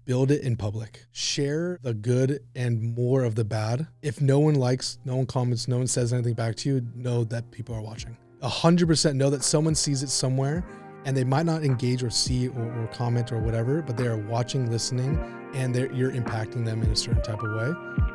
build it in public. Share the good and more of the bad. If no one likes, no one comments, no one says anything back to you, know that people are watching. 100% know that someone sees it somewhere, and they might not engage or see or comment or whatever, but they are watching, listening, and you're impacting them in a certain type of way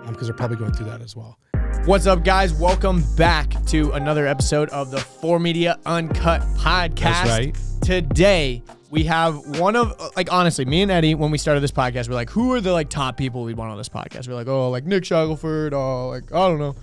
because they're probably going through that as well. What's up, guys? Welcome back to another episode of the 4Media Uncut podcast. That's right. Today, we have one of, honestly, me and Eddie, when we started this podcast, we're like, who are the top people we'd want on this podcast? We're like, Nick Shackelford, I don't know.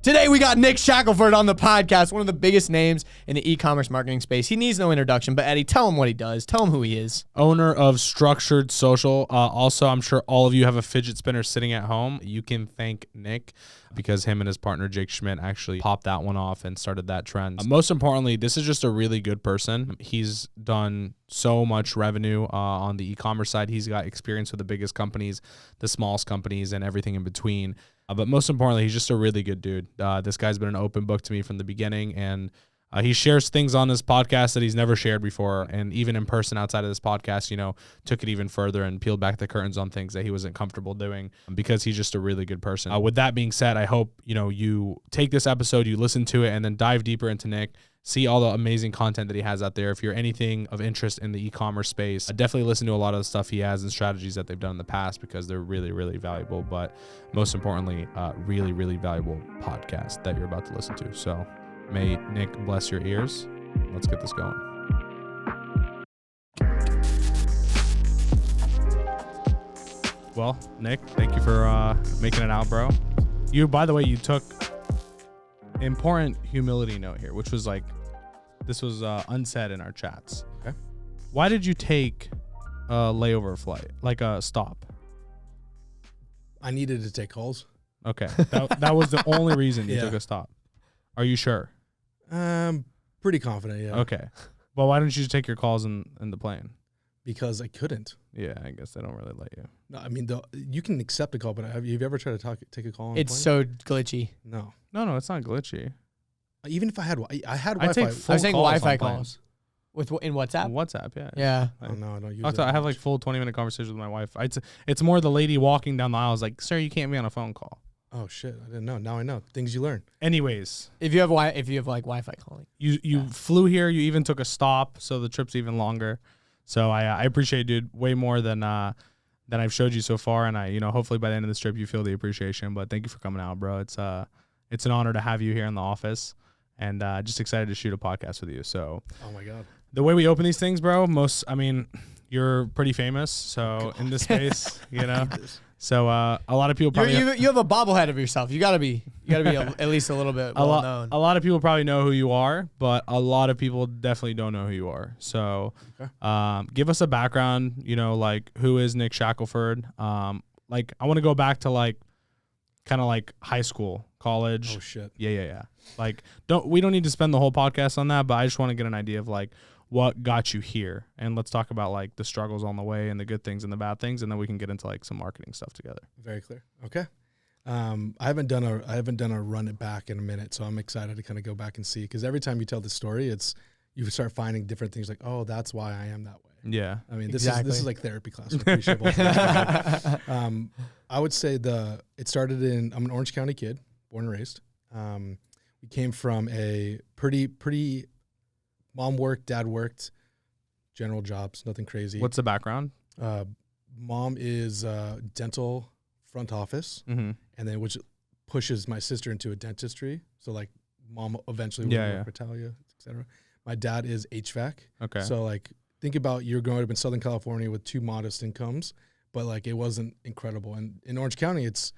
Today, we got Nick Shackelford on the podcast, one of the biggest names in the e-commerce marketing space. He needs no introduction, but Eddie, tell him what he does. Tell him who he is. Owner of Structured Social. Also, I'm sure all of you have a fidget spinner sitting at home. You can thank Nick because him and his partner, Jake Schmidt, actually popped that one off and started that trend. Most importantly, this is just a really good person. He's done so much revenue on the e-commerce side. He's got experience with the biggest companies, the smallest companies, and everything in between. But most importantly, he's just a really good dude. This guy's been an open book to me from the beginning, and he shares things on this podcast that he's never shared before, and even in person outside of this podcast, took it even further and peeled back the curtains on things that he wasn't comfortable doing because he's just a really good person. With that being said, I hope you take this episode, you listen to it, and then dive deeper into Nick. See all the amazing content that he has out there. If you're anything of interest in the e-commerce space, definitely listen to a lot of the stuff he has and strategies that they've done in the past because they're really, really valuable. But most importantly, really, really valuable podcast that you're about to listen to. So may Nick bless your ears. Let's get this going. Well, Nick, thank you for making it out, bro. By the way, you took important humility note here, which was this was unsaid in our chats. Okay. Why did you take a layover flight, like a stop? I needed to take calls. Okay. That was the only reason you took a stop. Are you sure? Pretty confident, yeah. Okay. Well, why didn't you just take your calls in the plane? Because I couldn't. Yeah, I guess they don't really let you. No, I mean, you can accept a call, but have you ever tried to take a call on It's a so glitchy. No, it's not glitchy. even if I had I take Wi-Fi. full I was saying calls Wi-Fi on planes. calls. In WhatsApp? WhatsApp, yeah. Yeah. Oh, no, I don't use it. I have full 20-minute conversations with my wife. It's more the lady walking down the aisle is like, sir, you can't be on a phone call. Oh shit, I didn't know. Now I know. Things you learn. Anyways, If you have Wi-Fi calling. you flew here, you even took a stop, so the trip's even longer. So I appreciate it, dude, way more than I've showed you so far, and hopefully by the end of this trip you feel the appreciation. But thank you for coming out, bro. It's an honor to have you here in the office, and just excited to shoot a podcast with you. So Oh my god. the way we open these things, bro, you're pretty famous, so in this space, So a lot of people probably You have a bobblehead of yourself. You gotta be at least a little bit well known. A lot of people probably know who you are, but a lot of people definitely don't know who you are. So give us a background, who is Nick Shackelford? I want to go back to kind of high school, college. Oh shit. Yeah. We don't need to spend the whole podcast on that, but I just want to get an idea of what got you here, and let's talk about the struggles on the way and the good things and the bad things, and then we can get into some marketing stuff together. Very clear. Okay. I haven't done a run it back in a minute, so I'm excited to kind of go back and see, because every time you tell the story, you start finding different things oh, that's why I am that way. Yeah. I mean, Exactly. this is like therapy class. I'm pretty sure I would say it started I'm an Orange County kid, born and raised. We came from a pretty mom worked, dad worked, general jobs, nothing crazy. What's the background? Mom is dental front office, Mm-hmm. and then which pushes my sister into a dentistry. So mom eventually will work for Italia, etc. My dad is HVAC. Okay. So think about you're growing up in Southern California with two modest incomes, but it wasn't incredible. And in Orange County, it's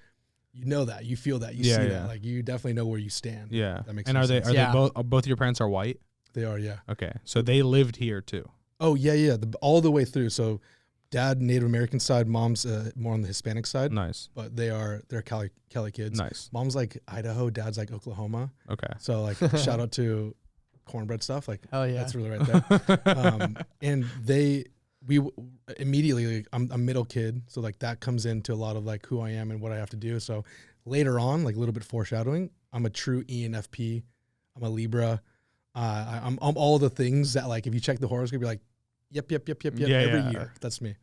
that you feel that you see that you definitely know where you stand. Yeah. That makes and sense. Are they both your parents are white? They are, yeah. Okay, so they lived here too. Oh yeah, all the way through. So, dad Native American side, mom's more on the Hispanic side. Nice, but they're Cali kids. Nice. Mom's Idaho, dad's Oklahoma. Okay. So shout out to cornbread stuff. Oh yeah, that's really right there. And we immediately I'm a middle kid, so that comes into a lot of who I am and what I have to do. So later on, a little bit foreshadowing, I'm a true ENFP. I'm a Libra. I'm all the things that if you check the horoscope, you're yep, every year. That's me.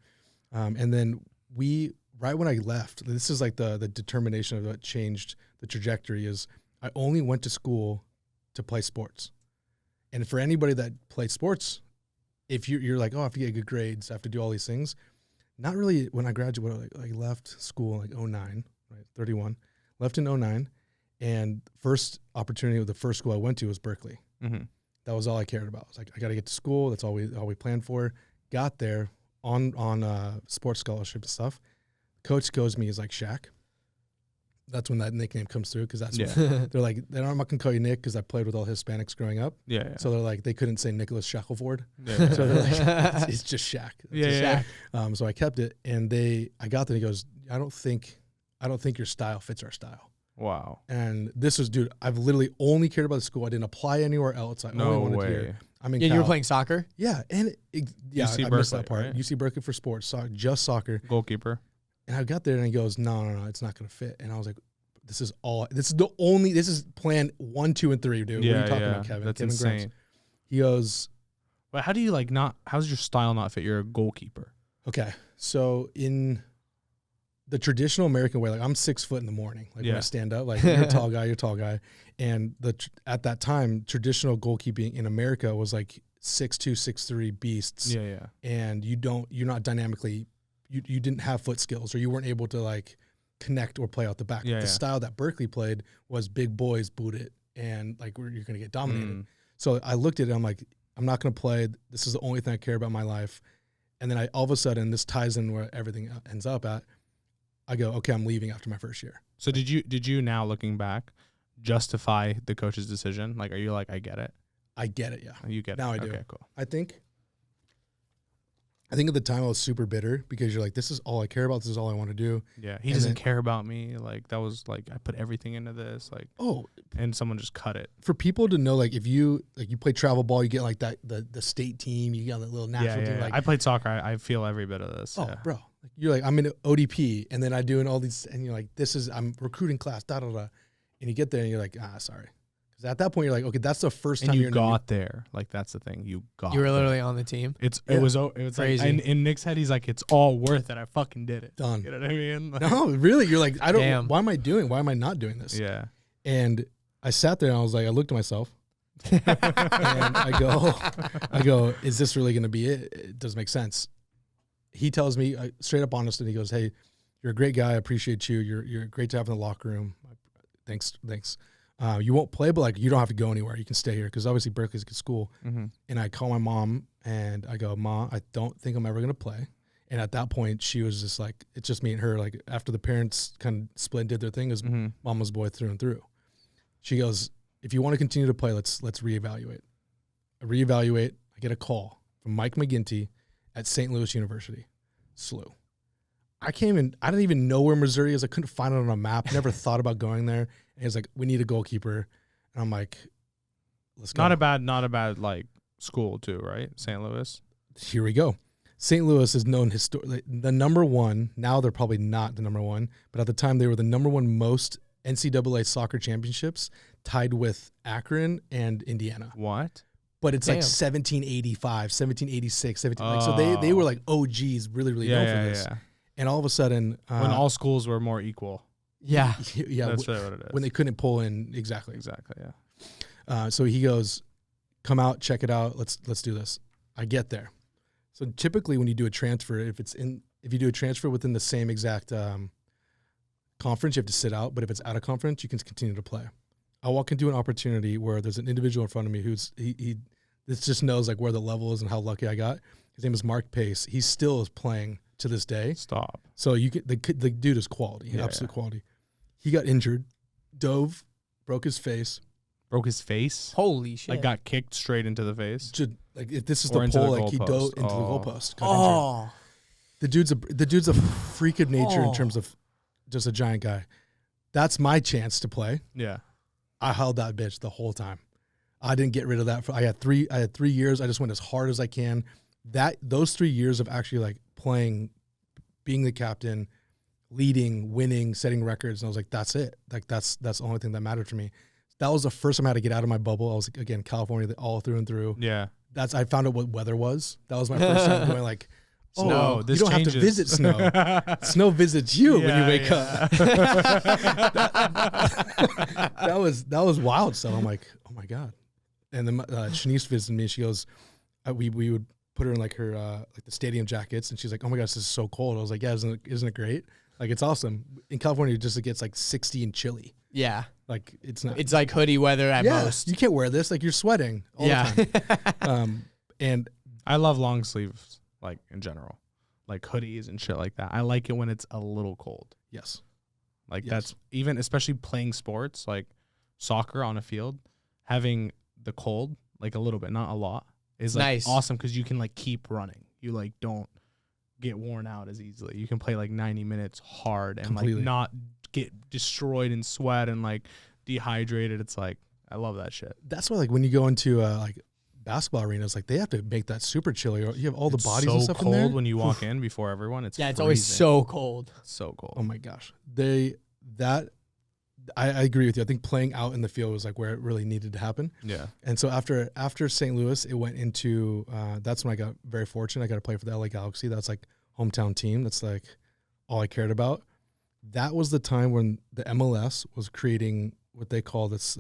And then right when I left, this is like the determination of what changed the trajectory is I only went to school to play sports. And for anybody that plays sports, if you're like, oh, I have to get good grades, I have to do all these things. Not really. When I graduated, I left school in like 09, right? 31, left in 09. And first opportunity with the first school I went to was Berkeley. Mm-hmm. That was all I cared about. I was like, I got to get to school. That's all we planned for. Got there on sports scholarship and stuff. Coach goes to me, he's like, Shaq. That's when that nickname comes through because that's when they're like, I'm not going to call you Nick because I played with all Hispanics growing up. Yeah. So they're like, they couldn't say Nicholas Shackelford. Yeah. So they're like, it's just Shaq. Yeah. So I kept it, and I got there. He goes, I don't think your style fits our style. Wow. And this was, dude, I've literally only cared about the school. I didn't apply anywhere else. I only wanted to hear. I mean, you were playing soccer? Yeah, and UC I Berkeley, missed that part. right? UC Berkeley for sports, just soccer. Goalkeeper. And I got there, and he goes, no, it's not going to fit. And I was like, this is plan 1, 2, and 3, dude. Yeah, what are you talking about, Kevin? That's Kevin insane. Grimes. He goes, But how do you how's your style not fit? You're a goalkeeper. okay, so in the traditional American way, like I'm 6 foot in the morning, like when I stand up, like you're a tall guy. And at that time, traditional goalkeeping in America was like 6'2", 6'3" beasts. Yeah. And you're not dynamically, you didn't have foot skills, or you weren't able to like connect or play out the back. The style that Berkeley played was big boys boot it, and like you're going to get dominated. So I looked at it, I'm like, I'm not going to play. This is the only thing I care about in my life. And then all of a sudden, this ties in where everything ends up at. I go, okay, I'm leaving after my first year. So did you now looking back justify the coach's decision? Like, are you like, I get it? I get it, yeah. You get now it. I do. Okay, cool. I think at the time I was super bitter because you're like, this is all I care about. This is all I want to do. Yeah, he doesn't care about me. Like, that was like, I put everything into this. Like, and someone just cut it. For people to know, like, if you play travel ball, you get like that the state team, you get that little national team. Like, I played soccer. I feel every bit of this. Oh, bro, you're like, I'm in ODP, and then I doing all these, and you're like, I'm recruiting class, and you get there, and you're like, sorry. Because at that point, you're like, okay, that's the first time you got there. Like, that's the thing. You were literally on the team. It was crazy. Like, in Nick's head, he's like, it's all worth it. I fucking did it. Done. You know what I mean? Like, no, really. You're like, why am I not doing this? Yeah. And I sat there and I was like, I looked at myself and I go, is this really going to be it? It doesn't make sense. He tells me straight up honest, and he goes, hey, you're a great guy. I appreciate you. You're great to have in the locker room. Thanks. You won't play, but like, you don't have to go anywhere. You can stay here. Cause obviously Berkeley's a good school. Mm-hmm. And I call my mom and I go, Ma, I don't think I'm ever going to play. And at that point she was just like, it's just me and her. Like, after the parents kind of split and did their thing, is mama's boy through and through. She goes, if you want to continue to play, let's reevaluate. I get a call from Mike McGinty at St. Louis University, SLU. I didn't even know where Missouri is. I couldn't find it on a map. Never thought about going there. And he's like, we need a goalkeeper. And I'm like, let's go. Not a bad like school too, right? St. Louis. Here we go. St. Louis is known historically the number one. Now they're probably not the number one, but at the time they were the number one most NCAA soccer championships, tied with Akron and Indiana. What? But it's like 1785, 1786, 17. Like, so they were like OGs, really known for this. Yeah. And all of a sudden, when all schools were more equal. Yeah. That's really what it is. When they couldn't pull in exactly. Yeah. So he goes, come out, check it out. Let's do this. I get there. So typically when you do a transfer, if you do a transfer within the same exact conference, you have to sit out. But if it's out of conference, you can continue to play. I walk into an opportunity where there's an individual in front of me who's this just knows like where the level is and how lucky I got. His name is Mark Pace. He still is playing to this day. Stop. So the dude is quality, absolute quality. He got injured, dove, broke his face. Holy shit! Like, got kicked straight into the face. Like, if this is the pole, like he dove into the goalpost. Got injured. The dude's a freak of nature in terms of just a giant guy. That's my chance to play. Yeah. I held that bitch the whole time. I didn't get rid of that. I had 3 years. I just went as hard as I can. Those 3 years of actually like playing, being the captain, leading, winning, setting records, and I was like, that's it. Like, that's the only thing that mattered to me. That was the first time I had to get out of my bubble. I was, again, California all through and through. Yeah. I found out what weather was. That was my first time going like, Snow. This you don't changes. have to visit Snow. Snow visits you when you wake up. that was wild. So I'm like, oh my God. And then Shanice visited me. She goes, we would put her in like her like the stadium jackets, and she's like, oh my gosh, this is so cold. I was like, yeah, isn't it great? Like, it's awesome. In California, it gets like 60 and chilly. Yeah. Like, it's not. It's like hoodie weather at most. You can't wear this. Like, you're sweating all the time. And I love long sleeves, like, in general. Like hoodies and shit like that. I like it when it's a little cold. Yes. Like that's even, especially playing sports, like soccer on a field, having the cold, like a little bit, not a lot, is like nice. Awesome because you can like keep running. You like don't get worn out as easily. You can play like 90 minutes hard and like not get destroyed in sweat and like dehydrated. It's like, I love that shit. That's why like when you go into like basketball arenas, like they have to make that super chilly. Or you have all the bodies and stuff in there. So cold when you walk in before everyone. It's it's always so cold. So cold. Oh my gosh. I agree with you. I think playing out in the field was like where it really needed to happen. Yeah. And so after St. Louis, it went into that's when I got very fortunate. I got to play for the LA Galaxy. That's like hometown team. That's like all I cared about. That was the time when the MLS was creating what they call this.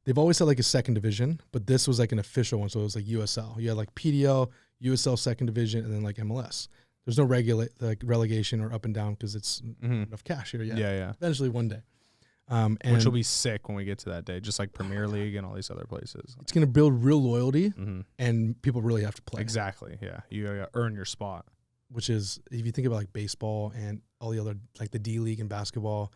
They've always had like a second division, but this was like an official one. So it was like USL. You had like PDL, USL second division, and then like MLS. There's no relegation or up and down because it's enough cash here yet. Yeah. Eventually one day. Which will be sick when we get to that day, just like Premier League and all these other places. It's going to build real loyalty, and people really have to play. Exactly, yeah. You gotta earn your spot. Which is, if you think about like baseball and all the other, like the D League and basketball,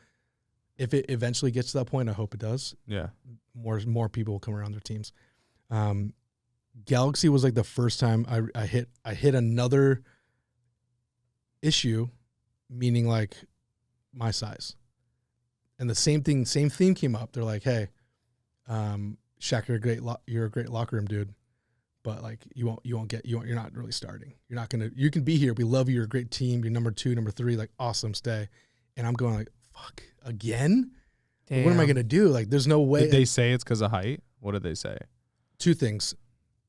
if it eventually gets to that point, I hope it does. Yeah. More people will come around their teams. Galaxy was like the first time I hit another issue, meaning like my size. And the same theme came up. They're like, hey, Shaq, you're a great locker room dude, but like you're not really starting. You can be here. We love you. You're a great team. You're number 2, number 3, like awesome, stay. And I'm going like, fuck, again? Like, what am I going to do? Like, there's no way. Did they say it's because of height? What did they say? 2 things.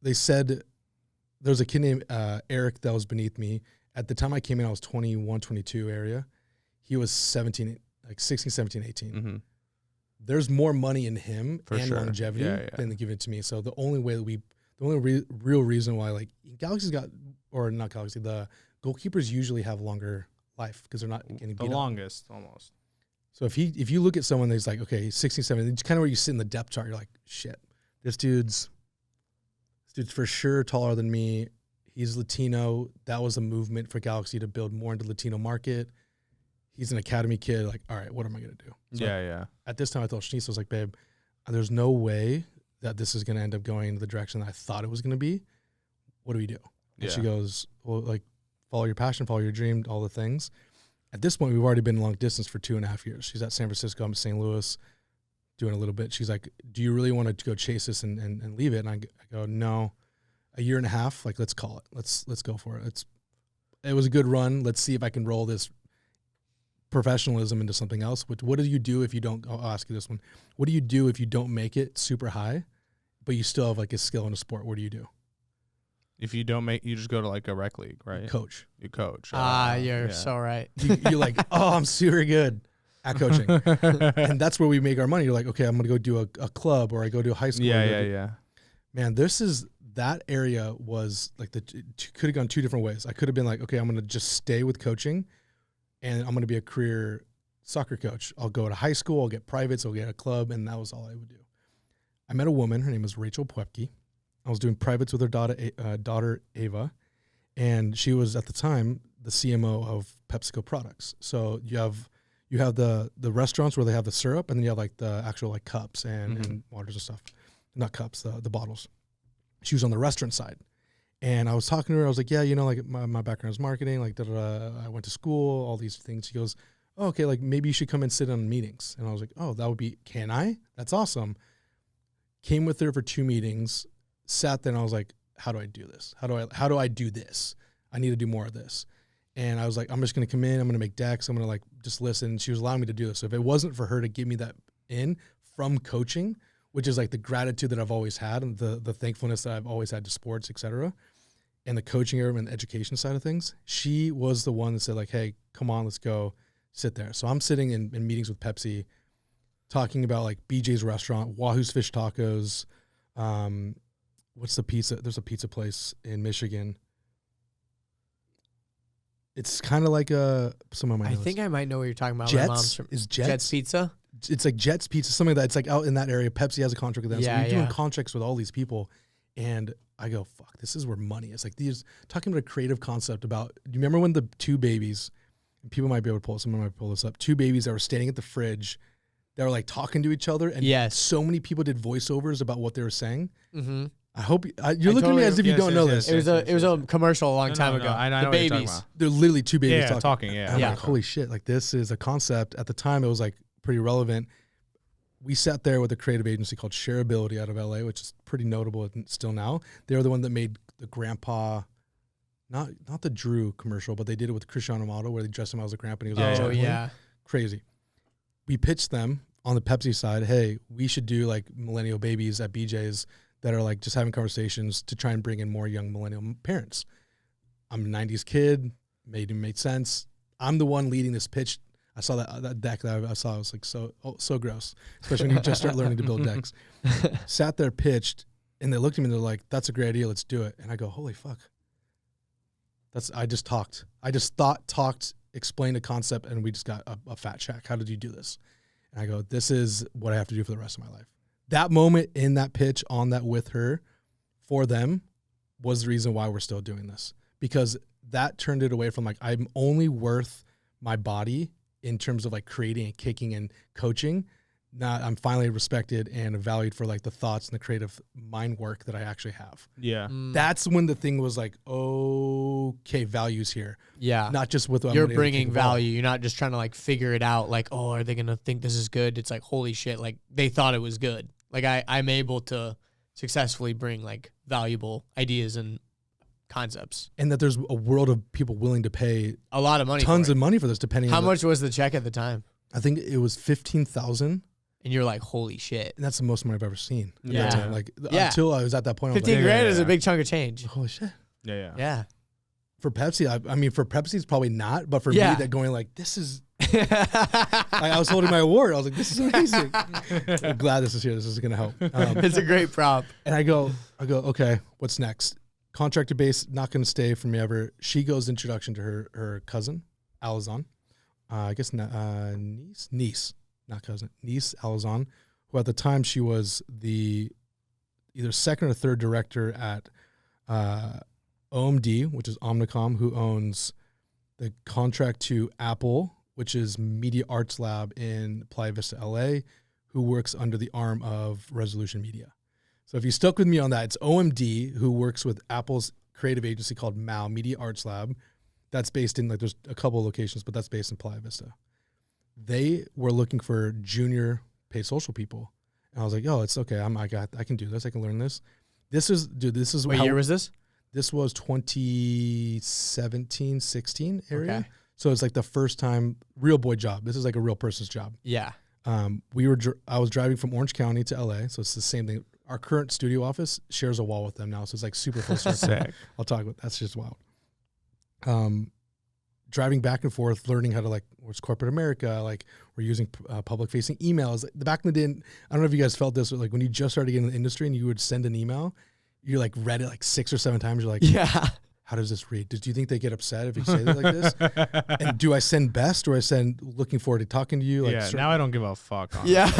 They said there was a kid named Eric that was beneath me. At the time I came in, I was 21, 22 area. He was 17, like 16, 17, 18. Mm-hmm. There's more money in him longevity than they give it to me. So the only real reason why like Galaxy's got, or not Galaxy, the goalkeepers usually have longer life because they're not getting beat the longest up. Almost. So if you look at someone that's like, okay, 16, 17, it's kind of where you sit in the depth chart. You're like, shit, this dude's for sure taller than me. He's Latino. That was a movement for Galaxy to build more into the Latino market. He's an academy kid. Like, all right, what am I going to do? So at this time, I told Shanice, I was like, babe, there's no way that this is going to end up going in the direction that I thought it was going to be. What do we do? And she goes, well, like, follow your passion, follow your dream, all the things. At this point, we've already been long distance for 2.5 years. She's at San Francisco. I'm at St. Louis doing a little bit. She's like, do you really want to go chase this and leave it? And I go, no. 1.5 years, like, let's call it. Let's go for it. It was a good run. Let's see if I can roll this professionalism into something else. What do you do if you don't? I'll ask you this one. What do you do if you don't make it super high, but you still have like a skill in a sport? What do you do? If you don't make, you just go to like a rec league, right? You coach. You're so right. You're like, oh, I'm super good at coaching, and that's where we make our money. You're like, okay, I'm gonna go do a club, or I go to a high school. Yeah. Man, that area was like could have gone 2 different ways. I could have been like, okay, I'm going to just stay with coaching and I'm going to be a career soccer coach. I'll go to high school, I'll get privates, I'll get a club, and that was all I would do. I met a woman, her name was Rachel Puepke. I was doing privates with her daughter Ava, and she was at the time the CMO of PepsiCo products. So you have the restaurants where they have the syrup, and then you have like the actual like cups and waters and stuff. Not cups, the bottles. She was on the restaurant side. And I was talking to her. I was like, yeah, like my background is marketing. Like, I went to school, all these things. She goes, oh, okay, like maybe you should come and sit on meetings. And I was like, oh, that would be, can I? That's awesome. Came with her for 2 meetings, sat there, and I was like, how do I do this? How do I do this? I need to do more of this. And I was like, I'm just going to come in. I'm going to make decks. I'm going to like just listen. She was allowing me to do this. So if it wasn't for her to give me that in from coaching, which is like the gratitude that I've always had and the thankfulness that I've always had to sports, et cetera, and the coaching area and the education side of things. She was the one that said like, hey, come on, let's go sit there. So I'm sitting in meetings with Pepsi talking about like BJ's restaurant, Wahoo's Fish Tacos. What's the pizza? There's a pizza place in Michigan. It's kind of like someone might know. I think I might know what you're talking about. Jets? My mom's from Is Jets? Jets Pizza? It's like Jets Pizza, something like that. It's like out in that area. Pepsi has a contract with them. Yeah, so we're doing yeah. contracts with all these people. And I go, fuck, this is where money is. Like these, talking about a creative concept about, do you remember when the two babies, and people might be able to someone might pull this up, two babies that were standing at the fridge, that were like talking to each other. And Yes. so many people did voiceovers about what they were saying. Mm-hmm. I hope you're looking at me as if you don't know this. It was a commercial a long time ago. I know the what you're talking babies. about. They're literally two babies talking. And I'm like, holy shit, like this is a concept. At the time, it was like pretty relevant. We sat there with a creative agency called Shareability out of LA, which is pretty notable still now. They were the one that made the grandpa, not the Drew commercial, but they did it with Cristiano Ronaldo where they dressed him as a grandpa and he was like, yeah. Crazy. We pitched them on the Pepsi side, hey, we should do like millennial babies at BJ's that are like just having conversations to try and bring in more young millennial parents. I'm a 90s kid, made sense. I'm the one leading this pitch. I saw that deck that I saw. I was like, so gross, especially when you just start learning to build decks. Sat there, pitched, and they looked at me and they're like, that's a great idea. Let's do it. And I go, holy fuck. I just talked. I just talked, explained a concept, and we just got a fat check. How did you do this? And I go, this is what I have to do for the rest of my life. That moment in that pitch on that with her for them was the reason why we're still doing this, because that turned it away from like, I'm only worth my body in terms of like creating and kicking and coaching. I'm finally respected and valued for like the thoughts and the creative mind work that I actually have. Yeah. That's when the thing was like, okay, values here. Yeah. Not just with what You're I'm gonna bringing think about. value. You're not just trying to like figure it out. Like, oh, are they going to think this is good? It's like, holy shit. Like they thought it was good. Like I'm able to successfully bring like valuable ideas and concepts. And that there's a world of people willing to pay A lot of money. tons for it. of money for this, depending How on much was the check at the time? I think it was $15,000. And you're like, holy shit. And that's the most money I've ever seen. at Yeah. that time. Like Yeah. until I was at that point, I was 15 like, grand is a big chunk of change. holy shit. Yeah. Yeah. For Pepsi, I mean, for Pepsi, it's probably not, but for Yeah. me, that going like, this is, like, I was holding my award. I was like, this is amazing. I'm glad this is here. This is going to help. It's a great prop. And I go, okay, what's next? Contractor base, not going to stay for me ever. She goes introduction to her cousin, Alizon. I guess niece, not cousin, niece, Alizon, who at the time she was the either second or third director at OMD, which is Omnicom, who owns the contract to Apple, which is Media Arts Lab in Playa Vista, LA, who works under the arm of Resolution Media. So if you stuck with me on that, it's OMD, who works with Apple's creative agency called MAL, Media Arts Lab. That's based in, like, there's a couple of locations, but that's based in Playa Vista. They were looking for junior paid social people. And I was like, it's okay. I can do this. I can learn this. This is What year was this? This was 2017, 16 area. Okay. So it's like the first time real boy job. This is like a real person's job. Yeah. I was driving from Orange County to LA. So it's the same thing. Our current studio office shares a wall with them now. So it's like super close. Sick. I'll talk about that's just wild. Driving back and forth, learning how to like, what's corporate America? Like we're using public facing emails. The back in the day, I don't know if you guys felt this, but like when you just started getting in the industry and you would send an email, you like read it like 6 or 7 times. You're like, Yeah. how does this read? Do you think they get upset if you say it like this? And do I send best or I send looking forward to talking to you? Like, Yeah. Now I don't give a fuck. Honestly. Yeah.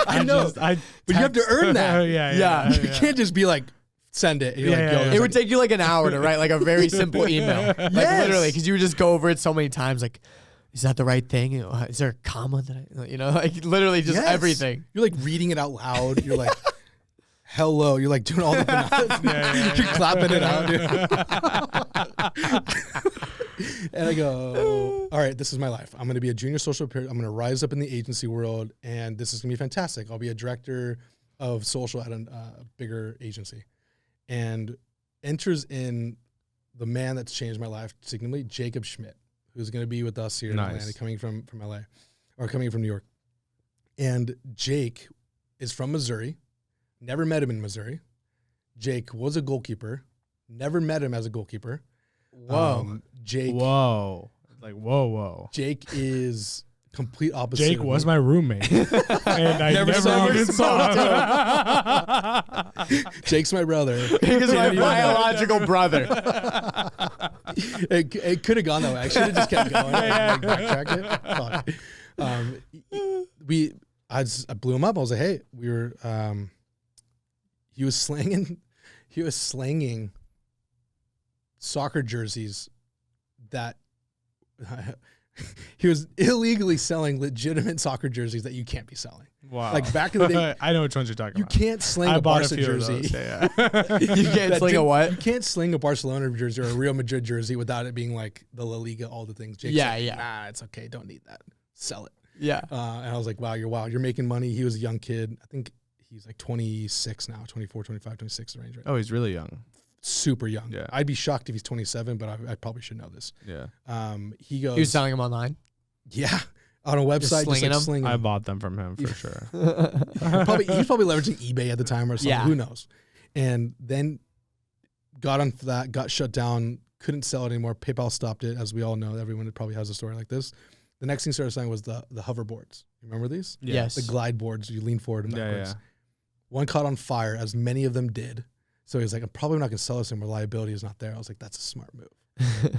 I know, but you have to earn that. Yeah. You can't just be like, send it. And you're Yeah, like, yeah, yo, It would take you like an hour to write like a very simple email. Like literally, because you would just go over it so many times. Like, is that the right thing? Is there a comma that like literally just Yes. everything. You're like reading it out loud. You're like, hello. You're like doing all the pronouns. You're clapping it out, dude. And I go, all right, this is my life. I'm going to be a junior social peer. I'm going to rise up in the agency world, and this is going to be fantastic. I'll be a director of social at a bigger agency. And enters in the man that's changed my life significantly, Jacob Schmidt, who's going to be with us here in Atlanta, coming from LA, or coming from New York. And Jake is from Missouri. Never met him in Missouri. Jake was a goalkeeper Never met him as a goalkeeper. Whoa. Jake. Whoa. Like, whoa. Jake is complete opposite. Jake of was me. my roommate. And I never even saw him. Jake's my brother. Jake is my biological brother. It could have gone that way. I should have just kept going. And backtracked it. Fuck. I blew him up. I was like, hey, we were. He was slanging soccer jerseys that he was illegally selling legitimate soccer jerseys that you can't be selling. Wow. Like back in the day, I know which ones you're talking you about. can't sling I a bought Barca a few jersey. of those. Yeah. You can't sling a what? You can't sling a Barcelona jersey or a Real Madrid jersey without it being like the La Liga, all the things. Jake's Yeah, like, yeah. Nah, it's okay. Don't need that. Sell it. Yeah. And I was like, wow, you're making money. He was a young kid. I think he's like 26 now, 24, 25, 26 the range right now. Oh, he's really young. Super young. Yeah. I'd be shocked if he's 27, but I probably should know this. Yeah. He goes. He was selling them online. Yeah. On a website, just slinging them? slinging I them. bought them from him for sure. He's probably leveraging eBay at the time or something. Yeah. Who knows? And then got on that, got shut down, couldn't sell it anymore. PayPal stopped it, as we all know. Everyone probably has a story like this. The next thing started selling was the hoverboards. You remember these? Yes. The glide boards. You lean forward and backwards. Yeah. One caught on fire, as many of them did. So he's like, I'm probably not going to sell this anymore. Liability is not there. I was like, that's a smart move.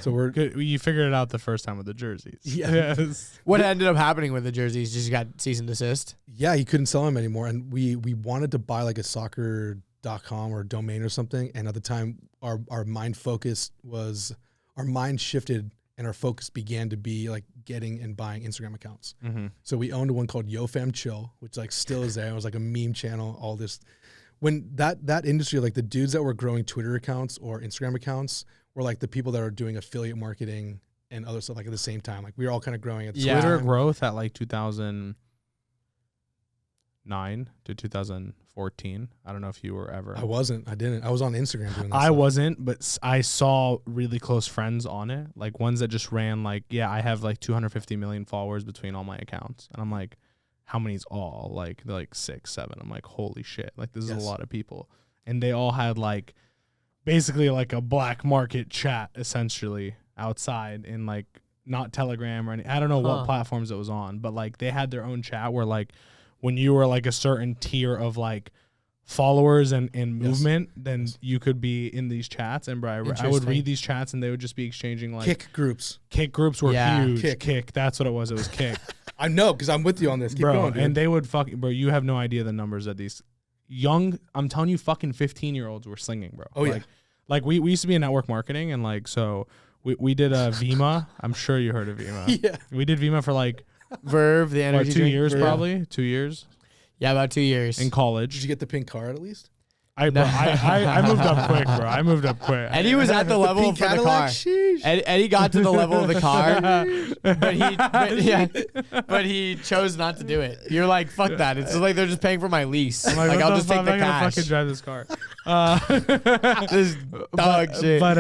So we're Good. You figured it out the first time with the jerseys. Yeah. Yes. What ended up happening with the jerseys? Just got cease and desist. Yeah, he couldn't sell them anymore. And we wanted to buy like a soccer.com or domain or something. And at the time, our mind shifted and our focus began to be like getting and buying Instagram accounts. Mm-hmm. So we owned one called YoFamChill, which like still is there. It was like a meme channel, all this. When that industry, like the dudes that were growing Twitter accounts or Instagram accounts were like the people that are doing affiliate marketing and other stuff like at the same time. Like we were all kind of growing at the same Twitter time. growth at like 2009 to 2014. I don't know if you were ever. I didn't. I was on Instagram doing that I stuff. wasn't, but I saw really close friends on it, like ones that just ran like, yeah, I have like 250 million followers between all my accounts. And I'm like, how many's all? Like, they're like 6, 7. I'm like, holy shit. Like, this is a lot of people. And they all had like, basically like a black market chat essentially outside in like, not Telegram or any, I don't know what platforms it was on, but like they had their own chat where like, when you were like a certain tier of like followers and movement, then you could be in these chats. And bro, I would read these chats and they would just be exchanging like Kick groups. Kick groups were huge. Kick. That's what it was. It was Kick. I know, because I'm with you on this. Keep Bro, going, dude. and they would fucking, bro, you have no idea the numbers that these young, I'm telling you, fucking 15-year-olds were slinging, bro. Oh, like, yeah. Like we used to be in network marketing and like, so we did a Vima. I'm sure you heard of Vima. Yeah. We did Vima for like Verve, the energy 2 drink. years, Verve. probably 2 years Yeah, about 2 years. in college. Did you get the pink card at least? I moved up quick, bro. I moved up quick. Eddie was at the level Pink for the Cadillac? car. Sheesh. Eddie got to the level of the car, but he chose not to do it. You're like, fuck that. It's like they're just paying for my lease. I'm Like, what I'll just take fuck? the I'm not gonna cash. fucking drive this car. This dog shit. But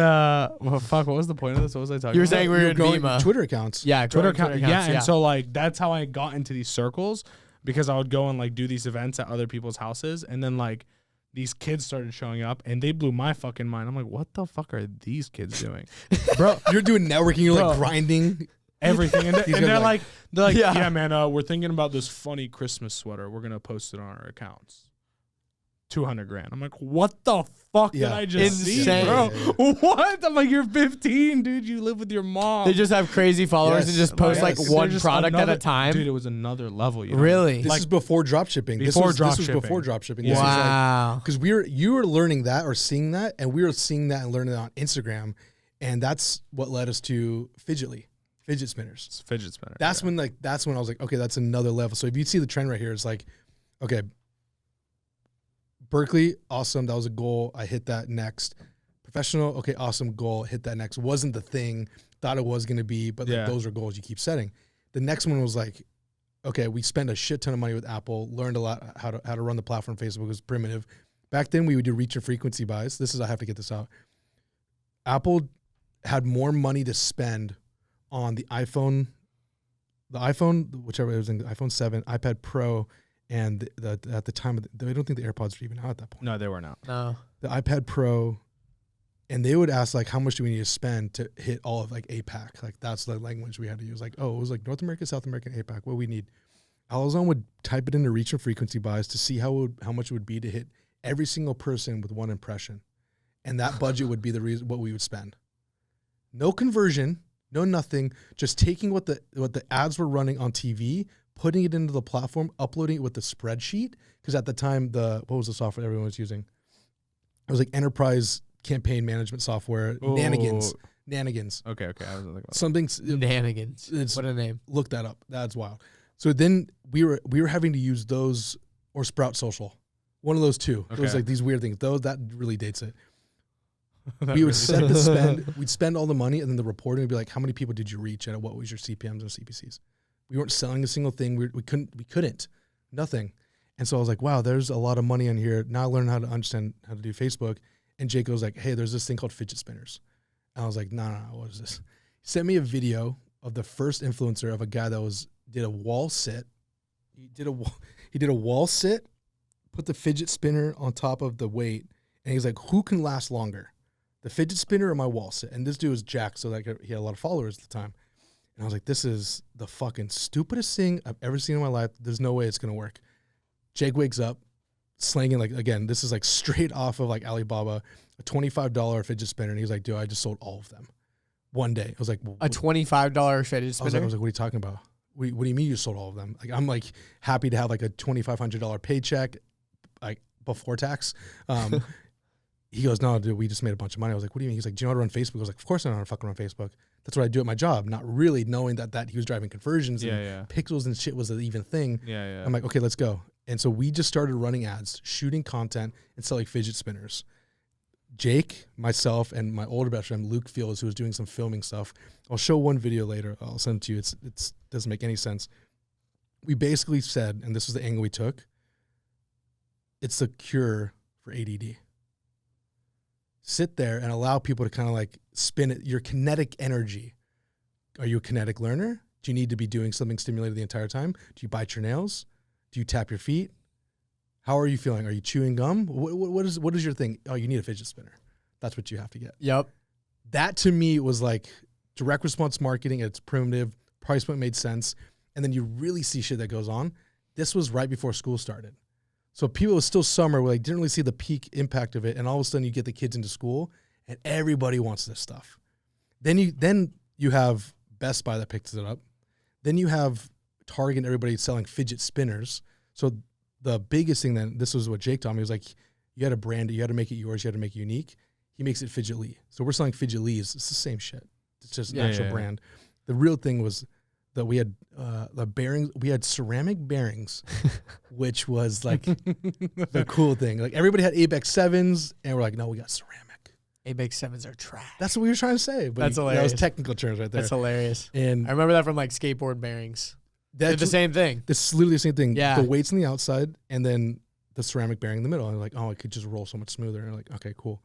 well, fuck. What was the point of this? What was I talking? You were about? saying we were in growing Vima. Twitter accounts. Yeah, Twitter growing account. Yeah, accounts, and so like that's how I got into these circles because I would go and like do these events at other people's houses, and then like these kids started showing up, and they blew my fucking mind. I'm like, what the fuck are these kids doing, bro? You're doing networking. You're Bro. like grinding. Everything, and These guys they're like- like, Yeah. yeah, man, we're thinking about this funny Christmas sweater. We're gonna post it on our accounts. $200,000. I'm like, what the fuck did Yeah. I just see, Insane. bro? Yeah. What? I'm like, you're 15, dude. You live with your mom. They just have crazy followers Yes. and just post like Yes. one They're just product at a time. Dude, it was another level. You know? Really? This is before dropshipping. This Before was dropshipping. before dropshipping. Yeah. Wow. Because you were learning that or seeing that, and we were seeing that and learning that on Instagram, and that's what led us to Fidget Spinners. It's fidget spinner. That's when I was like, okay, that's another level. So if you see the trend right here, it's like, okay, Berkeley, awesome. That was a goal. I hit that next. Professional, okay, awesome goal. Hit that next. Wasn't the thing. Thought it was going to be, but like, those are goals you keep setting. The next one was like, okay, we spent a shit ton of money with Apple, learned a lot how to run the platform. Facebook was primitive. Back then we would do reach and frequency buys. I have to get this out. Apple had more money to spend on the iPhone, whichever it was, in the iPhone 7, iPad Pro, and at the time, I don't think the AirPods were even out at that point. No, they were not. No. The iPad Pro, And they would ask like, how much do we need to spend to hit all of like APAC? Like that's the language we had to use. Like, oh, it was like North America, South America, and APAC. What we need. Alazon would type it into reach and frequency buys to see how much it would be to hit every single person with one impression. And that budget would be the reason what we would spend. No conversion, no nothing, just taking what the ads were running on TV, putting it into the platform, uploading it with the spreadsheet. Because at the time, what was the software everyone was using? It was like enterprise campaign management software, Nanigans. Okay. I was like, Something. Nanigans. What a name. Look that up. That's wild. So then we were having to use those or Sprout Social. One of those two. Okay. It was like these weird things. That really dates it. We would set the spend. We'd spend all the money, and then the reporting would be like, how many people did you reach, and what was your CPMs and CPCs? We weren't selling a single thing. We couldn't. Nothing. And so I was like, wow, there's a lot of money on here. Now I learned how to understand how to do Facebook. And Jake was like, hey, there's this thing called Fidget Spinners. And I was like, no, what is this? He sent me a video of the first influencer of a guy that did a wall sit. He did a wall sit, put the fidget spinner on top of the weight, and he's like, who can last longer, the fidget spinner or my wall sit? And this dude was Jack, so like he had a lot of followers at the time. And I was like, this is the fucking stupidest thing I've ever seen in my life. There's no way it's gonna work. Jake wakes up, slanging like, again, this is like straight off of like Alibaba, a $25 fidget spinner, and he's like, dude, I just sold all of them one day. I was like, a $25 fidget spinner? I was like, what are you talking about? What do you mean you sold all of them? Like, I'm like happy to have like a $2,500 paycheck, like before tax. He goes, no, dude, we just made a bunch of money. I was like, what do you mean? He's like, do you know how to run Facebook? I was like, of course I know how to fucking run Facebook. That's what I do at my job. Not really knowing that he was driving conversions and pixels and shit was an even thing. Yeah. I'm like, okay, let's go. And so we just started running ads, shooting content, and selling fidget spinners. Jake, myself, and my older best friend, Luke Fields, who was doing some filming stuff. I'll show one video later. I'll send it to you. It doesn't make any sense. We basically said, and this was the angle we took, it's the cure for ADD. Sit there and allow people to kind of like spin it, your kinetic energy. Are you a kinetic learner? Do you need to be doing something stimulated the entire time? Do you bite your nails? Do you tap your feet? How are you feeling? Are you chewing gum? What is your thing? Oh, you need a fidget spinner. That's what you have to get. Yep. That to me was like direct response marketing at its primitive. Price point made sense. And then you really see shit that goes on. This was right before school started. So people, it was still summer where they didn't really see the peak impact of it. And all of a sudden you get the kids into school and everybody wants this stuff. Then you have Best Buy that picks it up. Then you have Target and everybody selling fidget spinners. So the biggest thing then, this was what Jake told me, was like, you had to brand it, you had to make it yours, you had to make it unique. He makes it Fidget.ly. So we're selling Fidget.lys. It's the same shit. It's just an actual brand. The real thing was that we had the bearings, we had ceramic bearings, which was like the cool thing. Like everybody had ABEX 7s and we're like, no, we got ceramic. ABEX 7s are trash. That's what we were trying to say. But that's hilarious. That was technical terms right there. That's hilarious. And I remember that from like skateboard bearings. That's the same thing. It's literally the same thing. Yeah. The weight's on the outside and then the ceramic bearing in the middle. And like, oh, it could just roll so much smoother. And like, okay, cool.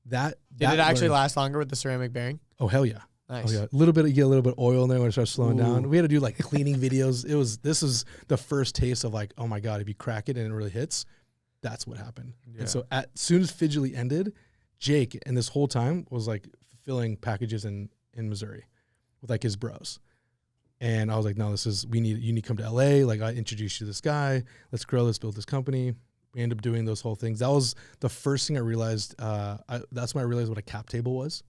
Did it actually last longer with the ceramic bearing? Oh, hell yeah. Nice. Oh, yeah. You get a little bit of oil in there when it starts slowing down. We had to do like cleaning videos. This was the first taste of like, oh my God, if you crack it and it really hits, that's what happened. Yeah. And so as soon as Fidget.ly ended, Jake, and this whole time was like filling packages in Missouri with like his bros. And I was like, no, you need to come to LA. Like I introduced you to this guy. Let's grow, let's build this company. We ended up doing those whole things. That was the first thing I realized. That's when I realized what a cap table was.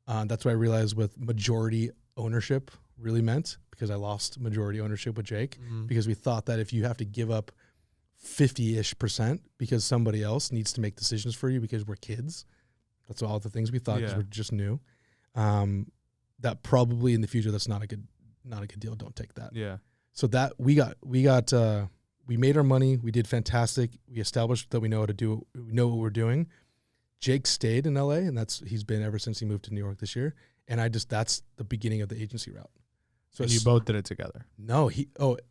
That's what I realized what majority ownership really meant, because I lost majority ownership with Jake because we thought that if you have to give up 50-ish% because somebody else needs to make decisions for you because we're kids, that's all the things we thought because we're just new. That probably in the future, that's not a good deal. Don't take that. Yeah. So that we made our money. We did fantastic. We established that we know how to do. We know what we're doing. Jake stayed in LA, and he's been ever since he moved to New York this year. And that's the beginning of the agency route. So you both did it together? No,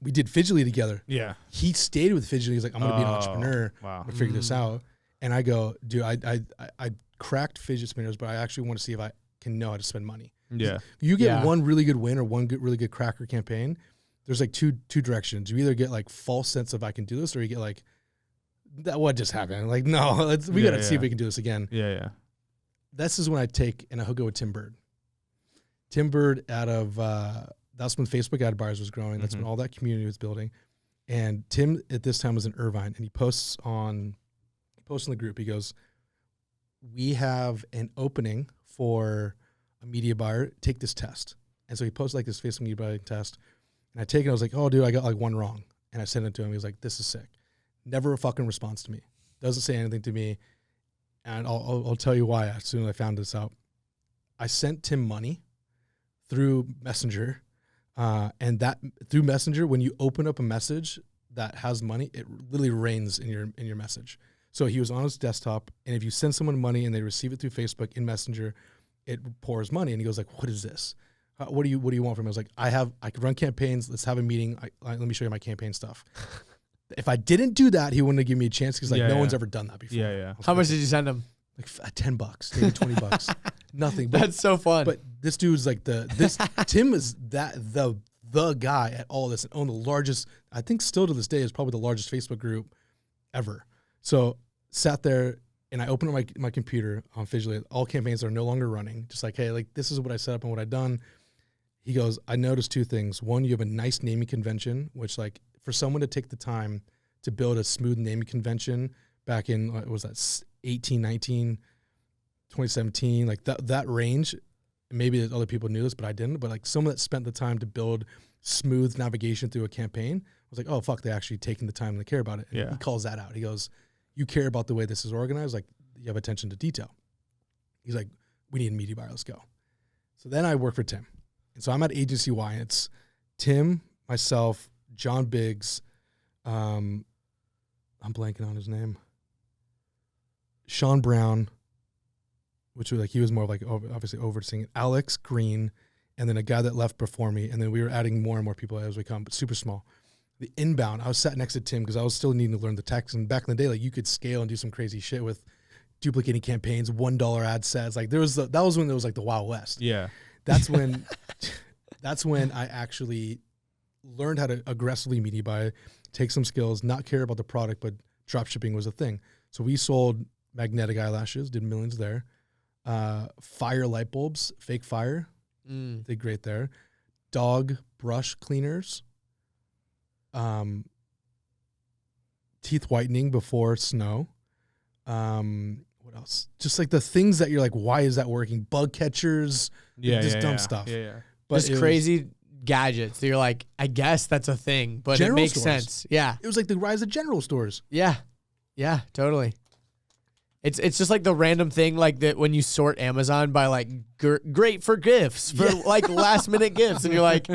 we did Fidget.ly together. Yeah. He stayed with Fidget.ly. He's like, I'm going to be an entrepreneur. Wow. I'm going to figure this out. And I go, dude, I cracked fidget spinners, but I actually want to see if I can know how to spend money. Yeah. You get one really good win or one really good cracker campaign. There's like two directions. You either get like false sense of I can do this, or you get like, that what just happened? Like, no, we got to see if we can do this again. Yeah. this is when I take and I hook it with Tim Bird. Tim Bird that's when Facebook ad buyers was growing. That's when all that community was building. And Tim at this time was in Irvine, and he posts in the group. He goes, "We have an opening for a media buyer. Take this test." And so he posted like this Facebook media buying test, and I take it. I was like, "Oh, dude, I got like one wrong." And I sent it to him. He was like, "This is sick." Never a fucking response to me. Doesn't say anything to me. And I'll tell you why as soon as I found this out. I sent Tim money through Messenger. And that through Messenger, when you open up a message that has money, it literally rains in your message. So he was on his desktop, and if you send someone money and they receive it through Facebook in Messenger, it pours money. And he goes like, "What is this? What do you want from me?" I was like, I could run campaigns. Let's have a meeting. Let me show you my campaign stuff. If I didn't do that, he wouldn't have given me a chance because no one's ever done that before. Yeah. How much did you send him? Like $10, maybe $20, nothing. But, That's so fun. But this dude's like Tim is the guy at all this and owned the largest, I think still to this day is probably the largest Facebook group ever. So sat there and I opened up my computer on Fidget. All campaigns are no longer running. Just like, hey, like this is what I set up and what I've done. He goes, "I noticed two things. One, you have a nice naming convention, which like for someone to take the time to build a smooth naming convention back in, what was that, 18, 19, 2017, like that range, maybe other people knew this, but I didn't, but like someone that spent the time to build smooth navigation through a campaign was like, oh, fuck, they actually taking the time to care about it. And he calls that out. He goes, "You care about the way this is organized, like you have attention to detail." He's like, "We need a media buyer, let's go." So then I work for Tim. And so I'm at Agency Y, and it's Tim, myself, John Biggs, I'm blanking on his name, Sean Brown, which was like, he was more like obviously overseeing it, Alex Green, and then a guy that left before me. And then we were adding more and more people as we come, but super small. The inbound, I was sat next to Tim because I was still needing to learn the text. And back in the day, like you could scale and do some crazy shit with duplicating campaigns, $1 ad sets. Like that was when it was like the Wild West. Yeah. That's when I actually learned how to aggressively media buy, take some skills, not care about the product, but drop shipping was a thing. So we sold magnetic eyelashes, did millions there. Fire light bulbs, fake fire, did great there. Dog brush cleaners. Teeth whitening before snow. What else? Just like the things that you're like, why is that working? Bug catchers, dumb stuff. Yeah. But just crazy gadgets. You're like, I guess that's a thing, but it makes sense. Yeah. It was like the rise of general stores. Yeah. Yeah, totally. It's just like the random thing like that when you sort Amazon by like great for gifts, for like last minute gifts. And you're like,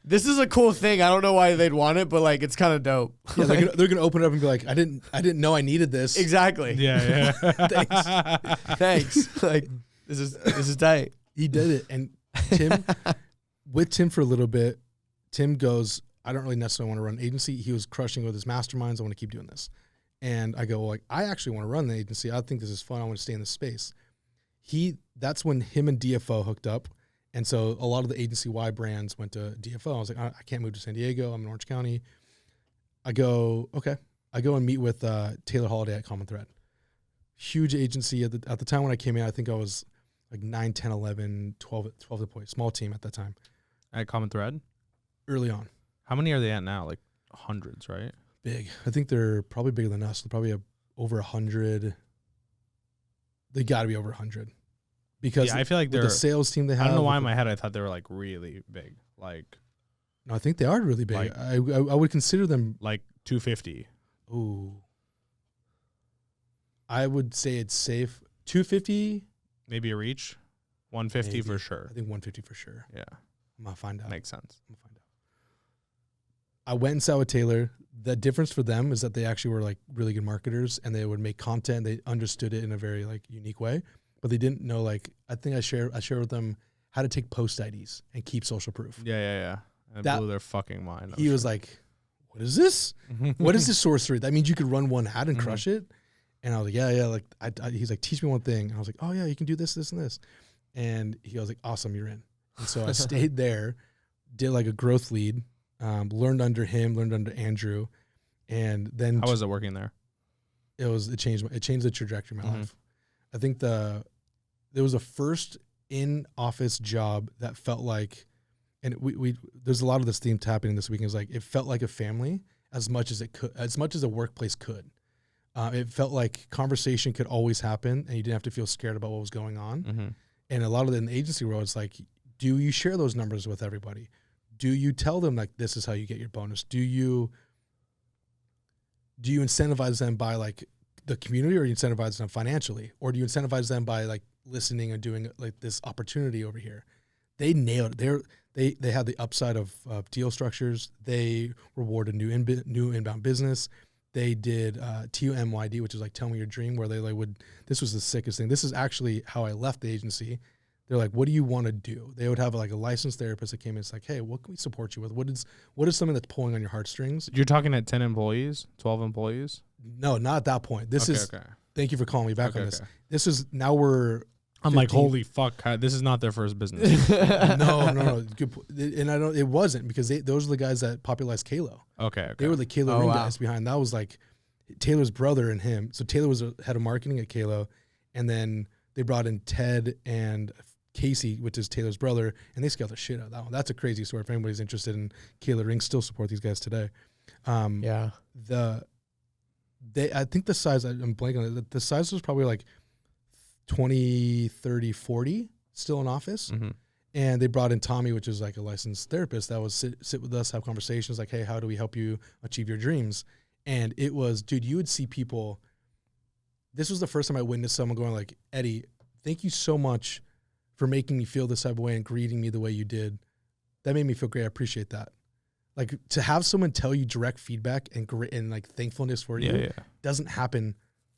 this is a cool thing. I don't know why they'd want it, but like it's kind of dope. Yeah, they're gonna open it up and be like, I didn't know I needed this. Exactly. Yeah. Thanks. Like this is tight. He did it. And Tim, with Tim for a little bit, Tim goes, I don't really necessarily want to run an agency. He was crushing with his masterminds. I want to keep doing this. And I go, well, like, I actually want to run the agency. I think this is fun. I want to stay in this space. That's when him and DFO hooked up. And so a lot of the Agency Y brands went to DFO. I was like, I can't move to San Diego. I'm in Orange County. I go, okay. I go and meet with Taylor Holiday at Common Thread. Huge agency. At the time when I came in, I think I was like 9, 10, 11, 12 employees. Small team at that time. At Common Thread? Early on. How many are they at now? Like hundreds, right? Big. I think they're probably bigger than us. They're probably over 100. They got to be over 100 because I feel like they're the sales team they have. I don't know why in my head I thought they were like really big. Like, no, I think they are really big. Like, I would consider them like 250. Ooh, I would say it's safe 250. Maybe a reach. 150 maybe. For sure. I think 150 for sure. Yeah, I'm gonna find out. Makes sense. I'm gonna find out. I went and sat with Taylor. The difference for them is that they actually were like really good marketers and they would make content. They understood it in a very like unique way, but they didn't know, like, I think I shared with them how to take post IDs and keep social proof. Yeah. And it blew their fucking mind. He was like, what is this? What is this sorcery? That means you could run one ad and crush it. And I was like, yeah. Like, he's like, teach me one thing. And I was like, oh yeah, you can do this, this, and this. And he was like, awesome, you're in. And so I stayed there, did like a growth lead, learned under him, learned under Andrew. And then how was it working there? It changed the trajectory of my life. I think the there was a first in-office job that felt like, and we there's a lot of this theme happening this weekend. Is like it felt like a family as much as it could, as much as a workplace could. It felt like conversation could always happen, and you didn't have to feel scared about what was going on. Mm-hmm. And a lot of it in the agency world, it's like, do you share those numbers with everybody? Do you tell them like this is how you get your bonus? Do you incentivize them by like the community, or you incentivize them financially, or do you incentivize them by like listening and doing like this opportunity over here? They nailed it. They had the upside of deal structures. They rewarded new inbound business. They did TUMYD, which is like tell me your dream, where they like this was the sickest thing. This is actually how I left the agency. They're like, what do you want to do? They would have like a licensed therapist that came in. It's like, hey, what can we support you with? What is something that's pulling on your heartstrings? You're talking at 10 employees, 12 employees? No, not at that point. This is, thank you for calling me back on this. Okay. This is, now we're, I'm 15. Like, holy fuck, this is not their first business. No. Good. And it wasn't, because those are the guys that popularized Kalo. Okay. They were the Kalo ring guys behind. That was like Taylor's brother and him. So Taylor was a head of marketing at Kalo, and then they brought in Ted and Casey, which is Taylor's brother, and they scaled the shit out of that one. That's a crazy story. If anybody's interested in Kalo Ring, still support these guys today. I think the size, I'm blanking on it, the size was probably like 20, 30, 40 still in office. Mm-hmm. And they brought in Tommy, which is like a licensed therapist that would sit with us, have conversations like, hey, how do we help you achieve your dreams? And it was, dude, you would see people. This was the first time I witnessed someone going like, Eddie, thank you so much for making me feel this type of way and greeting me the way you did. That made me feel great. I appreciate that. Like, to have someone tell you direct feedback and like thankfulness for you doesn't happen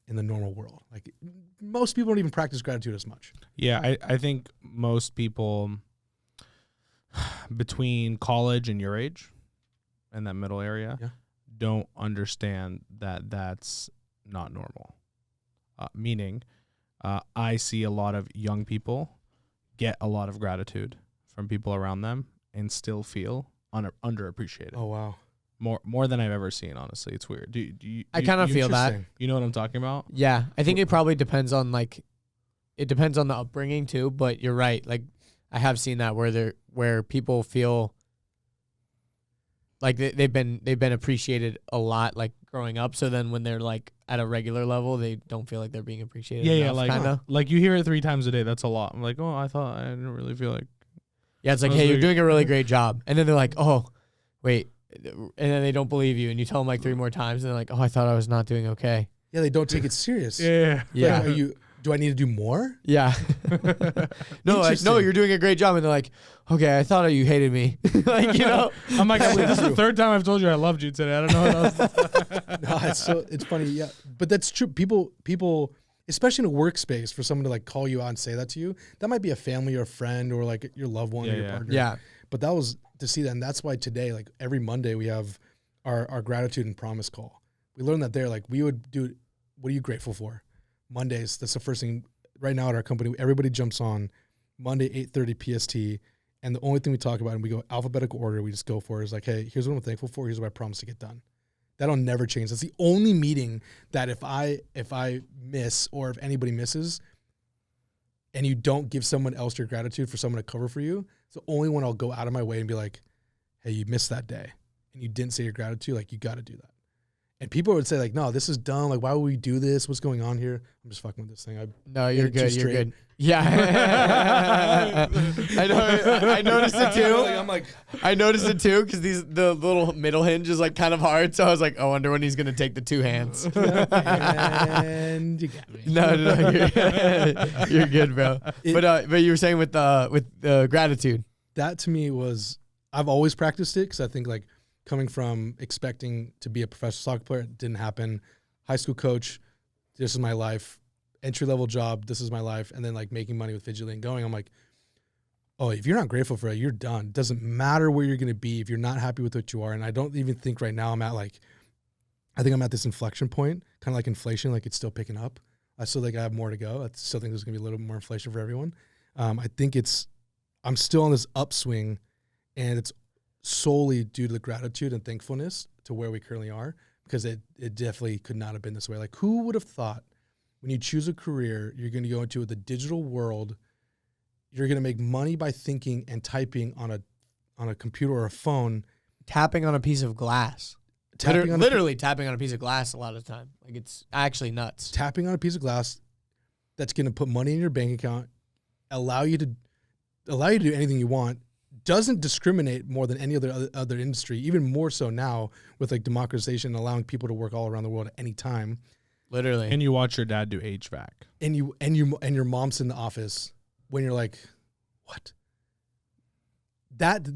in the normal world. Like, most people don't even practice gratitude as much. Yeah, I think most people between college and your age and that middle area don't understand that that's not normal. Meaning, I see a lot of young people get a lot of gratitude from people around them and still feel underappreciated. Oh, wow. More than I've ever seen, honestly. It's weird. I kind of feel that. You know what I'm talking about? Yeah. I think it probably depends on it depends on the upbringing too, but you're right. Like, I have seen that where people feel like they've been appreciated a lot, like growing up. So then when they're like at a regular level, they don't feel like they're being appreciated. Yeah, like you hear it 3 times a day. That's a lot. I'm like, oh, I thought I didn't really feel like. Yeah, it's like, hey, you're doing a really great job, and then they're like, oh, wait, and then they don't believe you, and you tell them like 3 more times, and they're like, oh, I thought I was not doing okay. Yeah, they don't take it serious. Yeah. Like, do I need to do more? Yeah. No, you're doing a great job. And they're like, okay, I thought you hated me. Like, you know? I'm like, this is the 3rd time I've told you I loved you today. I don't know what else. No, it's funny. Yeah. But that's true. People, especially in a workspace, for someone to like call you out and say that to you, that might be a family or a friend or like your loved one or your partner. Yeah. But that was to see that. And that's why today, like every Monday, we have our gratitude and promise call. We learned that there, like we would do, what are you grateful for? Mondays, that's the first thing right now at our company. Everybody jumps on Monday, 8:30 PST, and the only thing we talk about, and we go alphabetical order, we just go for is like, hey, here's what I'm thankful for. Here's what I promise to get done. That'll never change. That's the only meeting that if I miss, or if anybody misses, and you don't give someone else your gratitude for someone to cover for you, it's the only one I'll go out of my way and be like, hey, you missed that day, and you didn't say your gratitude. Like, you got to do that. And people would say like, no, this is dumb. Like, why would we do this? What's going on here? I'm just fucking with this thing. No, you're good. You're good. Yeah. I noticed it too. I noticed it too, because the little middle hinge is like kind of hard. So I was like, oh, I wonder when he's going to take the 2 hands. And you got me. No, you're good, bro. But you were saying with gratitude. That to me was, I've always practiced it, because I think like, coming from expecting to be a professional soccer player, it didn't happen. High school coach, this is my life. Entry-level job, this is my life. And then like making money with Fidget and going, I'm like, oh, if you're not grateful for it, you're done. It doesn't matter where you're going to be if you're not happy with what you are. And I don't even think right now I think I'm at this inflection point, kind of like inflation, like it's still picking up. I still think I have more to go. I still think there's going to be a little bit more inflation for everyone. I think I'm still on this upswing, and it's solely due to the gratitude and thankfulness to where we currently are, because it definitely could not have been this way. Like, who would have thought when you choose a career, you're going to go into the digital world. You're going to make money by thinking and typing on a computer or a phone. Tapping on a piece of glass. Literally tapping on a piece of glass a lot of the time. Like, it's actually nuts. Tapping on a piece of glass that's going to put money in your bank account, allow you to do anything you want, doesn't discriminate more than any other industry, even more so now with like democratization, allowing people to work all around the world at any time. Literally. And you watch your dad do HVAC. And your mom's in the office when you're like, what? That,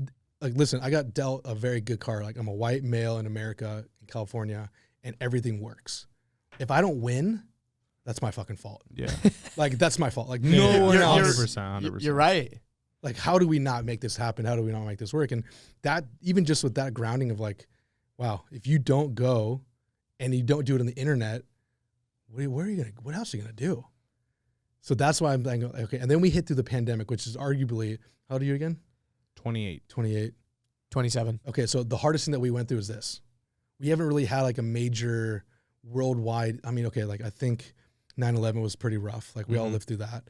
like, listen, I got dealt a very good card. Like, I'm a white male in America, in California, and everything works. If I don't win, that's my fucking fault. Yeah. Like, that's my fault. Like, Yeah, no one else. 100%. You're right. Like, how do we not make this happen? How do we not make this work? And that, even just with that grounding of like, wow, if you don't go and you don't do it on the internet, what else are you going to do? So that's why I'm thinking, okay. And then we hit through the pandemic, which is arguably, how old are you again? 28. 27. Okay. So the hardest thing that we went through is this. We haven't really had like a major worldwide, I mean, okay, like I think 9/11 was pretty rough. Like we all lived through that.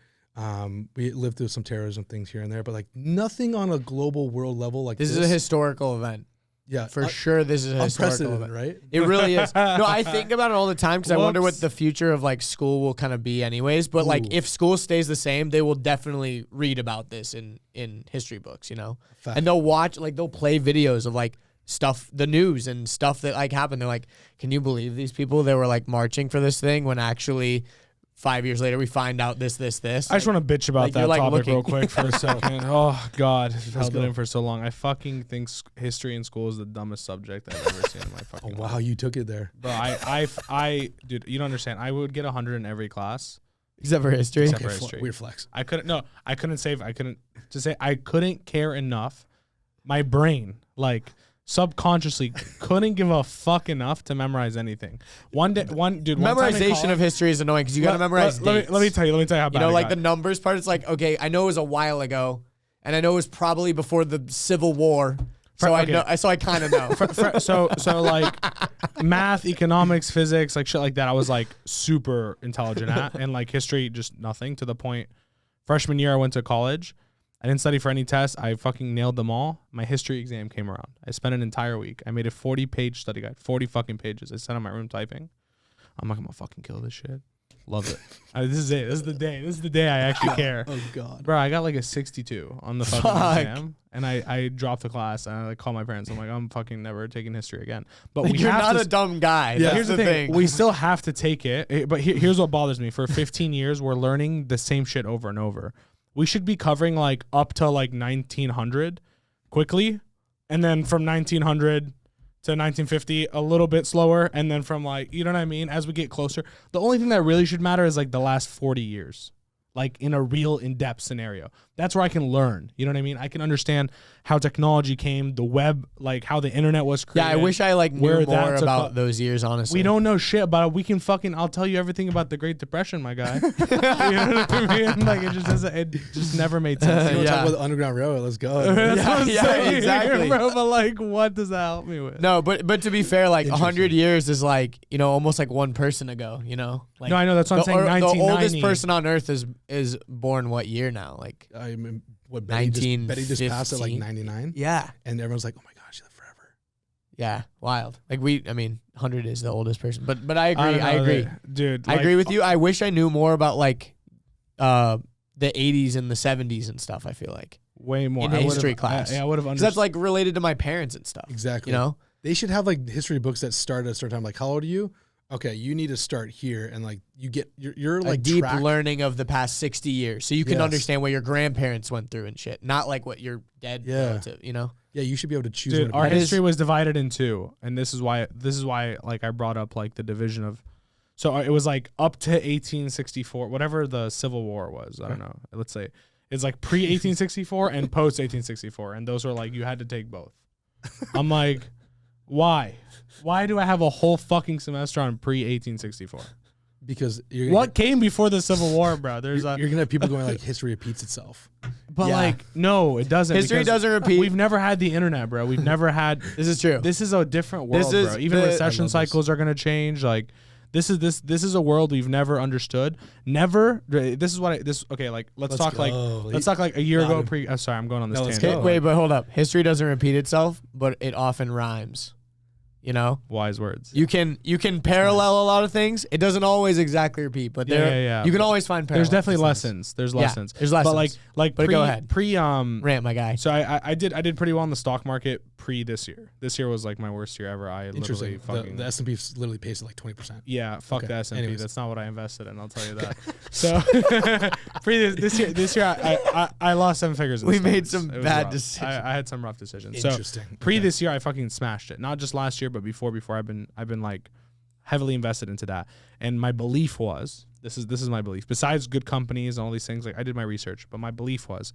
We lived through some terrorism things here and there, but like nothing on a global world level like this. This is a historical event. Yeah. For sure, this is a historical event. Right? It really is. No, I think about it all the time because I wonder what the future of like school will kind of be anyways. But like if school stays the same, they will definitely read about this in history books, you know? Fact. And they'll watch, like they'll play videos of like stuff, the news and stuff that like happened. They're like, can you believe these people? They were like marching for this thing when actually 5 years later we find out this. I just want to bitch about that topic real quick for a second. Oh God, I've held it in for so long. I fucking think history in school is the dumbest subject I've ever seen in my fucking life. Wow, you took it there. But I, dude, you don't understand. I would get 100 in every class. Except for history. Except for history. Weird flex. I couldn't care enough. My brain, like, subconsciously couldn't give a fuck enough to memorize anything. Memorization of history is annoying because you got to memorize dates. Let me tell you how bad you know, like the numbers part. It's like, okay, I know it was a while ago, and I know it was probably before the Civil War. So I know. So I kind of know. So like math, economics, physics, like shit like that. I was like super intelligent at, and like history, just nothing. To the point, freshman year I went to college. I didn't study for any tests. I fucking nailed them all. My history exam came around. I spent an entire week. I made a 40-page study guide, 40 fucking pages. I sat in my room typing. I'm like, I'm gonna fucking kill this shit. Love it. This is it. This is the day. This is the day I actually care. Oh God, bro, I got like a 62 on the fucking exam, and I dropped the class, and I like called my parents. I'm like, I'm fucking never taking history again. But like, you're not a dumb guy. Yeah. Here's the thing. We still have to take it. But here's what bothers me. For 15 years, we're learning the same shit over and over. We should be covering like up to like 1900 quickly, and then from 1900 to 1950 a little bit slower, and then from like, you know what I mean, as we get closer. The only thing that really should matter is like the last 40 years, like in a real in-depth scenario. That's where I can learn. You know what I mean? I can understand how technology came, the web, like how the internet was created. Yeah, I wish I like knew more about those years, honestly. We don't know shit about it. We can fucking, I'll tell you everything about the Great Depression, my guy. You know what I mean? Like it just never made sense. You want to talk about the Underground Railroad? Let's go. That's what I'm saying, exactly. Bro, but like, what does that help me with? No, but to be fair, like 100 years is like, you know, almost like one person ago, you know? Like, no, I know, that's what I'm saying. 1990. The oldest person on earth is born what year now? Like, I mean, what, Betty just passed at like 99? Yeah. And everyone's like, oh my gosh, she lived forever. Yeah, wild. Like 100 is the oldest person. But I agree. I agree. Dude. I agree with you. I wish I knew more about like the 80s and the 70s and stuff, I feel like. Way more. In history class. I would have understood. Because that's like related to my parents and stuff. Exactly. You know? They should have like history books that start at a certain time. Like, how old are you? Okay, you need to start here, and like you get you're like a deep learning of the past 60 years, so you can understand what your grandparents went through and shit, not like what your dead relative, you know. Yeah, you should be able to choose. Dude, our history was divided in two, and this is why like I brought up like the division of. So it was like up to 1864, whatever the Civil War was. I don't know. Let's say it's like pre 1864 and post 1864, and those were like you had to take both. I'm like, why? Why do I have a whole fucking semester on pre-1864? Because what came before the Civil War, bro? You're gonna have people going like history repeats itself. But like, no, it doesn't. History doesn't repeat. We've never had the internet, bro. We've never had. This is true. This is a different world, bro. Even recession cycles are gonna change. Like, This is a world we've never understood. Never. This is what okay. Like let's talk like a year ago. Sorry, I'm going on this tangent. Wait, but hold up. History doesn't repeat itself, but it often rhymes. You know, wise words. You can parallel a lot of things. It doesn't always exactly repeat, but you can always find parallels. There's definitely lessons. There's lessons. There's lessons. But go ahead. Rant, my guy. So I did pretty well in the stock market this year. This year was like my worst year ever. I literally fucking the S&P literally pays like 20%. Yeah, fuck the S&P. Anyways. That's not what I invested in. I'll tell you that. So this year I lost 7 figures. We made some bad decisions. I had some rough decisions. Interesting. So this year I fucking smashed it. Not just last year, but before I've been like heavily invested into that. And my belief was this is my belief. Besides good companies and all these things, like I did my research, but my belief was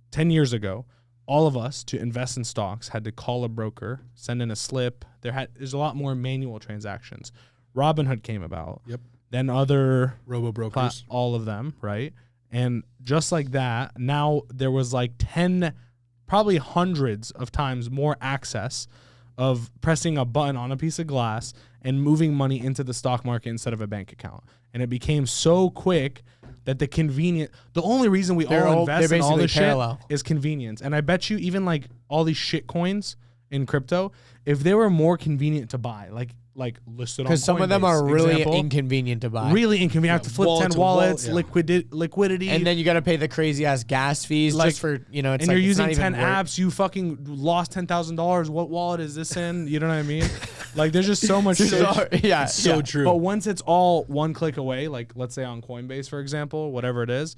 10 years ago, all of us to invest in stocks had to call a broker, send in a slip. There's a lot more manual transactions. Robinhood came about. Yep. Then other robo brokers, all of them, right? And just like that, now there was like 10, probably hundreds of times more access of pressing a button on a piece of glass and moving money into the stock market instead of a bank account. And it became so quick that the only reason we all invest in all this shit is convenience. And I bet you even like all these shit coins in crypto, if they were more convenient to buy, like listed on Coinbase. Because some of them are really inconvenient to buy. Really inconvenient. You have to flip 10 wallets, liquidity. And then you got to pay the crazy ass gas fees just for, it's and you're using 10 apps. You fucking lost $10,000. What wallet is this in? You know what I mean? Like there's just so much shit. Yeah. So true. But once it's all one click away, like let's say on Coinbase, for example, whatever it is,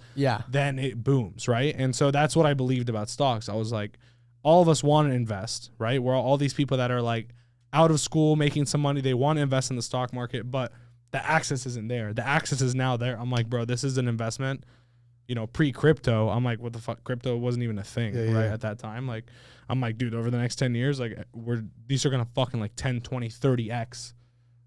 then it booms, right? And so that's what I believed about stocks. I was like, all of us want to invest, right? We're all these people that are like, out of school, making some money. They want to invest in the stock market, but the access isn't there. The access is now there. I'm like, bro, this is an investment. Pre-crypto, I'm like, what the fuck? Crypto wasn't even a thing, at that time. Like, I'm like, dude, over the next 10 years, like, these are going to fucking like 10, 20, 30x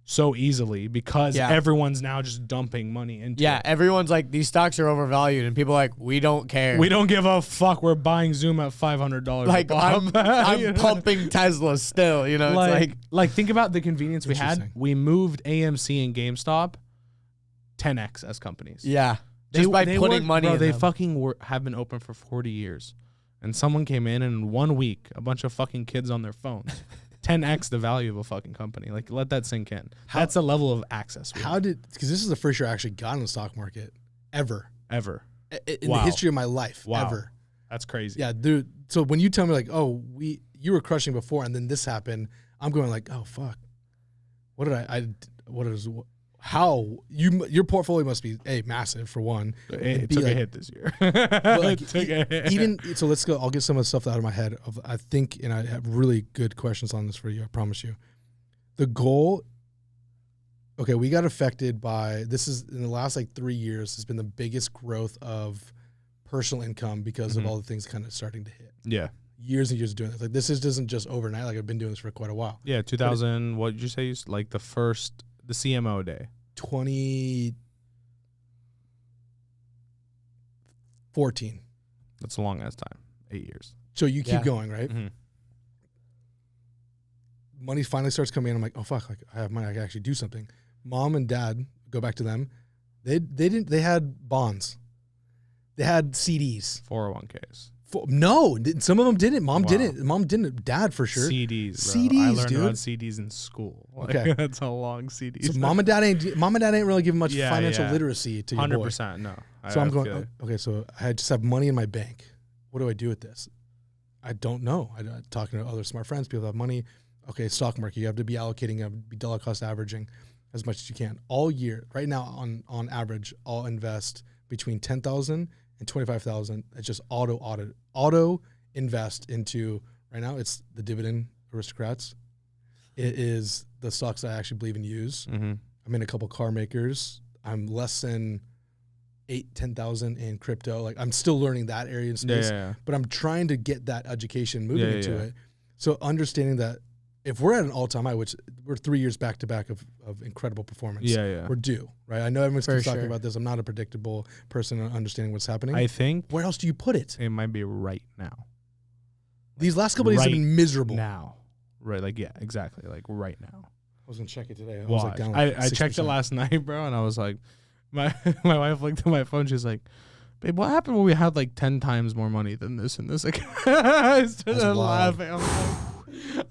so easily because everyone's now just dumping money into it. Everyone's like, these stocks are overvalued, and people are like, we don't care. We don't give a fuck. We're buying Zoom at $500. Like, I'm pumping Tesla still, it's like think about the convenience we had. We moved AMC and GameStop 10x as companies. Yeah. Just by putting money in they them. fucking have been open for 40 years. And someone came in 1 week, a bunch of fucking kids on their phones. 10x the value of a fucking company. Like, let that sink in. That's a level of access. Because this is the first year I actually got in the stock market ever. In the history of my life. Wow. Ever. That's crazy. Yeah, dude. So when you tell me like, oh, you were crushing before and then this happened, I'm going like, oh, fuck. How your portfolio must be massive for one. It took a hit this year. So let's go. I'll get some of the stuff out of my head. I think, and I have really good questions on this for you. I promise you. The goal. Okay, we got affected by this. Is in the last like 3 years. It's been the biggest growth of personal income because of all the things kind of starting to hit. Yeah. Years and years of doing this. Like this isn't just overnight. Like I've been doing this for quite a while. Yeah, 2000. What did you say? Like the CMO day. 2014. That's a long ass time. 8 years. So you keep going, right? Mm-hmm. Money finally starts coming in. I'm like, oh fuck! Like I have money. I can actually do something. Mom and dad, go back to them. They had bonds. They had CDs. 401ks. No, some of them didn't. Mom didn't. Mom didn't. Dad for sure. CDs. Bro. CDs, I learned dude. about CDs in school. Like, Okay, that's how long CDs. So mom and dad ain't really giving much financial literacy to your boy. 100%. No. So I'm going. Okay, so I just have money in my bank. What do I do with this? I don't know. I'm talking to other smart friends. People that have money. Okay, stock market. You have to be allocating. You have to be dollar cost averaging as much as you can all year. Right now, on average, I'll invest between $10,000 and $25,000. It's just auto invest into. Right now, it's the dividend aristocrats. It is the stocks I actually believe and use. Mm-hmm. I'm in a couple car makers. I'm less than 10,000 in crypto. Like I'm still learning that area in space, but I'm trying to get that education moving into it. So understanding that if we're at an all-time high, which we're 3 years back to back of incredible performance, we're due, right? I know everyone's talking about this. I'm not a predictable person on understanding what's happening. I think where else do you put it? It might be right now. These last couple of days have been miserable. Now. Right, like, yeah, exactly. Like, right now. was gonna check it today. I was like down. I checked it last night, bro, and I was like, my wife looked at my phone. She's like, babe, what happened when we had like 10 times more money than this and this? I started laughing.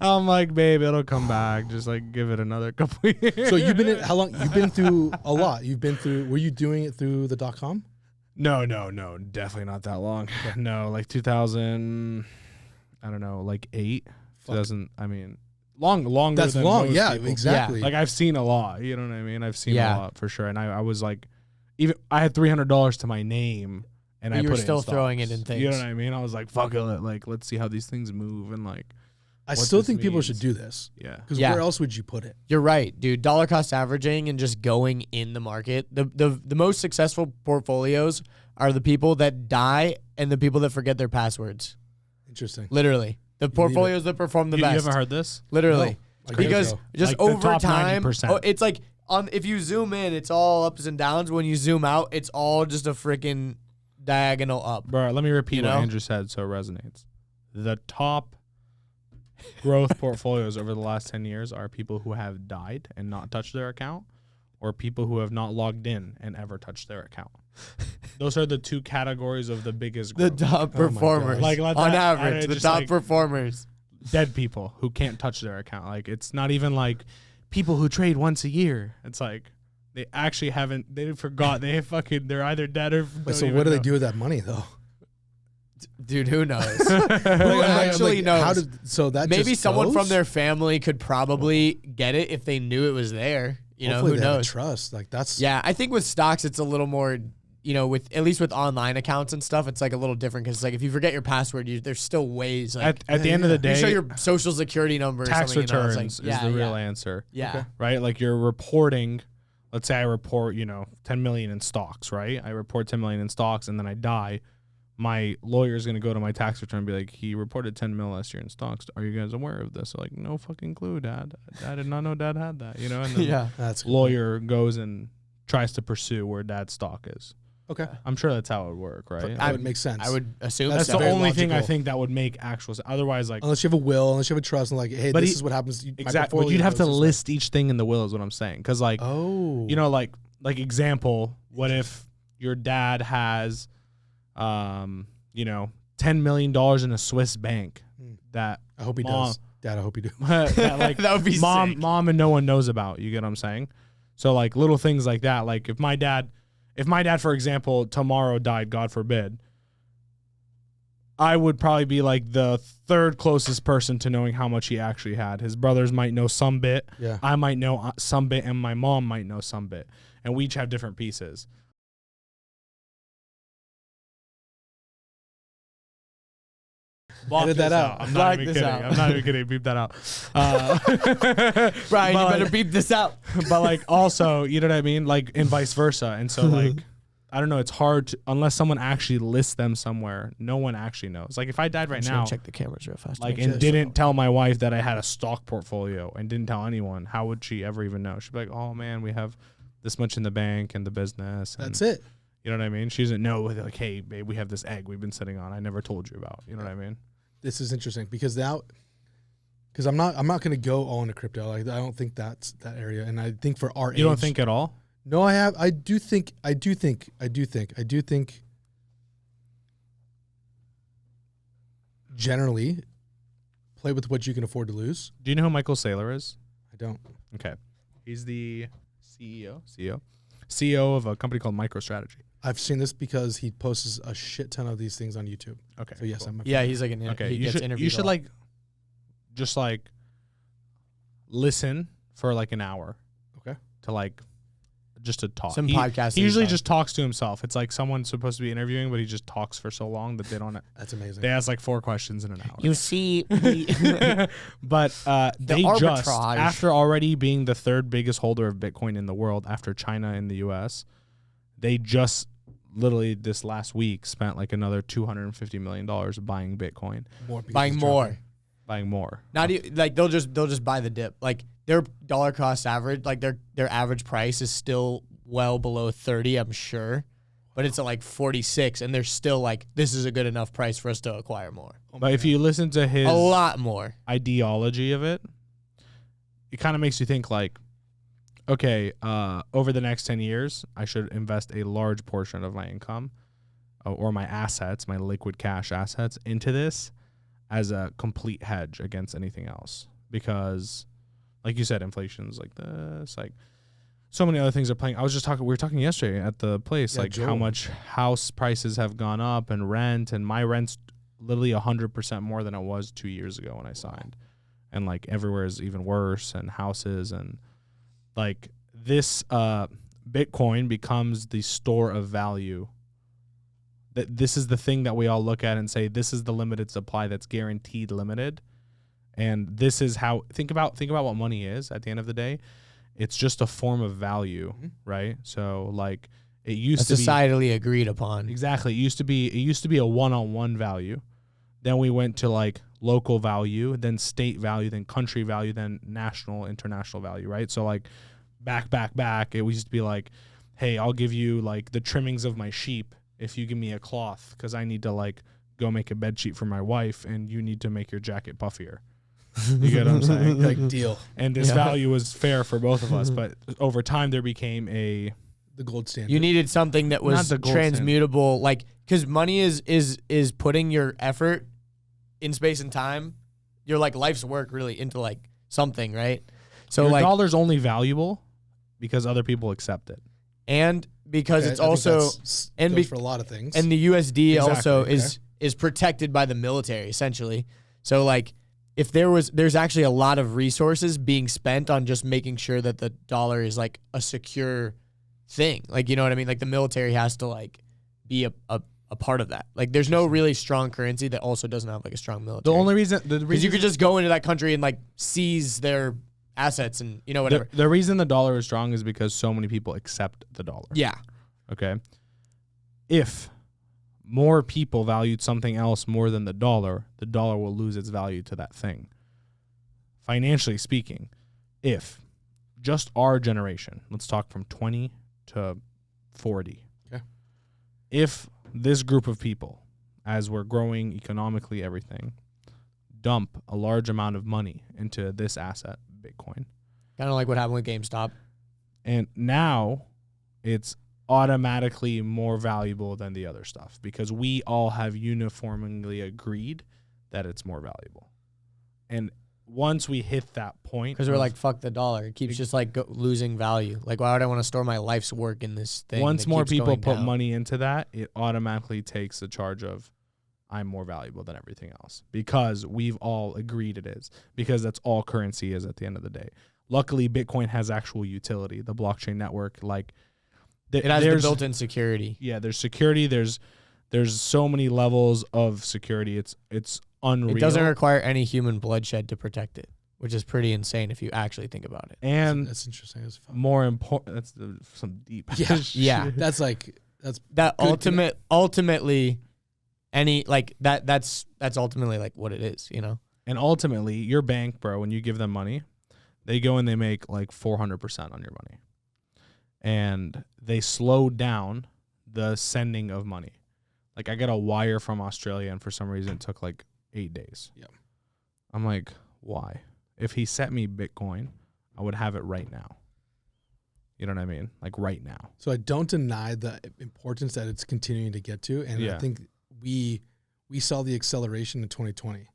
I'm like, babe, it'll come back. Just like give it another couple years. So you've been in, how long? You've been through a lot. You've been through. Were you doing it through the .com? No, definitely not that long. No, like 2000. I don't know, like 8. 2000. I mean, longer. That's than long. most Yeah, people. exactly. Like I've seen a lot. You know what I mean? I've seen a lot for sure. And I was like, even I had $300 to my name, and But I you put were still it in throwing stocks. it in things. You know what I mean? I was like, fuck it. Like, let's see how these things move, and like. I still think people should do this. Yeah. Because where else would you put it? You're right, dude. Dollar cost averaging and just going in the market. The most successful portfolios are the people that die and the people that forget their passwords. Interesting. Literally. The portfolios that perform the best. You ever heard this? Literally. No. Because just like over time, 90%. it's like if you zoom in, it's all ups and downs. When you zoom out, it's all just a freaking diagonal up. Bro, let me repeat You what know? Andrew said so it resonates. The top growth portfolios over the last 10 years are people who have died and not touched their account, or people who have not logged in and ever touched their account. Those are the two categories of the biggest The growth. top performers. Like on that, average, the just top like performers. dead people who can't touch their account. Like, it's not even like people who trade once a year. It's like they actually haven't, they forgot. They're either dead or. But so what do they do with that money though? Dude, who knows? Who actually knows? How so that Maybe just someone goes? from their family could probably get it if they knew it was there. You know, Hopefully who they have knows? trust. Like that's Yeah, I think with stocks, it's a little more, you know, with at least with online accounts and stuff, it's like a little different because like if you forget your password, there's still ways. Like, At the end of the you day, show your social security number. tax or something, returns you know, it's like, is the real answer. Yeah. Okay. Right? Like you're reporting, let's say I report, 10 million in stocks, right? I report 10 million in stocks and then I die. My lawyer is going to go to my tax return and be like, he reported 10 mil last year in stocks. Are you guys aware of this? Like, no fucking clue, Dad. I did not know Dad had that, And then Yeah. that's lawyer goes and tries to pursue where Dad's stock is. okay. I'm sure that's how it would work, right? That would make sense. I would assume That's That's the very only thing I logical. think that would make actual sense. Otherwise, like, Unless you have a will, unless you have a trust, and like, hey, But this he- is what happens. My exactly. But portfolio you'd have to goes this way. list each thing in the will is what I'm saying. Because like, Oh. like example, what if your dad has, $10 million in a Swiss bank that I hope he Mom- does. Dad, I hope you do. that like That would be sick. mom and no one knows about. You get what I'm saying? So like little things like that. Like if my dad, for example, tomorrow died, God forbid, I would probably be like the third closest person to knowing how much he actually had. His brothers might know some bit. Yeah. I might know some bit, and my mom might know some bit, and we each have different pieces. Edit that out. I'm Block not even this kidding. out. I'm not even kidding. Beep that out. Brian, you but better like- beep this out. But like also, you know what I mean? Like and vice versa. And so like, I don't know. It's hard to, unless someone actually lists them somewhere. No one actually knows. Like if I died right now, check the cameras real fast. like Make and sure. didn't tell my wife that I had a stock portfolio and didn't tell anyone, how would she ever even know? She'd be like, oh man, we have this much in the bank and the business. And, That's it. You know what I mean? She doesn't know. Like, hey, babe, we have this egg we've been sitting on. I never told you about. You know what I mean? This is interesting because I'm not going to go all into crypto. Like I don't think that's that area. And I think for our age, You don't think at all? No, I do think generally play with what you can afford to lose. Do you know who Michael Saylor is? I don't. Okay. He's the CEO of a company called MicroStrategy. I've seen this because he posts a shit ton of these things on YouTube. Okay. So yes, cool. I'm. Yeah, he's like an Okay. he You gets should interviewed. a lot. like just like listen for like an hour. Okay. To like just to talk. Some he, podcasts He he's usually done. just talks to himself. It's like someone's supposed to be interviewing, but he just talks for so long that they don't. That's amazing. They ask like 4 questions in an hour. You see, But they just, arbitrage. after already being the 3rd biggest holder of Bitcoin in the world after China and the US, they just literally this last week spent like another $250 million buying Bitcoin. More because buying it's more. dropping. Buying more. Not like they'll just buy the dip. Like their dollar cost average, like their average price is still well below 30, I'm sure, but it's at like 46, and they're still like, this is a good enough price for us to acquire more. But if you listen to his A lot more. ideology of it, it kind of makes you think like, okay, over the next 10 years, I should invest a large portion of my income or my assets, my liquid cash assets into this as a complete hedge against anything else. Because like you said, inflation's like this, like so many other things are playing. We were talking yesterday at the place, like Joel. how much house prices have gone up and rent, and my rent's literally 100% more than it was 2 years ago when I signed. And like everywhere is even worse, and houses, and like this Bitcoin becomes the store of value. That this is the thing that we all look at and say, this is the limited supply that's guaranteed limited. And this is how think about what money is at the end of the day. It's just a form of value, right? So like it used to be societally agreed upon. Exactly. It used to be a one-on-one value. Then we went to like local value, then state value, then country value, then national, international value, right? So like back, it used to be like, hey, I'll give you like the trimmings of my sheep if you give me a cloth, because I need to like go make a bed sheet for my wife, and you need to make your jacket puffier. You get what I'm saying? Like deal. And this value was fair for both of us, but over time there became the gold standard. You needed something that was transmutable, like because money is putting your effort in space and time, your like life's work really into like something, right? So your like dollar's only valuable because other people accept it. And because it's also for a lot of things. And the USD also is protected by the military essentially. So like if there's actually a lot of resources being spent on just making sure that the dollar is like a secure thing. Like, you know what I mean? Like the military has to like be a part of that. Like there's no really strong currency that also doesn't have like a strong military. The reason you could just go into that country and like seize their assets and you know whatever. The reason the dollar is strong is because so many people accept the dollar. Yeah. Okay. If more people valued something else more than the dollar will lose its value to that thing. Financially speaking, if just our generation, let's talk from 20 to 40. Okay. If this group of people, as we're growing economically, everything, dump a large amount of money into this asset, Bitcoin. Kind of like what happened with GameStop. And now it's automatically more valuable than the other stuff because we all have uniformly agreed that it's more valuable. And once we hit that point, because we're like, fuck the dollar, it keeps just like losing value. Like, why would I want to store my life's work in this thing? Once more people put money into that, it automatically takes the charge of I'm more valuable than everything else because we've all agreed it is, because that's all currency is at the end of the day. Luckily, Bitcoin has actual utility. The blockchain network, like it has the built-in security. Yeah, there's security. There's so many levels of security. It's unreal. It doesn't require any human bloodshed to protect it, which is pretty insane if you actually think about it. And that's interesting as fuck. More important, that's some deep. Yeah. That's ultimately any like that's ultimately like what it is, you know. And ultimately, your bank, bro, when you give them money, they go and they make like 400% on your money. And they slowed down the sending of money. Like I got a wire from Australia and for some reason it took like 8 days. Yeah. I'm like, why? If he sent me Bitcoin, I would have it right now. You know what I mean? Like right now. So I don't deny the importance that it's continuing to get to. And I think we saw the acceleration in 2020.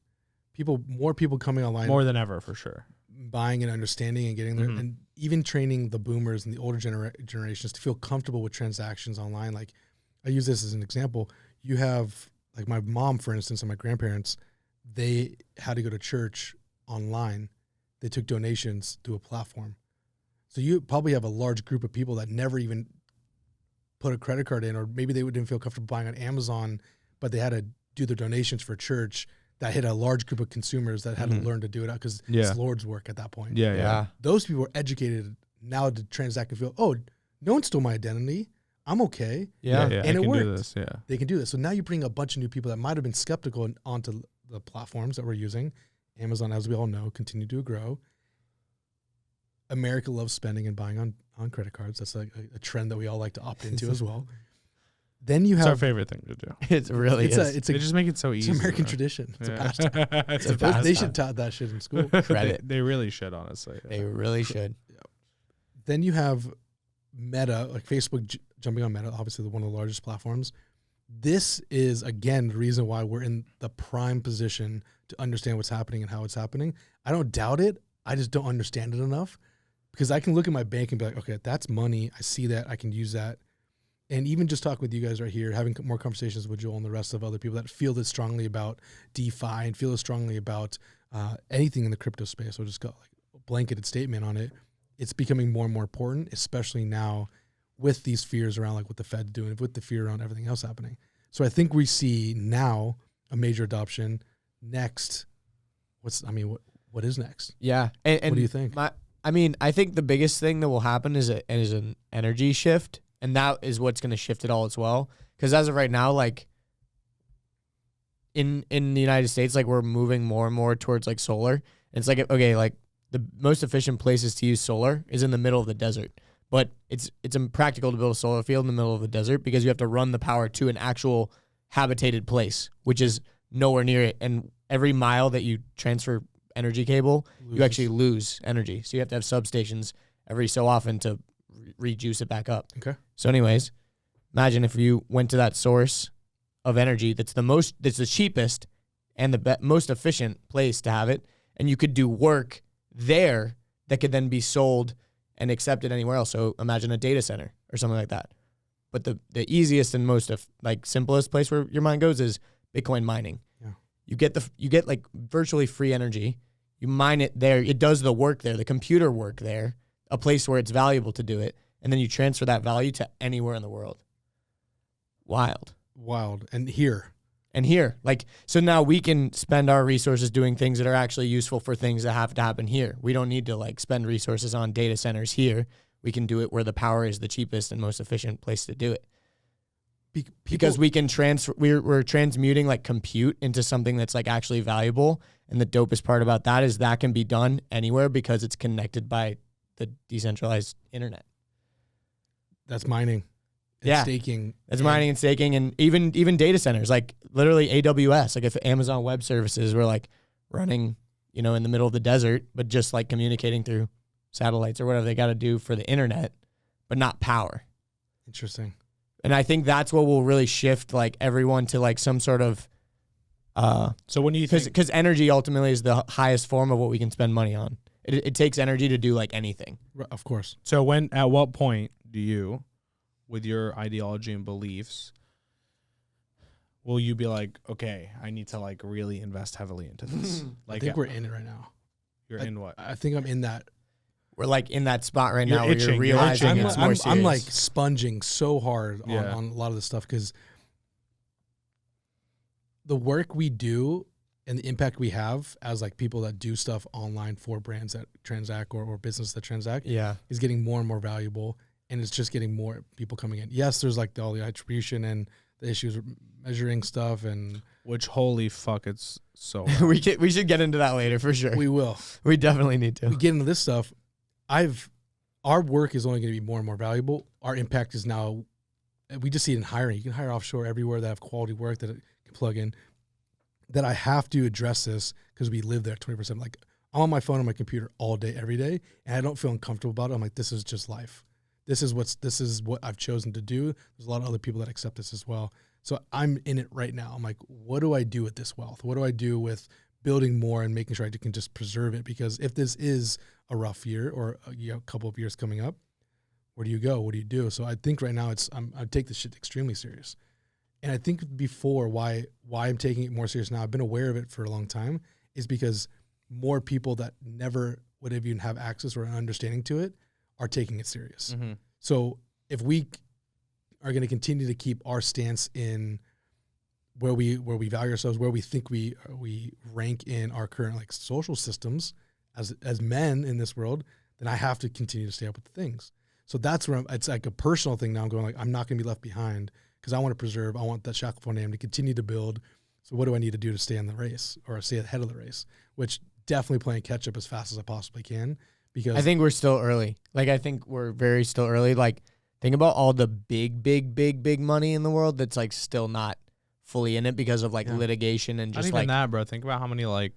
More people coming online. More than ever, for sure. Buying and understanding and getting there. And even training the boomers and the older generations to feel comfortable with transactions online. Like I use this as an example. You have like my mom, for instance, and my grandparents, they had to go to church online. They took donations through a platform. So you probably have a large group of people that never even put a credit card in, or maybe they didn't feel comfortable buying on Amazon, but they had to do their donations for church. That hit a large group of consumers that had to learn to do it because it's Lord's work at that point. Yeah. Those people are educated now to transact and feel, oh, no one stole my identity. I'm okay. Yeah. And it worked. Do this. Yeah. They can do this. So now you bring a bunch of new people that might have been skeptical onto the platforms that we're using. Amazon, as we all know, continue to grow. America loves spending and buying on credit cards. That's like a trend that we all like to opt into as well. Then you It's our have favorite thing to do. It's really it's They a just make it so easy. it's American bro. tradition. It's a Yeah. pastime. It's a a pastime. They should taught that shit in school. Credit. They really should, honestly. They really should. Then you have Meta, like Facebook jumping on Meta, obviously one of the largest platforms. This is, again, the reason why we're in the prime position to understand what's happening and how it's happening. I don't doubt it. I just don't understand it enough, because I can look at my bank and be like, okay, that's money. I see that. I can use that. And even just talking with you guys right here, having more conversations with Joel and the rest of other people that feel this strongly about DeFi and feel this strongly about anything in the crypto space. So just got like a blanketed statement on it. It's becoming more and more important, especially now with these fears around like what the Fed's doing, with the fear around everything else happening. So I think we see now a major adoption. Next, what is next? Yeah. And What do you think? I think the biggest thing that will happen is an energy shift, and that is what's going to shift it all as well. Because as of right now, like in the United States, like we're moving more and more towards like solar. And it's like, okay, like the most efficient places to use solar is in the middle of the desert. But it's impractical to build a solar field in the middle of the desert because you have to run the power to an actual habitated place, which is nowhere near it. And every mile that you transfer energy cable, you actually lose energy. So you have to have substations every so often to rejuice it back up. Okay. So anyways, imagine if you went to that source of energy that's the cheapest and the most efficient place to have it, and you could do work there that could then be sold and accepted anywhere else. So imagine a data center or something like that. But the easiest and most simplest place where your mind goes is Bitcoin mining. Yeah. You get like virtually free energy. You mine it there. It does the work there, the computer work there, a place where it's valuable to do it. And then you transfer that value to anywhere in the world. Wild. And here, like, so now we can spend our resources doing things that are actually useful for things that have to happen here. We don't need to like spend resources on data centers here. We can do it where the power is the cheapest and most efficient place to do it. Because we can we're transmuting like compute into something that's like actually valuable. And the dopest part about that is that can be done anywhere because it's connected by the decentralized internet. That's mining. Yeah. Staking. That's mining and staking, and even data centers, like literally AWS. Like if Amazon Web Services were like running, in the middle of the desert, but just like communicating through satellites or whatever they got to do for the internet, but not power. Interesting. And I think that's what will really shift like everyone to like some sort of. So when do you think? Because energy ultimately is the highest form of what we can spend money on. It takes energy to do like anything. Of course. So at what point do you, with your ideology and beliefs, will you be like, okay, I need to like really invest heavily into this? I think we're in it right now. You're in what? I think I'm in that. We're like in that spot right You're now where itching, you're you're realizing itching. it's more serious. I'm like sponging so hard Yeah. on a lot of this stuff because the work we do and the impact we have as like people that do stuff online for brands that transact or business that transact is getting more and more valuable, and it's just getting more people coming in. Yes, there's like all the attribution and the issues with measuring stuff, and Which holy fuck, it's so. we should get into that later for sure. we will. We definitely need to. We get into this stuff. Our work is only going to be more and more valuable. Our impact is now, we just see it in hiring. You can hire offshore everywhere that have quality work that it can plug in. That I have to address this because we live there 20%. Like I'm on my phone, on my computer all day, every day, and I don't feel uncomfortable about it. I'm like, this is just life. This is what I've chosen to do. There's a lot of other people that accept this as well. So I'm in it right now. I'm like, what do I do with this wealth? What do I do with building more and making sure I can just preserve it? Because if this is a rough year or a couple of years coming up, where do you go? What do you do? So I think right now I take this shit extremely serious. And I think before why I'm taking it more serious now, I've been aware of it for a long time, is because more people that never would have even have access or an understanding to it are taking it serious. Mm-hmm. So if we are going to continue to keep our stance in where we value ourselves, where we think we rank in our current like social systems as men in this world, then I have to continue to stay up with the things. So that's where it's like a personal thing now. I'm going like, I'm not going to be left behind because I want to preserve. I want that Shackelford name to continue to build. So what do I need to do to stay in the race or stay ahead of the race? Which definitely playing catch up as fast as I possibly can. Because I think we're still early. Like I think we're very still early. Like Think about all the big money in the world that's like still not fully in it because of like litigation and Not just even like that, bro. Think about how many like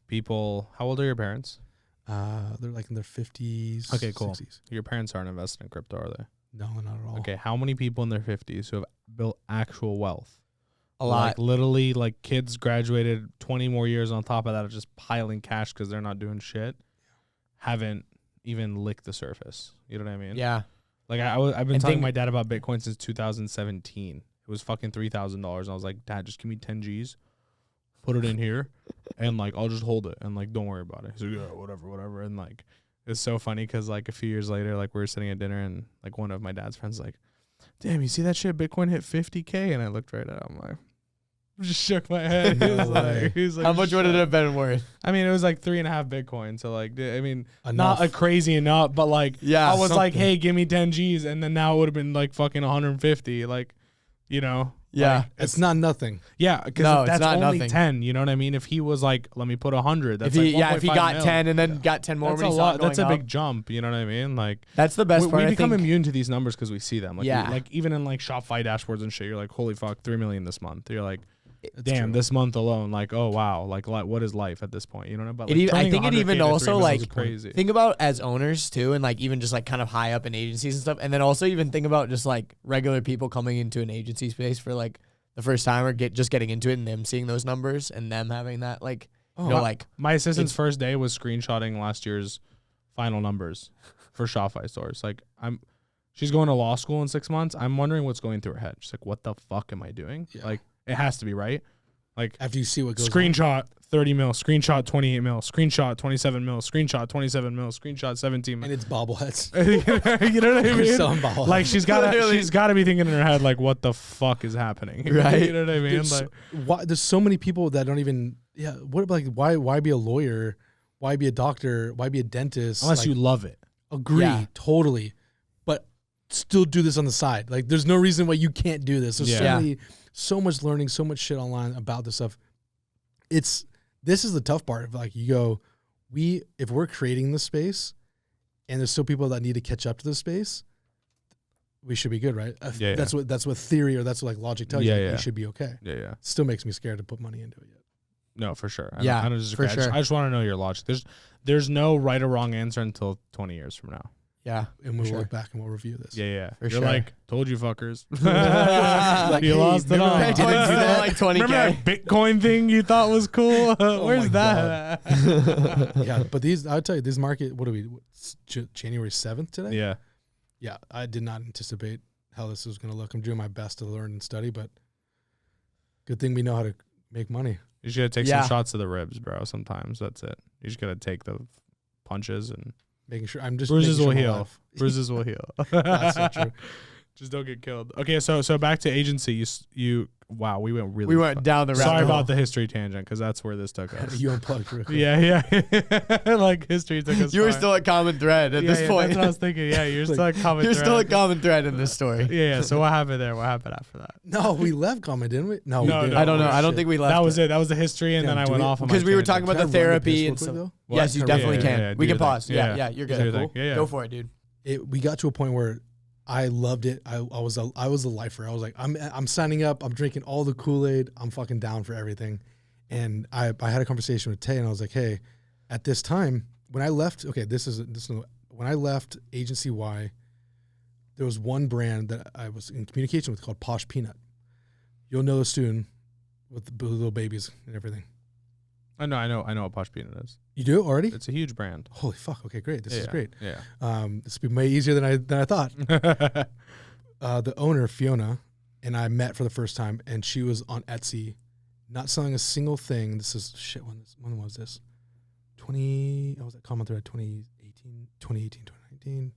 people. How old are your parents? They're like in their 50s. Okay, cool. 60s. Your parents aren't invested in crypto, are they? No, not at all. Okay, how many people in their 50s who have built actual wealth? a lot. Like literally, like kids graduated 20 more years on top of that of just piling cash because they're not doing shit. Haven't even licked the surface. You know what I mean? Yeah. Like I've been And telling my dad about Bitcoin since 2017. It was fucking $3,000. And I was like, Dad, just give me 10 G's, put it in here, and like I'll just hold it and like don't worry about it. He's like, yeah, whatever. And like it's so funny because like a few years later, like we were sitting at dinner and like one of my dad's friends like, damn, you see that shit? Bitcoin hit 50K, and I looked right at him like, just shook my head. He was like, How much would it have been worth? I mean, it was like 3.5 Bitcoin. So like, I mean, Enough. not a crazy enough, but like, Yeah, I was like, something. hey, give me 10 G's, and then now it would have been like fucking 150. Like, you know, Yeah. like, It's not nothing. yeah, because No, it's that's not only nothing. 10. You know what I mean? If he was like, let me put 100, that's If he, like if he 1.5 got mil. 10 and then got 10 more That's when a he saw lot. it That's a going big up. jump. You know what I mean? Like, That's the best part. we I become think. immune to these numbers because we see them. Like, Yeah. like even in like Shopify dashboards and shit, you're like, holy fuck, 3 million this month. You're like, It's damn, true. this month alone, like, oh wow, like what is life at this point? You know, but It like, even- I turning think it 100K even to 3 also, mil like, is crazy. Think about as owners too, and like even just like kind of high up in agencies and stuff, and then also even think about just like regular people coming into an agency space for like the first time or just getting into it and them seeing those numbers and them having that like you know like My assistant's first day was screenshotting last year's final numbers for Shopify stores. Like she's going to law school in 6 months. I'm wondering what's going through her head. She's like, what the fuck am I doing? Yeah. Like it has to be right. Like After you see what goes on. screenshot 30 mil, screenshot 28 mil, screenshot 27 mil, screenshot 27 mil, screenshot 17 mil. And it's bobbleheads. You know what I You're mean? selling bobbleheads. Like she's got to be thinking in her head like, what the fuck is happening? Right. You know what I mean? There's, Like, there's so many people that don't even what like why be a lawyer, why be a doctor, why be a dentist unless like, you love it. agree Yeah. totally, but still do this on the side. Like there's no reason why you can't do this. There's Yeah. so much learning, so much shit online about this stuff. This is the tough part of like you go, if we're creating this space and there's still people that need to catch up to this space, we should be good, right? Yeah, That's what theory or that's what like logic tells you. Yeah, Like, yeah. you should be okay. Yeah. Still makes me scared to put money into it yet. No, for sure. Yeah, I don't disagree. for sure. I just want to know your logic. There's no right or wrong answer until 20 years from now. yeah And we'll sure. look back and we'll review this. Yeah. For You're sure. like, told you fuckers. Like, You hey, lost it remember all. I didn't do Bitcoin's that? like 20K. Remember that Bitcoin thing you thought was cool? Where's my that? Yeah, but I'll tell you, this market, what are we, January 7th today? Yeah. Yeah, I did not anticipate how this was going to look. I'm doing my best to learn and study, but good thing we know how to make money. You just gotta take Yeah. some shots to the ribs, bro. Sometimes that's it. You just gotta take the punches and Making sure I'm just bruises making will sure I'm heal. alive. Bruises will heal. That's so true. Just don't get killed. Okay, so back to agency. You wow, we went really. we went down the rabbit Sorry hole. about the history tangent because that's where this took us. You unplugged real quick. Yeah. Like history took us. You were far. still a common thread at Yeah, this yeah, point. That's what I was thinking. Yeah, you're still a common You're thread. still a common thread in this story. Yeah. So what happened there? What happened after that? No, we left comment, didn't we? No, No, we didn't. no. I don't know. Oh, I don't shit. think we left. That was it. That was the history, and Yeah, then I do went we- off on my Because we were tangent. talking about Can the I run the therapy piss and real quick, stuff. though? Yes, you What? definitely Yeah, can. yeah, We do can your pause. thing. Yeah, Yeah. yeah, you're Do your good. thing. Yeah. Go for it, dude. We got to a point where I loved it. I was a lifer. I was like, I'm signing up. I'm drinking all the Kool-Aid. I'm fucking down for everything. And I had a conversation with Tay, and I was like, hey, at this time when I left, when I left Agency Y, there was one brand that I was in communication with called Posh Peanut. You'll know this soon with the little babies and everything. I know what Posh Peanut is. You do it already? It's a huge brand. Holy fuck! Okay, great. This is great. Yeah. This will be way easier than I thought. The owner, Fiona, and I met for the first time, and she was on Etsy, not selling a single thing. This is shit. When was this? I was at Common Thread 2018, 2019.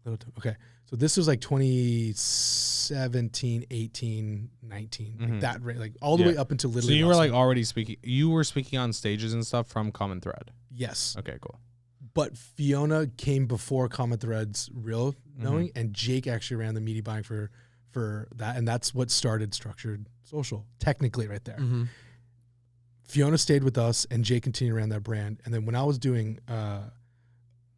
Little time. Okay, so this was like 2017, 18, 19, like that rate, like all the way up until literally. So you were last like week. already speaking. You were speaking on stages and stuff from Common Thread. Yes. Okay, cool. But Fiona came before Common Thread's real knowing, and Jake actually ran the media buying for that, and that's what started Structured Social, technically right there. Mm-hmm. Fiona stayed with us, and Jake continued to run that brand. And then when I was doing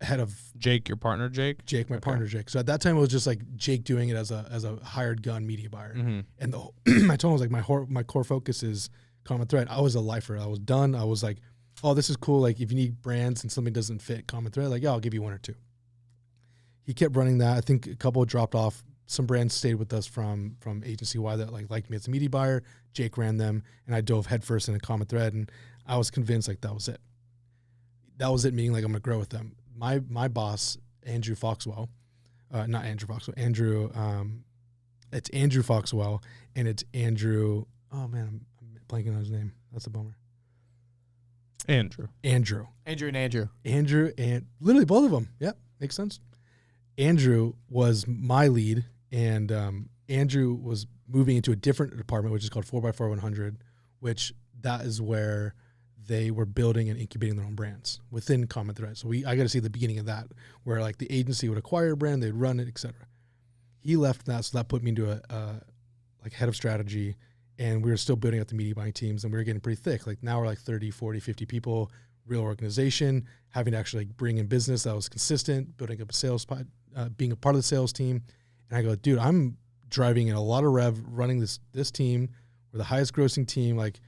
head of Jake, your partner, Jake. Jake, my partner Jake. So at that time it was just like Jake doing it as a hired gun media buyer. And I told him, I was like, my core focus is Common Thread. I was a lifer. I was done. I was like, oh, this is cool. Like if you need brands and something doesn't fit Common Thread, like, yeah, I'll give you one or two. He kept running that. I think a couple dropped off. Some brands stayed with us from agency Y that liked me as a media buyer. Jake ran them, and I dove headfirst into Common Thread, and I was convinced like that was it. That was it, meaning like I'm gonna grow with them. My boss, Andrew Foxwell, not Andrew Foxwell, Andrew, it's Andrew Foxwell, and it's Andrew. Oh man, I'm blanking on his name. That's a bummer. Andrew and literally both of them. Yep, makes sense. Andrew was my lead, and Andrew was moving into a different department, which is called 4x4 which that is where they were building and incubating their own brands within Common Thread. So I got to see the beginning of that, where like the agency would acquire a brand, they'd run it, etc. He left that, so that put me into a like head of strategy, and we were still building up the media buying teams, and we were getting pretty thick. Like now we're like 30, 40, 50 people, real organization, having to actually like bring in business that was consistent, building up a sales pod, being a part of the sales team. And I go, dude, I'm driving in a lot of rev, running this team. We're the highest grossing team. Like,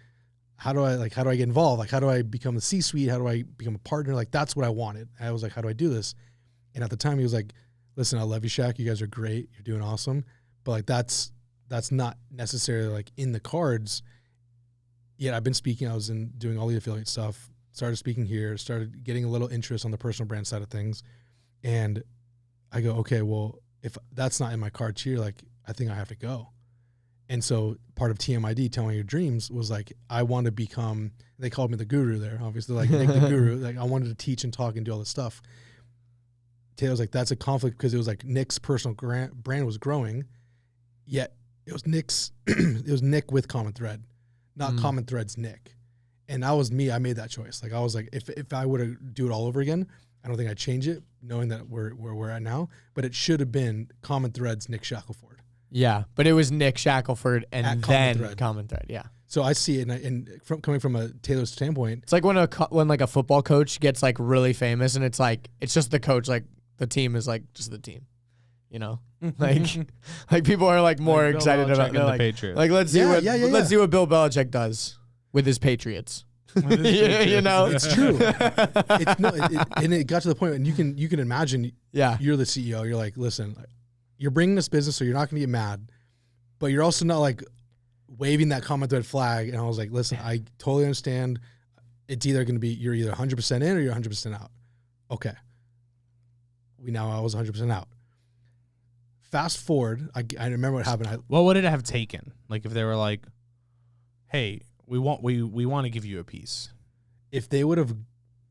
how do I get involved? Like, how do I become the C-suite? How do I become a partner? Like, that's what I wanted. I was like, how do I do this? And at the time he was like, listen, I love you, Shaq. You guys are great. You're doing awesome. But like, that's not necessarily like in the cards. Yet I've been speaking. I was doing all the affiliate stuff, started speaking here, started getting a little interest on the personal brand side of things. And I go, okay, well, if that's not in my cards here, like, I think I have to go. And so part of TMID, Telling Your Dreams, was like, I want to become, they called me the guru there, obviously, like Nick the guru. Like I wanted to teach and talk and do all this stuff. Taylor's like, that's a conflict, because it was like Nick's personal brand was growing, yet it was Nick with Common Thread, not Common Thread's Nick. And that was me. I made that choice. Like I was like, if I were to do it all over again, I don't think I'd change it, knowing that where we're at now. But it should have been Common Thread's Nick Shackelford. Yeah, but it was Nick Shackelford and then Common Thread. Yeah. So I see it, and coming from a Taylor's standpoint, it's like when like a football coach gets like really famous, and it's like it's just the coach, like the team is like just the team, you know, like people are like more like excited about the Patriots. Like let's see let's see what Bill Belichick does with his Patriots. You know, it's true. And it got to the point, and you can imagine. Yeah, you're the CEO. You're like, listen, you're bringing this business, so you're not going to get mad, but you're also not like waving that Common Thread flag. And I was like, listen, I totally understand. It's either going to be you're either 100% in or you're 100% out. Okay. I was 100% out. Fast forward, I remember what happened. What would it have taken? Like if they were like, hey, we want to give you a piece. If they would have,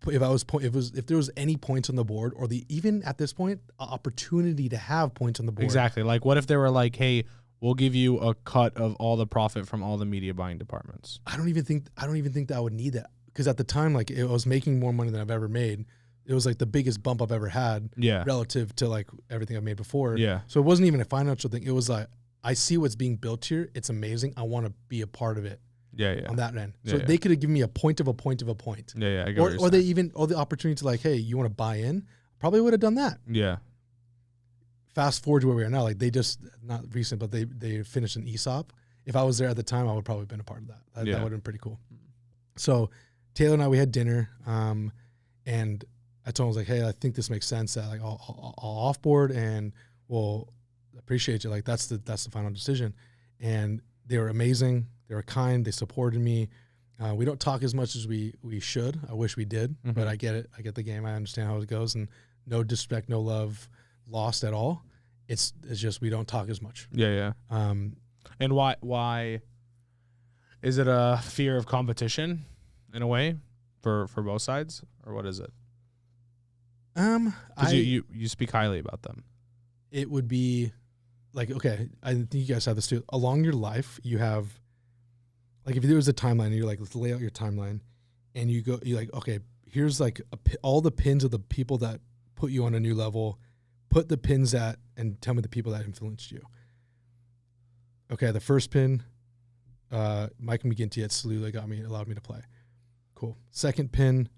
if there was any points on the board, or even at this point, opportunity to have points on the board. Exactly. Like what if they were like, hey, we'll give you a cut of all the profit from all the media buying departments. I don't even think that I would need that, because at the time, like I was making more money than I've ever made. It was like the biggest bump I've ever had. Yeah. Relative to like everything I've made before. Yeah. So it wasn't even a financial thing. It was like, I see what's being built here. It's amazing. I want to be a part of it. Yeah, yeah. On that end. So they could have given me a point of a point of a point. Yeah, yeah. I get or the opportunity to like, hey, you want to buy in? Probably would have done that. Yeah. Fast forward to where we are now. Like they just, not recent, but they finished an ESOP. If I was there at the time, I would probably have been a part of that. That would have been pretty cool. So Taylor and I, we had dinner, and I told him, I was like, hey, I think this makes sense. That like I'll offboard, and we'll appreciate you. Like that's the final decision. And they were amazing. They were kind. They supported me. We don't talk as much as we should. I wish we did, but I get it. I get the game. I understand how it goes, and no disrespect, no love lost at all. It's just we don't talk as much. Yeah, yeah. And why is it a fear of competition in a way for both sides, or what is it? Because you speak highly about them. It would be like, okay, I think you guys have this too. Along your life, you have, like, if there was a timeline, and you're like, let's lay out your timeline, and you're like, okay, here's like all the pins of the people that put you on a new level, put the pins at, and tell me the people that influenced you. Okay, the first pin, Mike McGinty at SLU allowed me to play. Cool. Second pin,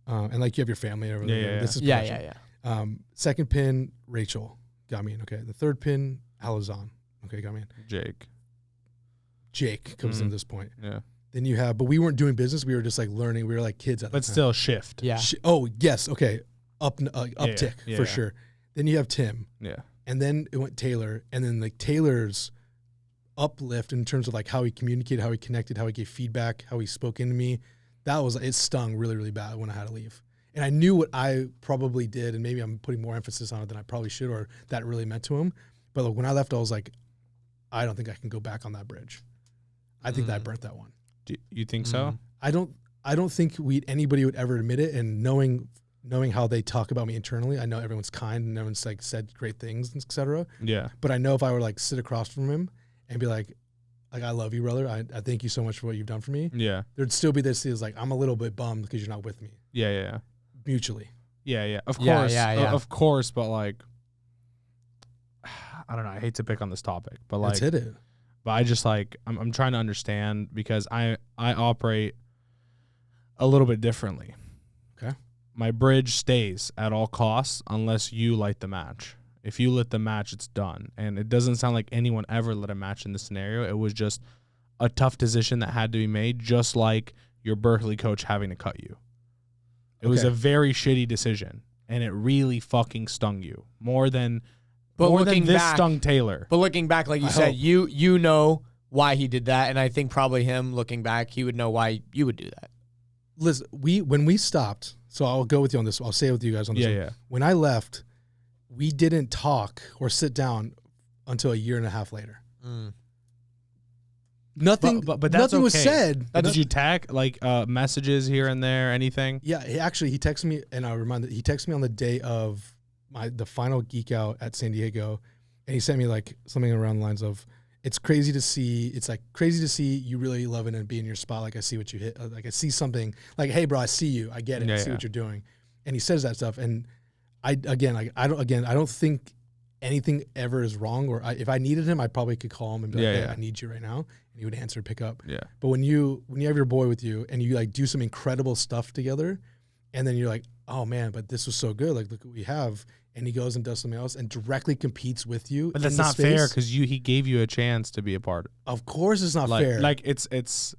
and like you have your family over there. Yeah. This is yeah. Second pin, Rachel got me in. Okay. The third pin, Alazan. Okay, got me in. Jake comes in at this point. Yeah. Then you have, but we weren't doing business. We were just like learning. We were like kids at the But time. still shift. Yeah. Oh yes. Okay. Uptick Yeah. for sure. Then you have Tim. Yeah. And then it went Taylor. And then like Taylor's uplift in terms of like how he communicated, how he connected, how he gave feedback, how he spoke into me. It stung really, really bad when I had to leave. And I knew what I probably did, and maybe I'm putting more emphasis on it than I probably should, or that really meant to him. But like, when I left, I was like, I don't think I can go back on that bridge. I think that I burnt that one. Do you think so? I don't think anybody would ever admit it. And knowing how they talk about me internally, I know everyone's kind and everyone's like said great things, etc. Yeah. But I know if I were like sit across from him and be like I love you, brother. I thank you so much for what you've done for me. Yeah. There'd still be this is like I'm a little bit bummed because you're not with me. Yeah. Mutually. Yeah. Of course. Yeah. Of course, but like, I don't know. I hate to pick on this topic, but like, Let's hit it. but I just like, I'm trying to understand because I operate a little bit differently. Okay. My bridge stays at all costs unless you light the match. If you lit the match, it's done. And it doesn't sound like anyone ever lit a match in this scenario. It was just a tough decision that had to be made, just like your Berkeley coach having to cut you. It was a very shitty decision, and it really fucking stung you more than this stung Taylor. But looking back, like you said, you know why he did that, and I think probably him looking back, he would know why you would do that. Listen, when we stopped, so I'll go with you on this. I'll say it with you guys on this. Yeah. When I left, we didn't talk or sit down until a year and a half later. Nothing, but that's nothing was okay. said. Did you tag like messages here and there, anything? Yeah, he texted me, and I reminded he texted me on the day of the final Geek Out at San Diego, and he sent me like something around the lines of, "It's crazy to see. It's like crazy to see you really loving and be in your spot. Like I see what you hit. Like I see something. Like hey, bro, I see you. I get it. I see what you're doing." And he says that stuff, and I don't think anything ever is wrong. Or if I needed him, I probably could call him and be like, "Hey, I need you right now," and he would answer, pick up. Yeah. But when you have your boy with you and you like do some incredible stuff together, and then you're like, "Oh man, but this was so good. Like look what we have." And he goes and does something else and directly competes with you. But that's not fair because he gave you a chance to be a part. Of course, it's not fair. Like it's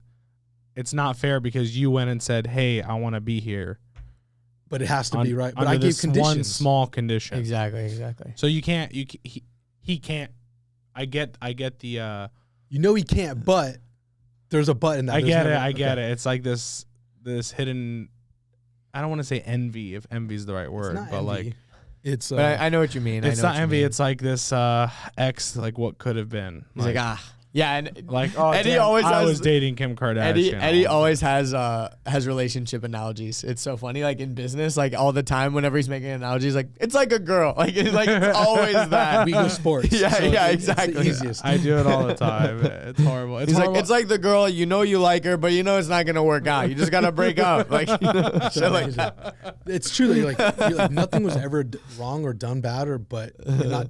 not fair because you went and said, "Hey, I want to be here." But it has to be right. But under I gave this conditions. one small condition. Exactly. So you can't. He can't. I get the. He can't. But there's a but in that. I get it. It's like this hidden. I don't want to say envy if envy is the right word, but envy. like it's. But I know what you mean. It's not envy. It's like this X, like what could have been. He's like yeah, and like oh, Eddie damn, always I has, was dating Kim Kardashian. Eddie always has relationship analogies. It's so funny, like in business, like all the time. Whenever he's making analogies, like it's like a girl, it's always that. We go sports. Yeah, It's exactly. the easiest. I do it all the time. It's horrible. It's He's horrible. like, it's like the girl, you like her, but it's not gonna work out. You just gotta break up, like shit like that. It's true that you're like nothing was ever wrong or done bad, but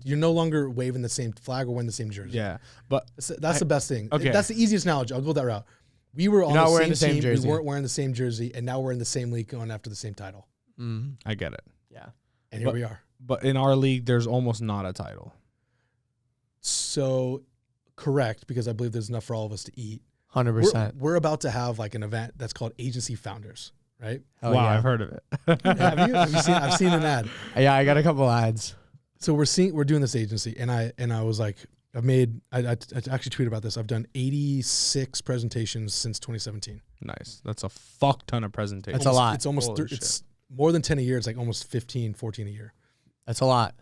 you're no longer waving the same flag or wearing the same jersey. Yeah, but That's the best thing. Okay. That's the easiest analogy. I'll go that route. We were on the same team. jersey. We weren't wearing the same jersey, and now we're in the same league going after the same title. I get it. Yeah. And here we are. But in our league, there's almost not a title. So correct, because I believe there's enough for all of us to eat. 100%. We're about to have like an event that's called Agency Founders, right? Hell wow, yeah. I've heard of it. Have you? I've seen an ad. Yeah, I got a couple ads. So we're doing this agency, and I was like, I actually tweeted about this. I've done 86 presentations since 2017. Nice. That's a fuck ton of presentations. That's a lot. It's almost Holy it's more than 10 a year. It's like almost 15, 14 a year. That's a lot.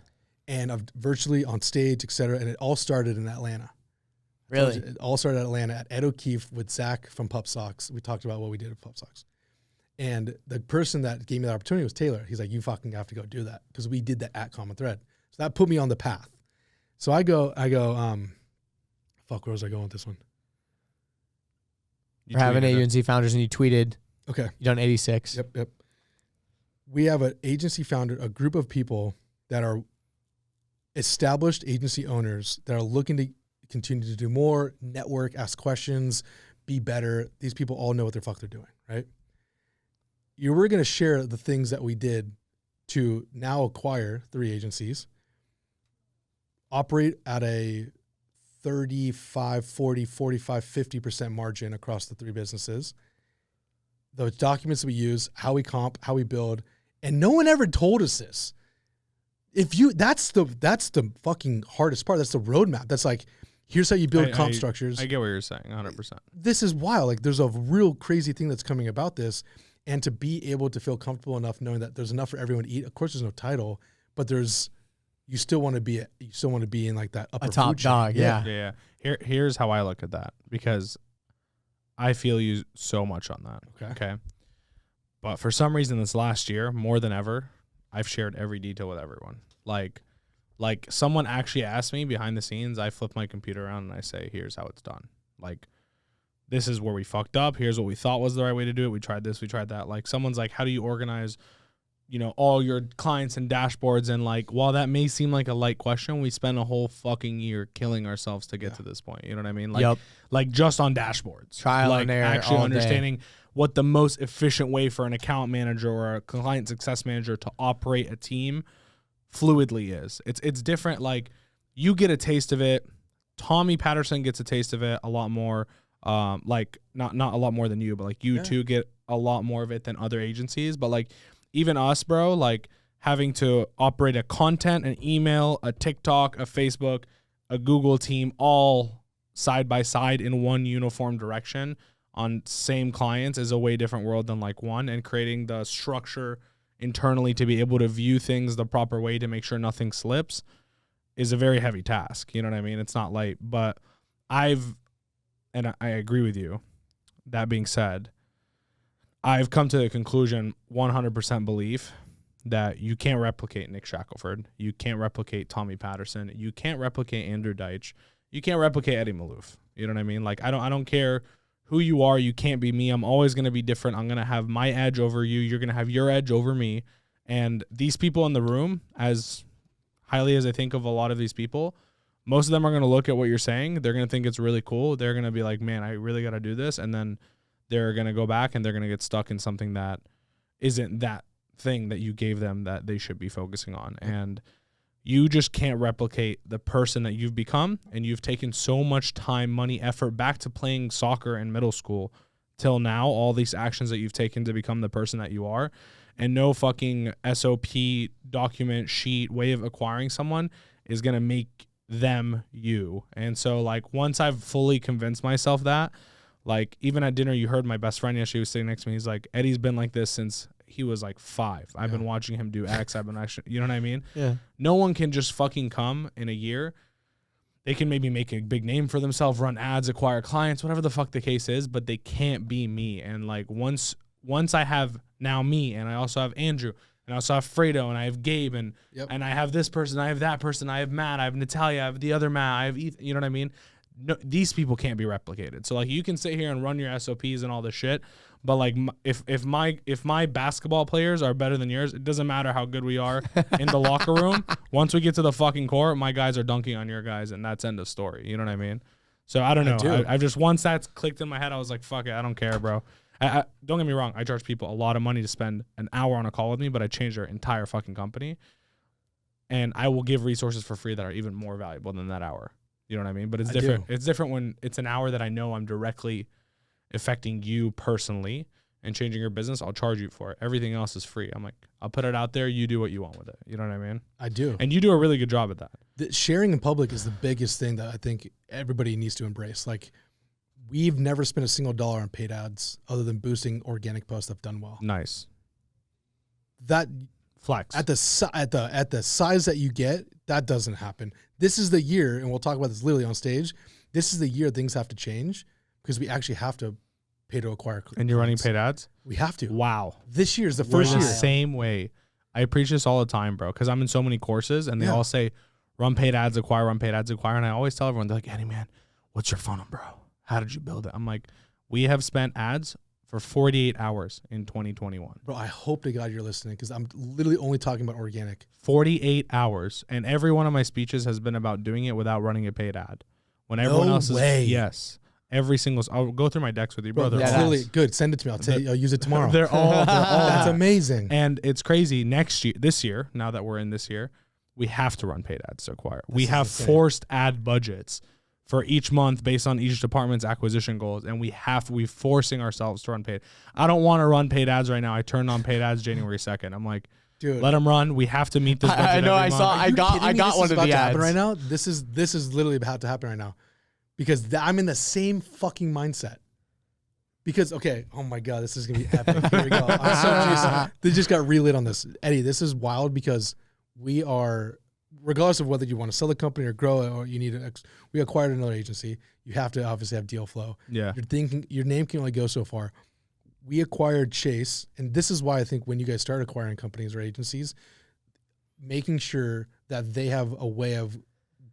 And I've virtually on stage, et cetera. And it all started in Atlanta. Really? It all started at Atlanta at Ed O'Keefe with Zach from Pup Socks. We talked about what we did at Pup Socks. And the person that gave me the opportunity was Taylor. He's like, you fucking have to go do that. Because we did that at Common Thread. So that put me on the path. So I go, fuck, where was I going with this one? We're having agency founders, and you tweeted. Okay. You done 86. Yep. We have an agency founder, a group of people that are established agency owners that are looking to continue to do more, network, ask questions, be better. These people all know what the fuck they're doing, right? We're going to share the things that we did to now acquire 3 agencies, operate at a 35, 40, 45, 50% margin across the 3 businesses. The documents we use, how we comp, how we build, and no one ever told us this. That's the fucking hardest part. That's the roadmap. That's like, here's how you build comp structures. I get what you're saying, 100%. This is wild. Like, there's a real crazy thing that's coming about this, and to be able to feel comfortable enough knowing that there's enough for everyone to eat. Of course, there's no title, but you still want to be in like that upper a top food chain. dog. Yeah. Here's how I look at that, because I feel you so much on that. Okay. But for some reason, this last year, more than ever, I've shared every detail with everyone. Like someone actually asked me behind the scenes, I flip my computer around and I say, here's how it's done. Like, this is where we fucked up. Here's what we thought was the right way to do it. We tried this, we tried that. Like, someone's like, how do you organize, all your clients and dashboards? And like, while that may seem like a light question, we spent a whole fucking year killing ourselves to get to this point. You know what I mean? Like, like just on dashboards, trial and error, actually all understanding what the most efficient way for an account manager or a client success manager to operate a team fluidly is. It's different. Like, you get a taste of it. Tommy Patterson gets a taste of it a lot more. Like not a lot more than you, but like you two get a lot more of it than other agencies. But like even us, bro, like having to operate a content, an email, a TikTok, a Facebook, a Google team, all side by side in one uniform direction on same clients is a way different world than like one, and creating the structure internally to be able to view things the proper way to make sure nothing slips is a very heavy task. You know what I mean? It's not light, but I agree with you. That being said, I've come to the conclusion, 100% belief, that you can't replicate Nick Shackelford. You can't replicate Tommy Patterson. You can't replicate Andrew Deitch. You can't replicate Eddie Malouf. You know what I mean? Like, I don't care who you are. You can't be me. I'm always going to be different. I'm going to have my edge over you. You're going to have your edge over me. And these people in the room, as highly as I think of a lot of these people, most of them are going to look at what you're saying. They're going to think it's really cool. They're going to be like, man, I really got to do this. And then they're going to go back and they're going to get stuck in something that isn't that thing that you gave them that they should be focusing on. And you just can't replicate the person that you've become. And you've taken so much time, money, effort back to playing soccer in middle school till now, all these actions that you've taken to become the person that you are. And no fucking SOP, document, sheet, way of acquiring someone is going to make them you. And so like once I've fully convinced myself that, like even at dinner, you heard my best friend yesterday was sitting next to me. He's like, Eddie's been like this since he was like 5. I've been watching him do X. I've been actually, you know what I mean? Yeah. No one can just fucking come in a year. They can maybe make a big name for themselves, run ads, acquire clients, whatever the fuck the case is, but they can't be me. And like once I have now me, and I also have Andrew, and I also have Fredo, and I have Gabe, and I have this person, I have that person, I have Matt, I have Natalia, I have the other Matt, I have Ethan, you know what I mean? No, these people can't be replicated. So like you can sit here and run your SOPs and all this shit, but like if my basketball players are better than yours, it doesn't matter how good we are in the locker room. Once we get to the fucking court, my guys are dunking on your guys, and that's end of story. You know what I mean? So I don't know. I've just once that's clicked in my head, I was like, fuck it, I don't care, bro. I don't get me wrong. I charge people a lot of money to spend an hour on a call with me, but I change their entire fucking company, and I will give resources for free that are even more valuable than that hour. You know what I mean? But it's different. It's different when it's an hour that I know I'm directly affecting you personally and changing your business. I'll charge you for it. Everything else is free. I'm like, I'll put it out there. You do what you want with it. You know what I mean? I do. And you do a really good job at that. The sharing in public is the biggest thing that I think everybody needs to embrace. Like, we've never spent a single dollar on paid ads other than boosting organic posts that have done well. Nice. That flex at the size that you get, that doesn't happen. This is the year, and we'll talk about this literally on stage. This is the year things have to change because we actually have to pay to acquire clients. And you're running paid ads? We have to. Wow. This year is the first year. The same way. I preach this all the time, bro, because I'm in so many courses, and they all say, run paid ads, acquire, run paid ads, acquire. And I always tell everyone, they're like, Eddie, man, what's your funnel, bro? How did you build it? I'm like, we have spent ads for 48 hours in 2021. Bro, I hope to God you're listening because I'm literally only talking about organic. 48 hours. And every one of my speeches has been about doing it without running a paid ad. When everyone else is, yes. Every single, I'll go through my decks with you, Bro, brother. that's really good. Send it to me. I'll use it tomorrow. They're all That's amazing. And it's crazy. This year, now that we're in this year, we have to run paid ads to acquire. We have forced ad budgets for each month based on each department's acquisition goals, and we're forcing ourselves to run paid. I don't want to run paid ads right now. I turned on paid ads January 2nd. I'm like, dude, let them run. We have to meet this budget. I know. Every month. I got one of the ads right now. This is literally about to happen right now, because I'm in the same fucking mindset. Because oh my god, this is gonna be epic. Here we go. I'm so juiced. They just got relit on this, Eddie. This is wild because we are, regardless of whether you want to sell the company or grow it, or you need we acquired another agency. You have to obviously have deal flow. Yeah, your name can only go so far. We acquired Chase, and this is why I think when you guys start acquiring companies or agencies, making sure that they have a way of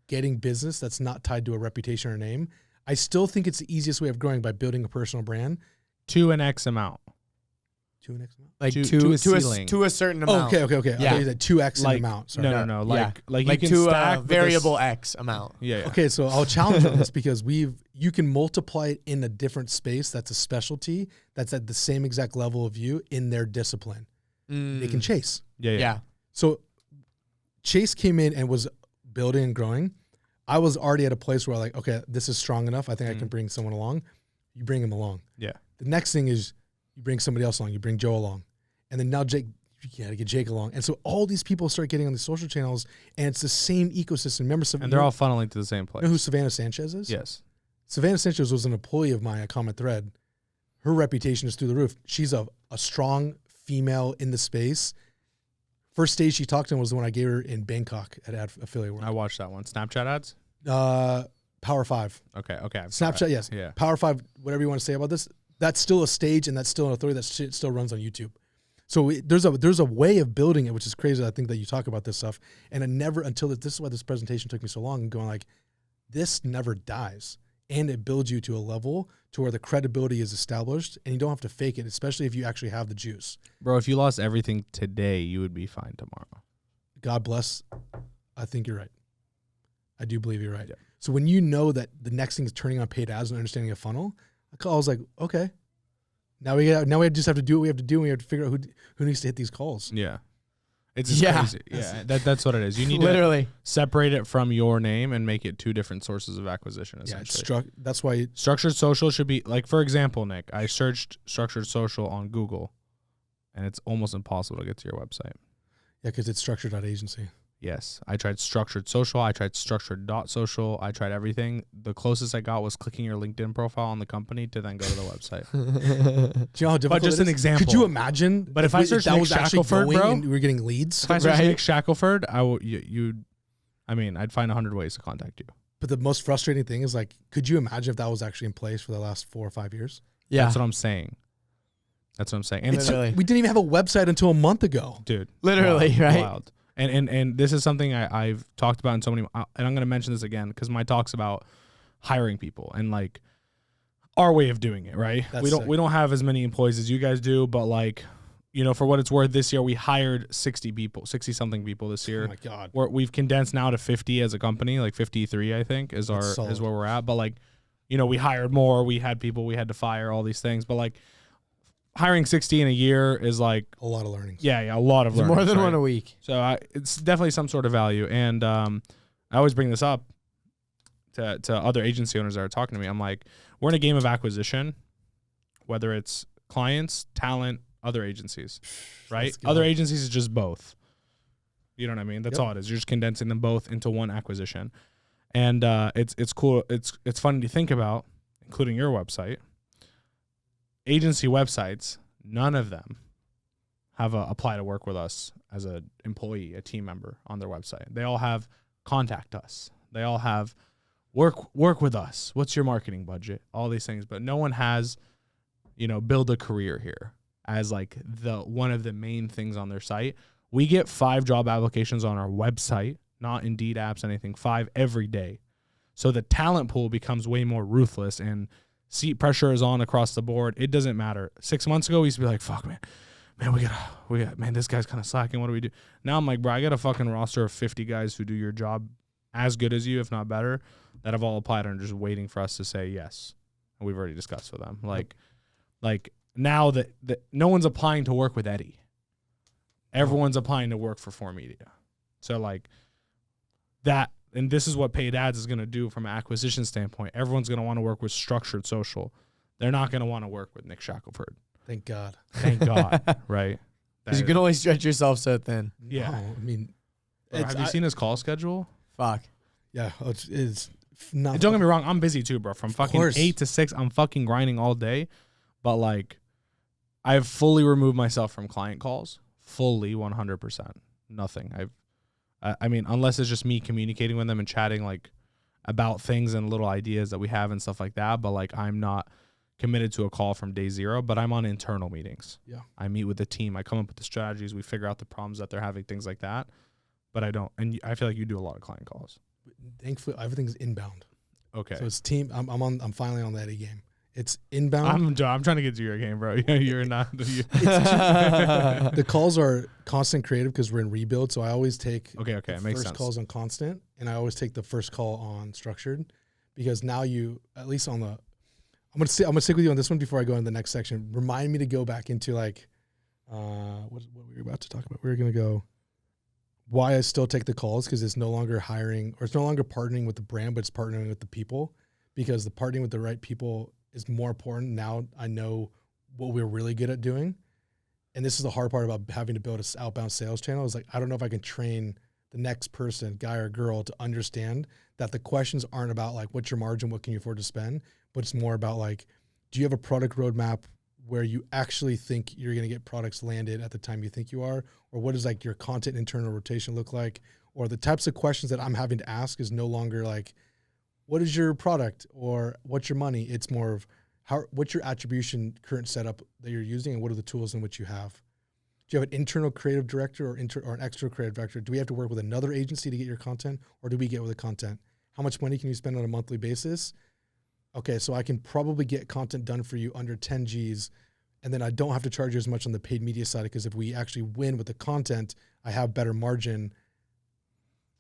getting business that's not tied to a reputation or name. I still think it's the easiest way of growing by building a personal brand. To an X amount. To an X amount? Like to to a certain amount. Okay. Yeah. I thought you said 2X like, amount. Sorry. No. Like you can to stack a variable X amount. Yeah. Okay, so I'll challenge on this because you can multiply it in a different space that's a specialty that's at the same exact level of you in their discipline. They can Chase. Yeah. So Chase came in and was building and growing. I was already at a place where like, okay, this is strong enough. I think I can bring someone along. You bring him along. Yeah. The next thing is you bring somebody else along. You bring Joe along. And then now Jake, you got to get Jake along. And so all these people start getting on the social channels, and it's the same ecosystem. Remember, and they're all funneling to the same place. You know who Savannah Sanchez is? Yes. Savannah Sanchez was an employee of mine at Comment Thread. Her reputation is through the roof. She's a strong female in the space. First stage she talked to was the one I gave her in Bangkok at Affiliate World. I watched that one. Snapchat ads? Power 5. Okay. Snapchat, yes. Yeah. Power 5, whatever you want to say about this, that's still a stage and that's still an authority that shit still runs on YouTube. So there's a way of building it, which is crazy. I think that you talk about this stuff, and it never this is why this presentation took me so long, going like, this never dies, and it builds you to a level to where the credibility is established, and you don't have to fake it, especially if you actually have the juice. Bro, if you lost everything today, you would be fine tomorrow. God bless. I think you're right. I do believe you're right. Yeah. So when you know that the next thing is turning on paid ads and understanding a funnel, I was like, okay. Now we just have to do what we have to do, and we have to figure out who needs to hit these calls. Yeah. It's just crazy. Yeah, that's what it is. You need literally to separate it from your name and make it two different sources of acquisition, essentially. Yeah, that's why structured social should be, like, for example, Nick, I searched structured social on Google, and it's almost impossible to get to your website. Yeah, because it's structured.agency. Yes. I tried structured social. I tried structured.social. I tried everything. The closest I got was clicking your LinkedIn profile on the company to then go to the website. Do you know how difficult but just an example. Could you imagine? But if I searched Nick Shackelford, bro, and we were getting leads. If I searched Nick Shackelford, I'd find 100 ways to contact you. But the most frustrating thing is, like, could you imagine if that was actually in place for the last 4 or 5 years? Yeah. That's what I'm saying. And we didn't even have a website until a month ago. Dude. Literally, wild, right? Wild. And this is something I've talked about in so many, and I'm going to mention this again because my talk's about hiring people and, like, our way of doing it, right? We don't have as many employees as you guys do, but, like, you know, for what it's worth, this year we hired 60 something people this year. Oh my God. We've condensed now to 50 as a company, like 53, I think is where we're at. But, like, you know, we hired more, we had people we had to fire, all these things, but, like, hiring 60 in a year is, like, a lot of learnings. Yeah, a lot of learning. More than one a week. So it's definitely some sort of value. And I always bring this up to other agency owners that are talking to me. I'm like, we're in a game of acquisition, whether it's clients, talent, other agencies, right? Other agencies is just both. You know what I mean? That's all it is. You're just condensing them both into one acquisition. And it's cool. It's funny to think about, including your website. Agency websites, none of them have apply to work with us as an employee, a team member on their website. They all have contact us. They all have work with us. What's your marketing budget? All these things, but no one has, you know, build a career here as, like, one of the main things on their site. We get 5 job applications on our website, not Indeed apps, anything, 5 every day. So the talent pool becomes way more ruthless, and seat pressure is on across the board. It doesn't matter. 6 months ago, we used to be like, fuck, man, man, this guy's kind of slacking. What do we do? Now I'm like, bro, I got a fucking roster of 50 guys who do your job as good as you, if not better, that have all applied and are just waiting for us to say yes. and we've already discussed with them. Like now that no one's applying to work with Eddie. Everyone's applying to work for 4Media. So like that, and this is what paid ads is going to do from an acquisition standpoint. Everyone's going to want to work with Structured Social. They're not going to want to work with Nick Shackelford. Thank God. Thank God, right? Because you can only stretch yourself so thin. Yeah. No, I mean, Bro, have you seen his call schedule? Fuck. yeah, it's not. And don't get me wrong, I'm busy too, bro. From fucking course. 8 to 6, I'm fucking grinding all day. But like, I've fully removed myself from client calls. Fully 100%. Nothing. I mean, unless it's just me communicating with them and chatting like about things and little ideas that we have and stuff like that. But like, I'm not committed to a call from day zero, but I'm on internal meetings. Yeah. I meet with the team. I come up with the strategies. We figure out the problems that they're having, things like that. But I don't. And I feel like you do a lot of client calls. Thankfully, everything's inbound. Okay. So it's team. I'm finally on the Eddie game. It's inbound. I'm trying to get to your game, bro. You're not. The calls are Konstant Kreative because we're in rebuild. So I always take Okay. the Makes first sense. calls on Constant, and I always take the first call on Structured, because now you, at least on the, I'm gonna stick with you on this one before I go into the next section. Remind me to go back into like, what we were about to talk about. We were gonna go why I still take the calls, because it's no longer hiring, or it's no longer partnering with the brand, but it's partnering with the people, because the partnering with the right people is more important. Now I know what we're really good at doing. And this is the hard part about having to build an outbound sales channel, is like, I don't know if I can train the next person, guy or girl, to understand that the questions aren't about like, what's your margin? What can you afford to spend? But it's more about like, do you have a product roadmap where you actually think you're going to get products landed at the time you think you are? Or what does like your content internal rotation look like? Or the types of questions that I'm having to ask is no longer like, what is your product or what's your money? It's more of what's your attribution current setup that you're using, and what are the tools in which you have? Do you have an internal creative director or an external creative director? Do we have to work with another agency to get your content, or do we get with the content? How much money can you spend on a monthly basis? Okay, so I can probably get content done for you under 10 Gs, and then I don't have to charge you as much on the paid media side, because if we actually win with the content, I have better margin.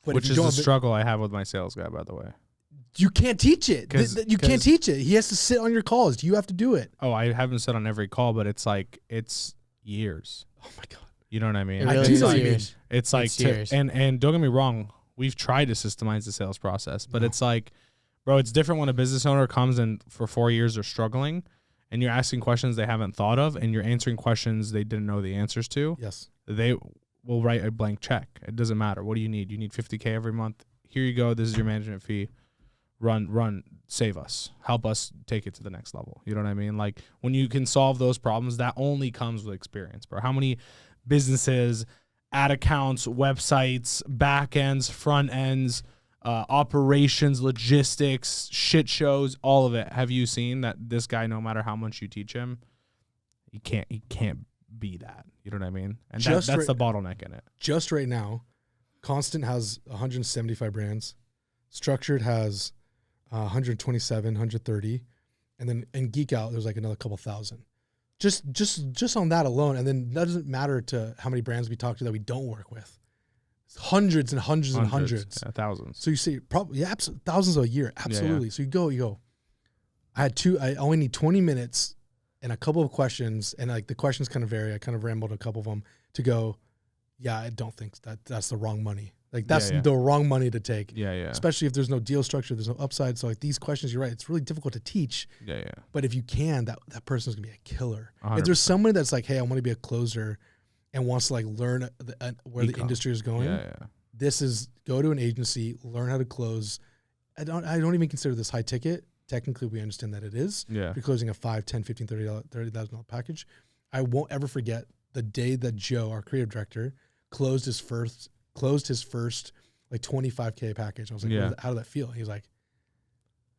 But Which is the struggle I have with my sales guy, by the way. You can't teach it. You can't teach it. He has to sit on your calls. You have to do it. Oh, I haven't said on every call, but it's like, it's years. Oh my God. You know what I mean? It really I do is know what you mean. years. It's like, It's years. and don't get me wrong, we've tried to systemize the sales process, but it's like, bro, it's different when a business owner comes in for 4 years they're struggling, and you're asking questions they haven't thought of, and you're answering questions they didn't know the answers to. Yes. They will write a blank check. It doesn't matter. What do you need? You need $50K every month. Here you go. This is your management fee. Run, save us, help us take it to the next level. You know what I mean? Like, when you can solve those problems, that only comes with experience, bro. How many businesses, ad accounts, websites, back ends, front ends, operations, logistics, shit shows, all of it, have you seen that this guy, no matter how much you teach him, he can't be that. You know what I mean? And that's the bottleneck in it. Just right now, Konstant has 175 brands. Structured has 127, 130, and then in Geek Out there's like another couple thousand. Just on that alone, and then that doesn't matter to how many brands we talk to that we don't work with. It's hundreds and hundreds and hundreds. Yeah, thousands. So you see, probably thousands a year, absolutely. Yeah. So you go. I only need 20 minutes and a couple of questions, and like the questions kind of vary. I kind of rambled a couple of them to go. Yeah, I don't think that's the wrong money. Like that's the wrong money to take. Yeah. Especially if there's no deal structure, there's no upside. So like these questions, you're right. It's really difficult to teach. Yeah. But if you can, that person's gonna be a killer. 100%. If there's somebody that's like, hey, I want to be a closer, and wants to like learn where the industry is going. Yeah. This is go to an agency, learn how to close. I don't even consider this high ticket. Technically, we understand that it is. Yeah. You're closing a $5, $10, $15, $30,000 package. I won't ever forget the day that Joe, our creative director, closed his first like $25K package. I was like, how did that feel? He was like,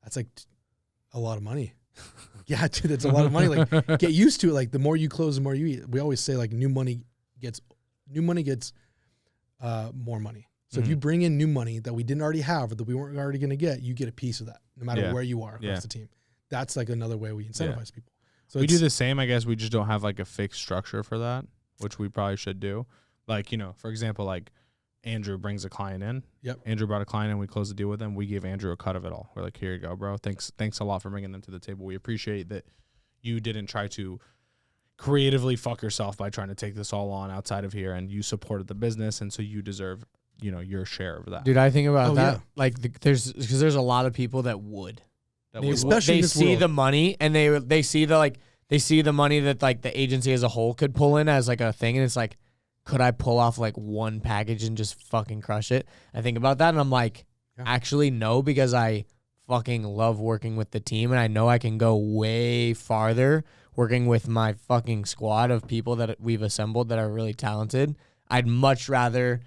that's like a lot of money. Yeah, dude, that's a lot of money. Like, get used to it. Like, the more you close, the more you eat. We always say like new money gets more money. So if you bring in new money that we didn't already have or that we weren't already going to get, you get a piece of that, no matter where you are across the team. That's like another way we incentivize people. So we do the same. I guess we just don't have like a fixed structure for that, which we probably should do. Like, for example, like Andrew brings a client in. Yep. Andrew brought a client in. We closed the deal with them. We gave Andrew a cut of it all. We're like, here you go, bro. Thanks a lot for bringing them to the table. We appreciate that you didn't try to creatively fuck yourself by trying to take this all on outside of here, and you supported the business, and so you deserve, your share of that. Dude, I think about that. Yeah. Like, there's a lot of people that would. Especially in They this see world. the money, and they see the money that like the agency as a whole could pull in as like a thing, and it's like, could I pull off like one package and just fucking crush it? I think about that, and I'm like, actually no, because I fucking love working with the team, and I know I can go way farther working with my fucking squad of people that we've assembled that are really talented. I'd much rather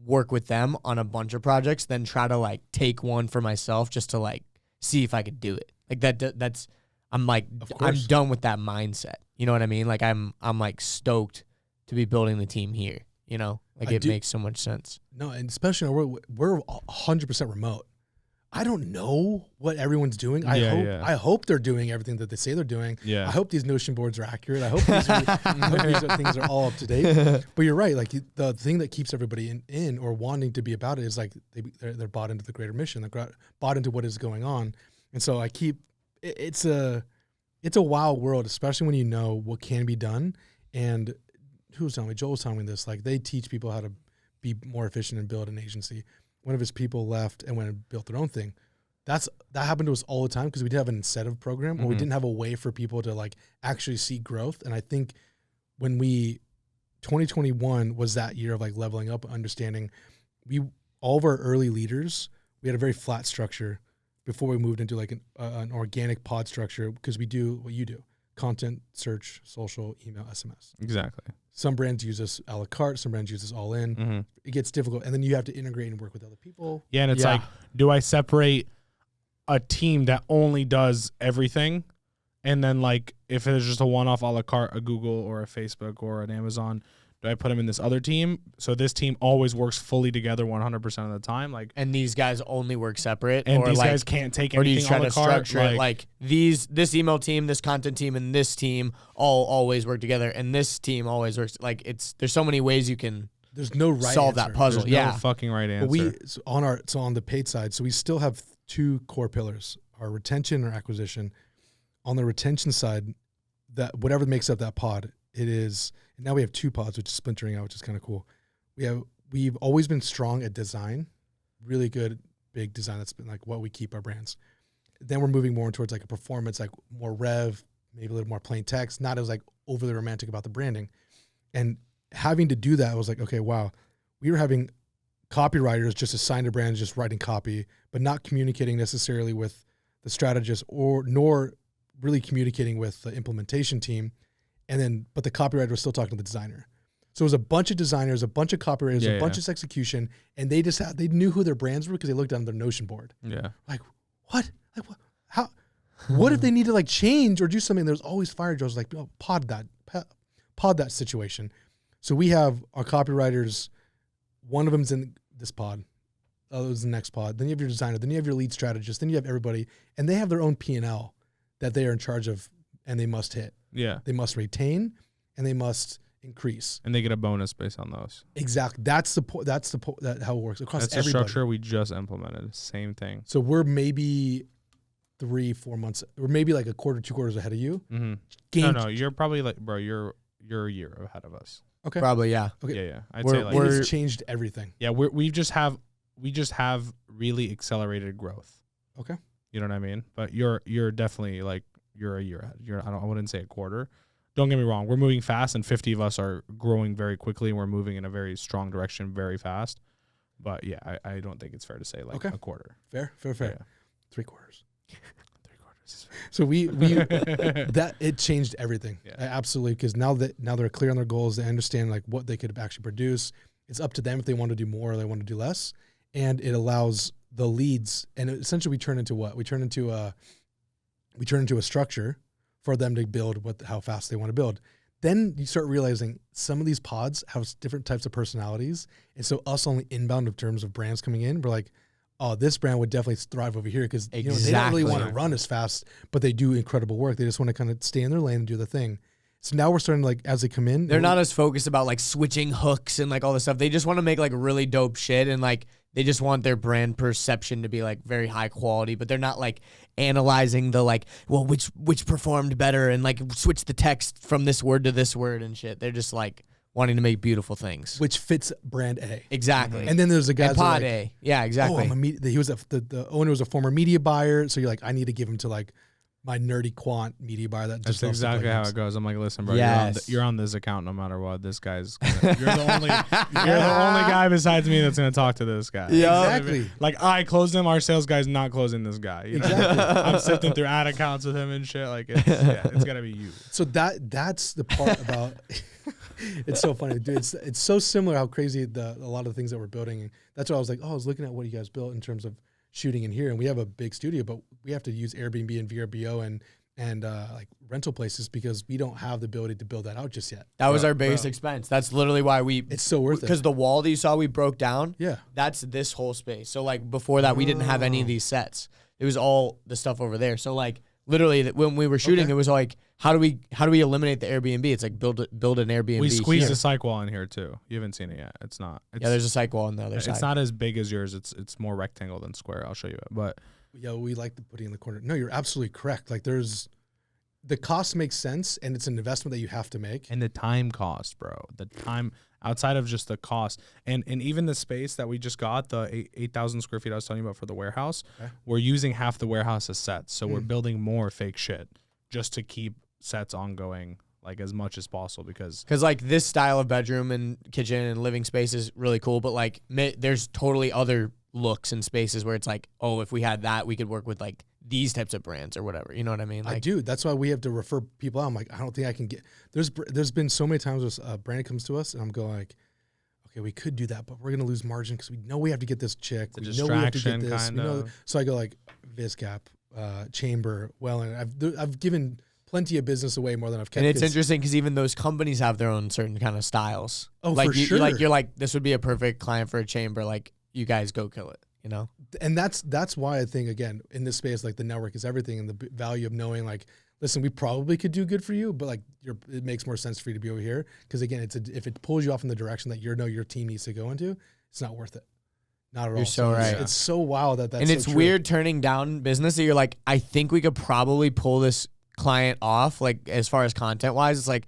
work with them on a bunch of projects than try to like take one for myself just to like see if I could do it. Like that's I'm like, I'm done with that mindset. You know what I mean? Like I'm like stoked to be building the team here, like it makes so much sense. No, and especially we're 100% remote. I don't know what everyone's doing. I hope they're doing everything that they say they're doing. Yeah. I hope these Notion boards are accurate. I hope these things are all up to date. But you're right. Like the thing that keeps everybody in or wanting to be about it is like they're bought into the greater mission. They're bought into what is going on. And so it's a wild world, especially when you know what can be done. And who was telling me? Joel was telling me this. Like they teach people how to be more efficient and build an agency. One of his people left and went and built their own thing. That happened to us all the time because we did have an incentive program where we didn't have a way for people to like actually see growth. And I think when 2021 was that year of like leveling up, understanding all of our early leaders, we had a very flat structure before we moved into like an organic pod structure because we do what you do: content, search, social, email, SMS. Exactly. Some brands use us a la carte. Some brands use us all in. Mm-hmm. It gets difficult. And then you have to integrate and work with other people. Yeah, and it's like, do I separate a team that only does everything? And then like, if it's just a one-off a la carte, a Google or a Facebook or an Amazon, do I put them in this other team? So this team always works fully together 100% of the time. Like, and these guys only work separate, and or these like, guys can't take or do you anything try a la to carte. structure it like this email team, this content team, and this team all always work together, and this team always works. Like there's so many ways you can. There's no right solve answer. that puzzle. There's no fucking right answer. But on the paid side, so we still have two core pillars: our retention or acquisition. On the retention side, that whatever makes up that pod, it is. And now we have two pods, which is splintering out, which is kind of cool. We've always been strong at design, really good big design. That's been like what we keep our brands. Then we're moving more towards like a performance, like more rev, maybe a little more plain text, not as like overly romantic about the branding. And having to do that, I was like, okay, wow, we were having copywriters just assigned to brands, just writing copy, but not communicating necessarily with the strategist nor really communicating with the implementation team. But the copywriter was still talking to the designer. So it was a bunch of designers, a bunch of copywriters, a bunch of execution, and they knew who their brands were because they looked on their Notion board. Yeah. Like, what? Like, what? How? What if they need to like change or do something? There's always fire drills like, oh, pod that situation. So we have our copywriters. One of them's in this pod. The other's in the next pod. Then you have your designer. Then you have your lead strategist. Then you have everybody, and they have their own P&L that they are in charge of, and they must hit. Yeah. They must retain, and they must increase. And they get a bonus based on those. Exactly. That's how it works across That's everybody. the structure we just implemented. Same thing. So we're maybe 3-4 months. We're maybe like a quarter, 2 quarters ahead of you. Mm-hmm. No, you're probably like, bro, you're a year ahead of us. Okay. Probably, yeah. Okay. Yeah. I'd say like it's changed everything. Yeah, we just have really accelerated growth. Okay. You know what I mean? But you're definitely like you're a year ahead. I wouldn't say a quarter. Don't get me wrong. We're moving fast, and 50 of us are growing very quickly, and we're moving in a very strong direction very fast. But yeah, I don't think it's fair to say like a quarter. Fair. Yeah. 3 quarters. 3 quarters is fair. So we that it changed everything. Yeah. Absolutely, because now they're clear on their goals, they understand like what they could actually produce. It's up to them if they want to do more or they want to do less, and it allows the leads. And essentially, we turn into what? We turn into a structure for them to build how fast they want to build. Then you start realizing some of these pods have different types of personalities, and so us only inbound in terms of brands coming in, we're like, oh, this brand would definitely thrive over here because they don't really want to run as fast, but they do incredible work. They just want to kind of stay in their lane and do the thing. So now we're starting to, like, as they come in, They're not as focused about like switching hooks and like all this stuff. They just want to make like really dope shit, and like they just want their brand perception to be like very high quality, but they're not like analyzing the like, well, which performed better and like switch the text from this word to this word and shit. They're just like wanting to make beautiful things. which fits brand A. Exactly. And then there's a guy And that's pod like, A. Yeah, oh, exactly. he was the owner was a former media buyer, so you're like, I need to give him to like my nerdy quant media buyer that just That's loves to play exactly how games. it goes. I'm like, listen, bro, Yes. you're on this account no matter what. This guy's you're the only guy besides me that's gonna talk to this guy. Yeah. Exactly. Like I closed him, our sales guy's not closing this guy. You know? Exactly. I'm sifting through ad accounts with him and shit. Like it's gotta be you. So that's the part about. It's so funny, dude. It's so similar how crazy a lot of the things that we're building. That's why I was like, oh, I was looking at what you guys built in terms of shooting in here, and we have a big studio, but we have to use Airbnb and VRBO and like rental places because we don't have the ability to build that out just yet. That was our biggest expense. That's literally why It's so worth it. Because the wall that you saw we broke down, Yeah. that's this whole space. So like before that, we didn't have any of these sets. It was all the stuff over there. So like literally when we were shooting, it was like, how do we eliminate the Airbnb? It's like build an Airbnb. We squeezed here. a psych wall in here too. You haven't seen it yet. It's not. Yeah, there's a cycle wall on the other side. It's not as big as yours. It's more rectangle than square. I'll show you it. But Yeah, we like the putting in the corner. No, you're absolutely correct. Like the cost makes sense, and it's an investment that you have to make. and the time cost, bro. The time outside of just the cost, and even the space that we just got, the 8,000 square feet I was telling you about for the warehouse, we're using half the warehouse as sets. So we're building more fake shit just to keep sets ongoing like as much as possible because like this style of bedroom and kitchen and living space is really cool, but like there's totally other looks and spaces where it's like, oh, if we had that, we could work with like these types of brands or whatever. You know what I mean? Like, I do. That's why we have to refer people out. I'm like, I don't think I can get. There's been so many times where a brand comes to us and I'm going like, okay, we could do that, but we're gonna lose margin because we know we have to get this chick. The We know we have to get distraction this. We kind know, of. so I go like Viscap, Chamber, Welland. I've given plenty of business away more than I've kept. and it's 'cause- interesting because even those companies have their own certain kind of styles. Oh, like for you, sure. you're like, this would be a perfect client for a chamber. Like you guys go kill it, you know? And that's why I think, again, in this space, like the network is everything, and the value of knowing like, listen, we probably could do good for you, but like it makes more sense for you to be over here because again, if it pulls you off in the direction that your team needs to go into, it's not worth it. Not at all. You're so right. It's so wild that's and so it's true. weird turning down business that you're like, I think we could probably pull this client off. Like as far as content wise, it's like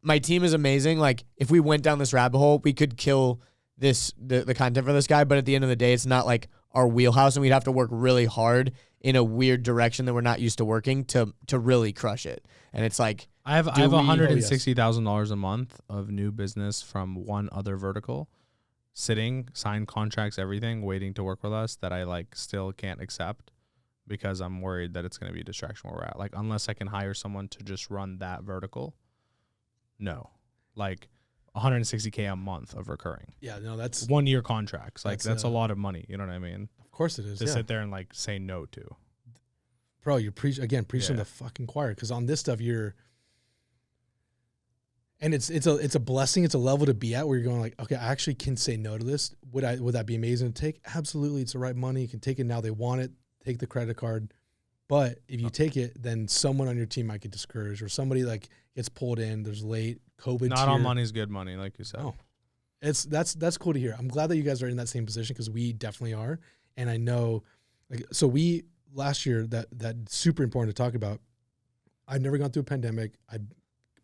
my team is amazing. Like if we went down this rabbit hole, we could kill the content for this guy. But at the end of the day, it's not like our wheelhouse, and we'd have to work really hard in a weird direction that we're not used to working to really crush it. And it's like, I have we- $160,000 a month of new business from one other vertical sitting, signed contracts, everything, waiting to work with us that I like still can't accept because I'm worried that it's going to be a distraction where we're at. Like unless I can hire someone to just run that vertical, no. Like $160K a month of recurring. Yeah, no, that's 1 year contracts. Like That's, that's a lot of money. You know what I mean? of course it is. To Yeah. sit there and like say no to. Bro, you're preaching Yeah. the fucking choir because on this stuff and it's a blessing. It's a level to be at where you're going like, okay, I actually can say no to this. Would that be amazing to take? Absolutely, it's the right money. You can take it now. They want it. Take the credit card. But if you take it, then someone on your team might get discouraged, or somebody like gets pulled in. There's late COVID. Not all money's good money, like you said. Oh, that's cool to hear. I'm glad that you guys are in that same position because we definitely are. And I know, like, so we last year that super important to talk about. I've never gone through a pandemic. I'm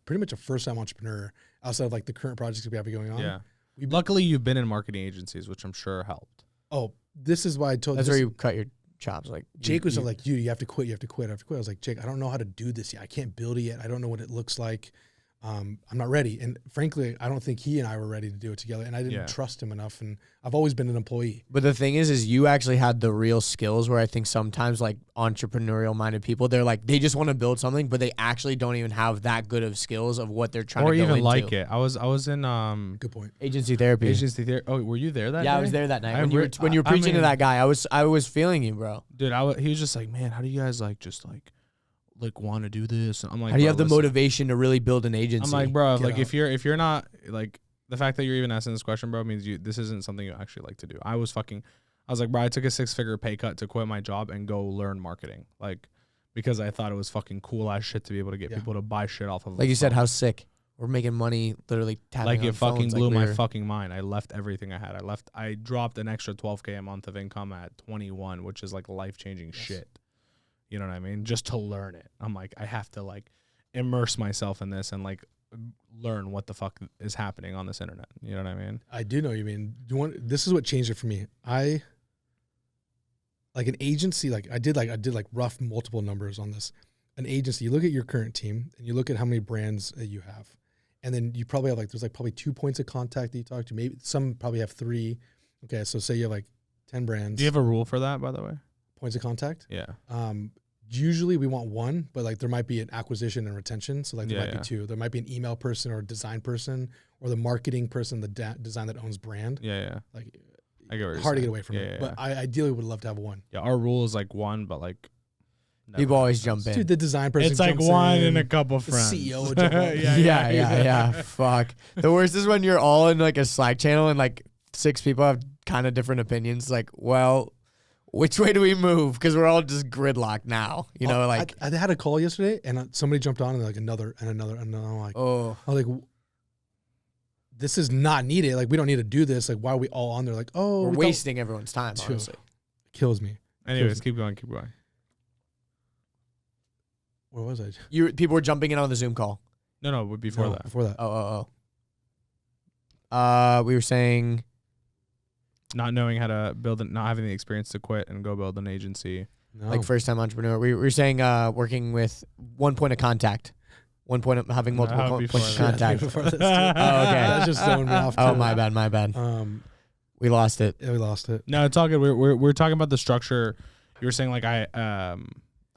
pretty much a first time entrepreneur outside of like the current projects we have going on. Yeah. Luckily, you've been in marketing agencies, which I'm sure helped. Oh, this is why I told. that's where you cut your chops. Like Jake was like, you have to quit. You have to quit. I have to quit. I was like, Jake, I don't know how to do this yet. I can't build it yet. I don't know what it looks like. I'm not ready. And frankly, I don't think he and I were ready to do it together. And I didn't trust him enough. And I've always been an employee. But the thing is you actually had the real skills where I think sometimes like entrepreneurial minded people, they're like, they just want to build something, but they actually don't even have that good of skills of what they're trying to go Or even into. like it. I was in Good point. Agency therapy. agency therapy. Oh, were you there that Yeah, day? I was there that night. I When you were I preaching to mean- that guy, I was feeling you, bro. Dude, he was just like, man, how do you guys like just like want to do this? And I'm like, How do you bro, have the listen. motivation to really build an agency? I'm like, bro, Get like out. if you're not like the fact that you're even asking this question, bro, means this isn't something you actually like to do. I was like, bro, I took a 6-figure pay cut to quit my job and go learn marketing. Like, because I thought it was fucking cool ass shit to be able to get people to buy shit off of. Like you said, phone. how sick. We're making money literally tapping Like on it fucking phones, blew like my we're- fucking mind. I left everything I had. I dropped an extra 12K a month of income at 21, which is like life-changing shit. You know what I mean? Just to learn it. I'm like, I have to like immerse myself in this and like learn what the fuck is happening on this internet. You know what I mean? I do know what you mean. This is what changed it for me. Like an agency, like I did rough multiple numbers on this. An agency, you look at your current team and you look at how many brands that you have. And then you probably have there's probably 2 points of contact that you talk to. Maybe some probably have 3. Okay. So say you have like 10 brands. Do you have a rule for that, by the way? Points of contact? Yeah. Usually we want 1, but like there might be an acquisition and retention. So like there might be 2. There might be an email person or a design person or the marketing person, the design that owns brand. Yeah. Like I get what you're hard to saying. get away from it. But I ideally would love to have 1. Yeah, our rule is like 1, but like People always jump in. Dude, the design person it's like jumps 1 in, and a couple the friends. CEO would jump on. Yeah. Fuck. The worst is when you're all in like a Slack channel and like 6 people have kind of different opinions. Like, well, which way do we move? Because we're all just gridlocked now. You know, like I had a call yesterday and somebody jumped on and like another. And I'm like, oh, I was like, this is not needed. Like we don't need to do this. Like why are we all on there? Like, oh, we're wasting everyone's time. Dude, Honestly, kills me. Anyways, keep going. Where was I? People were jumping in on the Zoom call. No, before that. Before that. We were saying Not knowing how to build it, not having the experience to quit and go build an agency. No. like first time entrepreneur. We were saying working with 1 point of contact. 1 point of having multiple points of contact. Before this, too. Okay. That just zoned me off. Oh, too. my bad. We lost it. Yeah, we lost it. No, it's all good. We're talking about the structure. You were saying like I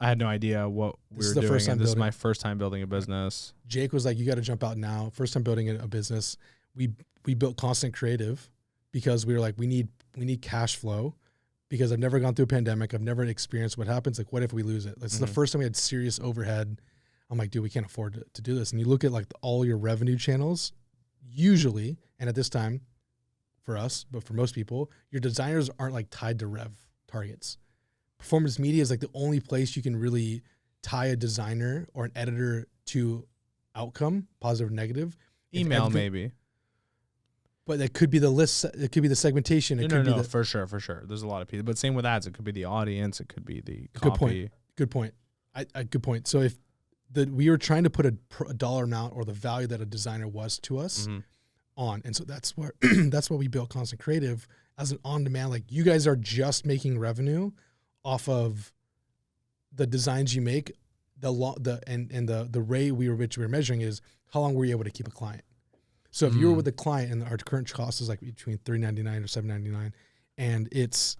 had no idea what we This were is the doing. first time And this is building. my first time building a business. Jake was like, you got to jump out now. First time building a business. We built Konstant Kreative because we were like, we need cash flow because I've never gone through a pandemic. I've never experienced what happens. Like, what if we lose it? This is the first time we had serious overhead. I'm like, dude, we can't afford to do this. And you look at like all your revenue channels, usually, and at this time for us, but for most people, your designers aren't like tied to rev targets. Performance media is like the only place you can really tie a designer or an editor to outcome, positive or negative. Email maybe. But it could be the list. It could be the segmentation. It could be for sure. There's a lot of people. But same with ads. It could be the audience. It could be the copy. Good point. Good point. So if we were trying to put a dollar amount or the value that a designer was to us on, and so that's where that's what we built Konstant Kreative as an on-demand. Like you guys are just making revenue off of the designs you make. The rate which we were measuring is how long were you able to keep a client. So if you were with a client and our current cost is like between $399 or $799, and it's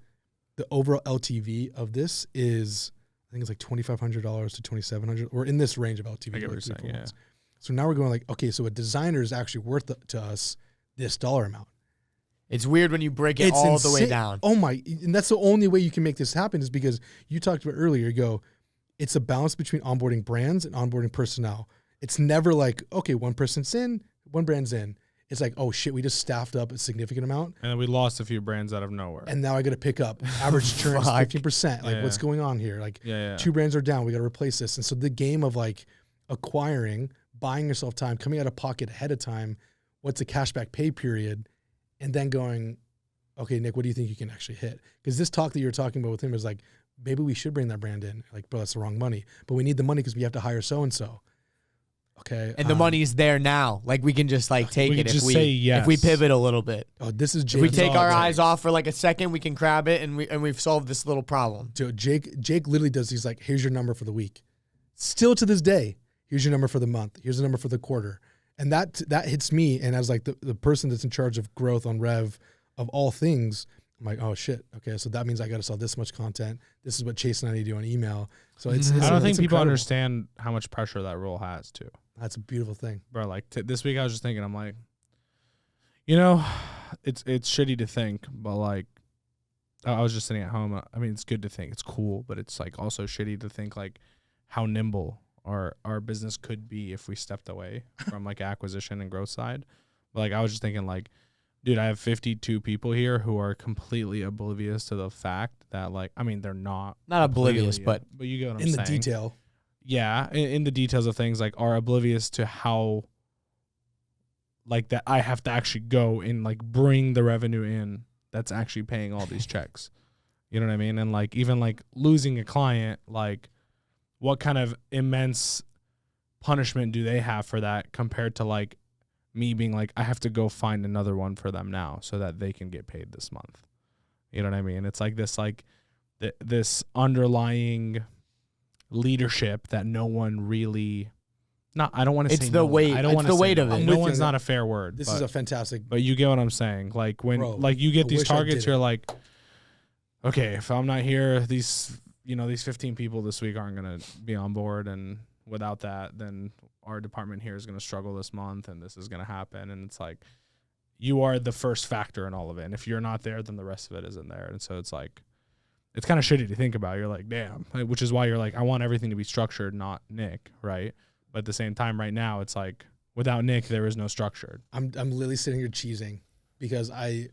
the overall LTV of this is I think it's like $2,500 to $2,700. We're in this range of LTV. I get what you're saying, yeah. So now we're going like, okay, so a designer is actually worth to us this dollar amount. It's weird when you break it all the way down. Oh my! And that's the only way you can make this happen is because you talked about earlier. You go, it's a balance between onboarding brands and onboarding personnel. It's never like, okay, one person's in, one brand's in. It's like, oh shit, we just staffed up a significant amount. And then we lost a few brands out of nowhere. And now I got to pick up average churn is 15%. Like what's going on here? Like 2 brands are down. We got to replace this. And so the game of like acquiring, buying yourself time, coming out of pocket ahead of time, what's the cashback pay period? And then going, okay, Nick, what do you think you can actually hit? Because this talk that you're talking about with him is like, maybe we should bring that brand in. Like, bro, that's the wrong money. But we need the money because we have to hire so-and-so. Okay. And the money's there now. Like we can just like take it say yes. if we pivot a little bit. Oh, this is Jake. If we take our eyes off for like a second, we can grab it and we've solved this little problem. So Jake literally does. He's like, here's your number for the week. Still to this day, here's your number for the month. Here's the number for the quarter. And that hits me. And as like the person that's in charge of growth on Rev of all things, I'm like, oh shit. Okay. So that means I got to sell this much content. This is what Chase and I need to do on email. So I don't think people understand how much pressure that role has too. That's a beautiful thing. Bro, like this week I was just thinking, I'm like, you know, it's shitty to think, but like, I was just sitting at home. I mean, it's good to think. It's cool, but it's like also shitty to think like how nimble our business could be if we stepped away from like acquisition and growth side. But like I was just thinking like Dude, I have 52 people here who are completely oblivious to the fact that, like, I mean, they're not oblivious, but you get what I'm in saying. the detail. Yeah, in the details of things, like, are oblivious to how, like, that I have to actually go and, like, bring the revenue in that's actually paying all these checks. You know what I mean? And, like, even, like, losing a client, like, what kind of immense punishment do they have for that compared to, like, me being like, I have to go find another one for them now so that they can get paid this month. You know what I mean? It's like this, like, this underlying leadership that no one really, I don't want to say it's the weight. I don't It's want the to weight say of it. No one's not a fair word. This is a fantastic. But you get what I'm saying. Like, when, Bro, like, you get I these wish I targets, did it. you're like, okay, if I'm not here, these 15 people this week aren't going to be on board. And without that, then our department here is going to struggle this month and this is going to happen. And it's like, you are the first factor in all of it. And if you're not there, then the rest of it isn't there. And so it's like, it's kind of shitty to think about. You're like, damn, like, which is why you're like, I want everything to be structured, not Nick. Right. But at the same time, right now, it's like, without Nick, there is no structured. I'm literally sitting here cheesing because I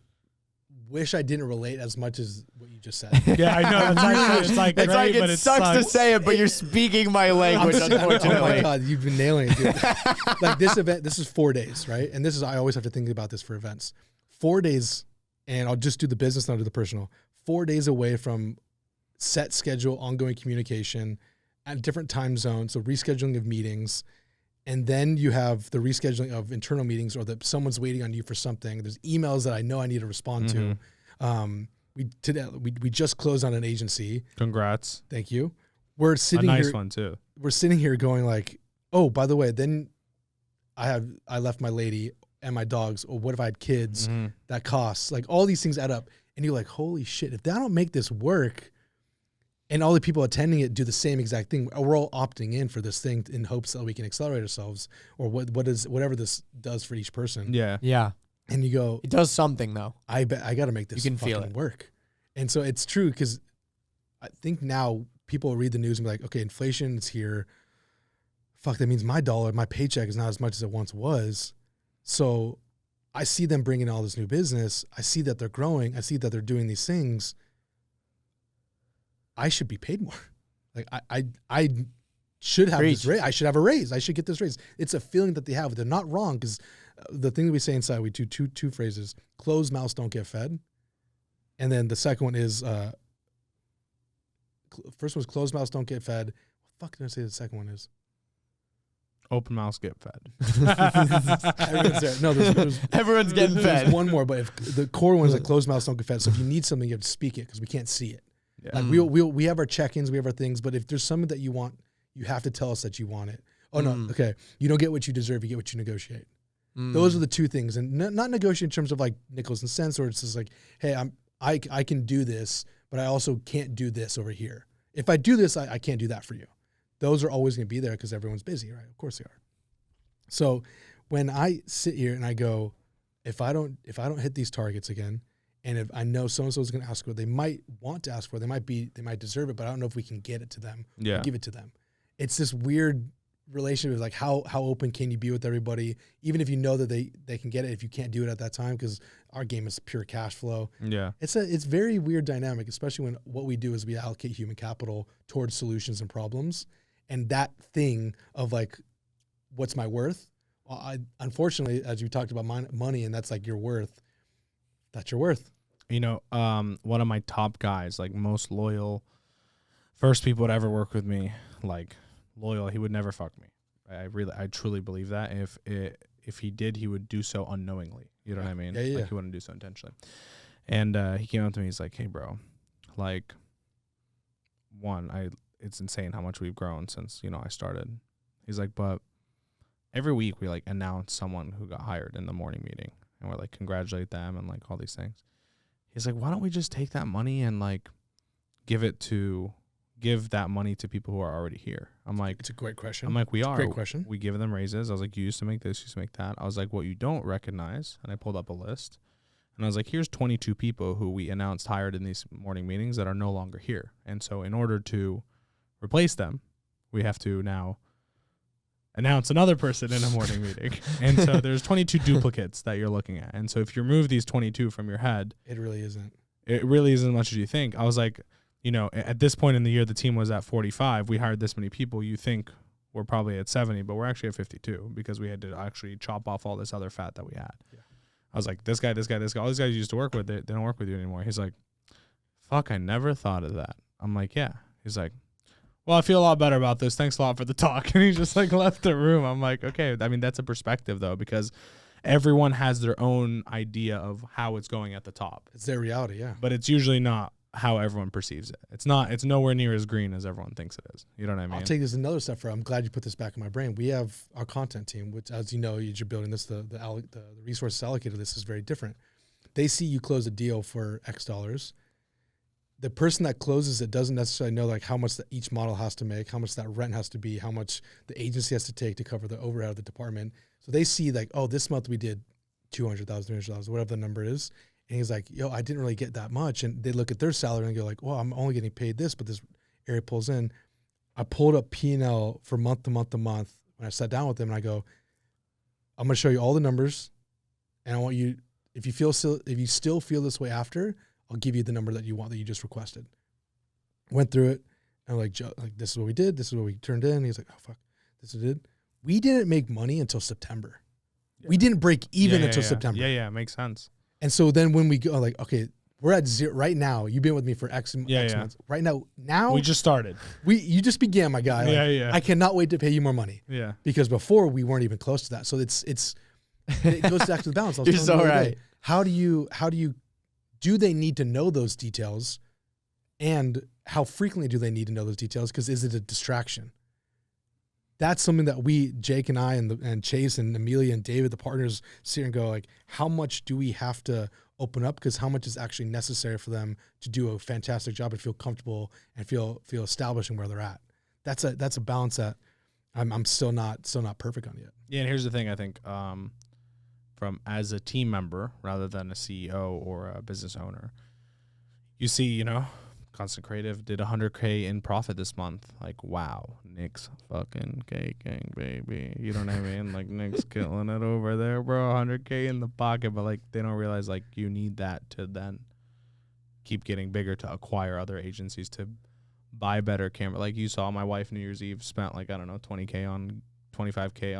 wish I didn't relate as much as what you just said. Yeah, I know. It's like It's great, like but it sucks to say it, but you're speaking my language, Oh my unfortunately. God, you've been nailing it, dude. Like this event, this is 4 days, right? And this is, I always have to think about this for events. 4 days, and I'll just do the business, not do the personal. 4 days away from set schedule, ongoing communication at different time zones, so rescheduling of meetings. And then you have the rescheduling of internal meetings, or that someone's waiting on you for something. There's emails that I know I need to respond to. We just closed on an agency. Congrats. Thank you. We're sitting A nice here. one too. We're sitting here going like, oh, by the way, then I left my lady and my dogs. Or what if I had kids? That costs, like, all these things add up. And you're like, holy shit, if I don't make this work, and all the people attending it do the same exact thing, we're all opting in for this thing in hopes that we can accelerate ourselves, or whatever this does for each person. Yeah. Yeah. And you go, It does something, though. I bet I got to make this You can feel fucking it. work. And so it's true, because I think now people will read the news and be like, okay, inflation is here. Fuck, that means my paycheck is not as much as it once was. So I see them bringing all this new business. I see that they're growing. I see that they're doing these things. I should be paid more. Like I should have this raise. I should have a raise. I should get this raise. It's a feeling that they have. They're not wrong, because the thing that we say inside, we do two phrases: closed mouths don't get fed. And then the second one is, first one is closed mouths don't get fed. What the fuck did I say the second one is? Open mouths get fed. Everyone's there. No, Everyone's getting there's fed. one more, but if the core one is like closed mouths don't get fed. So if you need something, you have to speak it, because we can't see it. Yeah. Like we have our check-ins, we have our things, but if there's something that you want, you have to tell us that you want it. Oh no, okay. You don't get what you deserve, you get what you negotiate. Those are the two things, and not negotiate in terms of like nickels and cents, or it's just like, hey, I can do this, but I also can't do this over here. If I do this, I can't do that for you. Those are always going to be there because everyone's busy, right? Of course they are. So when I sit here and I go, if I don't hit these targets again, and if I know so and so is going to ask for, they might want to ask for, they might deserve it, but I don't know if we can get it to them. Yeah. Give it to them. It's this weird relationship of like how open can you be with everybody, even if you know that they can get it, if you can't do it at that time, because our game is pure cash flow. Yeah. It's very weird dynamic, especially when what we do is we allocate human capital towards solutions and problems, and that thing of like, what's my worth? Unfortunately, as you talked about money, and that's like your worth. That's your worth. You know, one of my top guys, like most loyal, first people to ever work with me, like loyal, he would never fuck me. I truly believe that. If he did, he would do so unknowingly. You know what I mean? Yeah. Like he wouldn't do so intentionally. And he came up to me. He's like, "Hey, bro, like, it's insane how much we've grown since I started." He's like, "But every week we like announce someone who got hired in the morning meeting, and we're like congratulate them and like all these things." He's like, "Why don't we just take that money and like give that money to people who are already here?" I'm like, It's a great question. I'm like, we are. Great question. We give them raises. I was like, you used to make this, you used to make that. I was like, what you don't recognize, and I pulled up a list, and I was like, here's 22 people who we announced hired in these morning meetings that are no longer here. And so in order to replace them, we have to now announce another person in a morning meeting. And so there's 22 duplicates that you're looking at. And so if you remove these 22 from your head, It really isn't. it really isn't as much as you think. I was like, you know, at this point in the year, the team was at 45. We hired this many people. You think we're probably at 70, but we're actually at 52 because we had to actually chop off all this other fat that we had. Yeah. I was like, this guy, all these guys you used to work with, they don't work with you anymore. He's like, fuck, I never thought of that. I'm like, yeah. He's like, well, I feel a lot better about this. Thanks a lot for the talk. And he just like left the room. I'm like, okay. I mean, that's a perspective though, because everyone has their own idea of how it's going at the top. It's their reality, yeah. But it's usually not how everyone perceives it. It's nowhere near as green as everyone thinks it is. You know what I mean? I'll take this another step further. I'm glad you put this back in my brain. We have our content team, which, as you know, you're building this, the resources allocated to this is very different. They see you close a deal for X dollars. The person that closes it doesn't necessarily know like how much each model has to make, how much that rent has to be, how much the agency has to take to cover the overhead of the department. So they see like, oh, this month we did $200,000, $300,000, whatever the number is. And he's like, yo, I didn't really get that much. And they look at their salary and go like, well, I'm only getting paid this, but this area pulls in. I pulled up P&L for month to month to month. When I sat down with them and I go, I'm going to show you all the numbers. And I want you, if you still feel this way after, I'll give you the number that you want, that you just requested. Went through it. And I'm like, this is what we did. This is what we turned in. He's like, oh, fuck, this is what we did. We didn't make money until September. Yeah. We didn't break even until September. Yeah, makes sense. And so then when we go like, okay, we're at zero right now. You've been with me for X months. Right now we just started. You just began, my guy. Like, I cannot wait to pay you more money. Yeah. Because before we weren't even close to that. So it goes back to the balance. You're so right. How do they need to know those details, and how frequently do they need to know those details? Because is it a distraction? That's something that Jake and I and Chase and Amelia and David, the partners, sit here and go like, how much do we have to open up? Because how much is actually necessary for them to do a fantastic job and feel comfortable and feel established in where they're at? That's a balance that I'm still not perfect on yet. Yeah, and here's the thing. I think from as a team member rather than a CEO or a business owner, you see, you know, Konstant Kreative did $100K in profit this month. Like, wow, Nick's fucking cake gang, baby. You know what I mean? Like, Nick's killing it over there, bro. $100K in the pocket, but like, they don't realize like you need that to then keep getting bigger, to acquire other agencies, to buy better camera. Like you saw, my wife New Year's Eve spent like, I don't know, 25K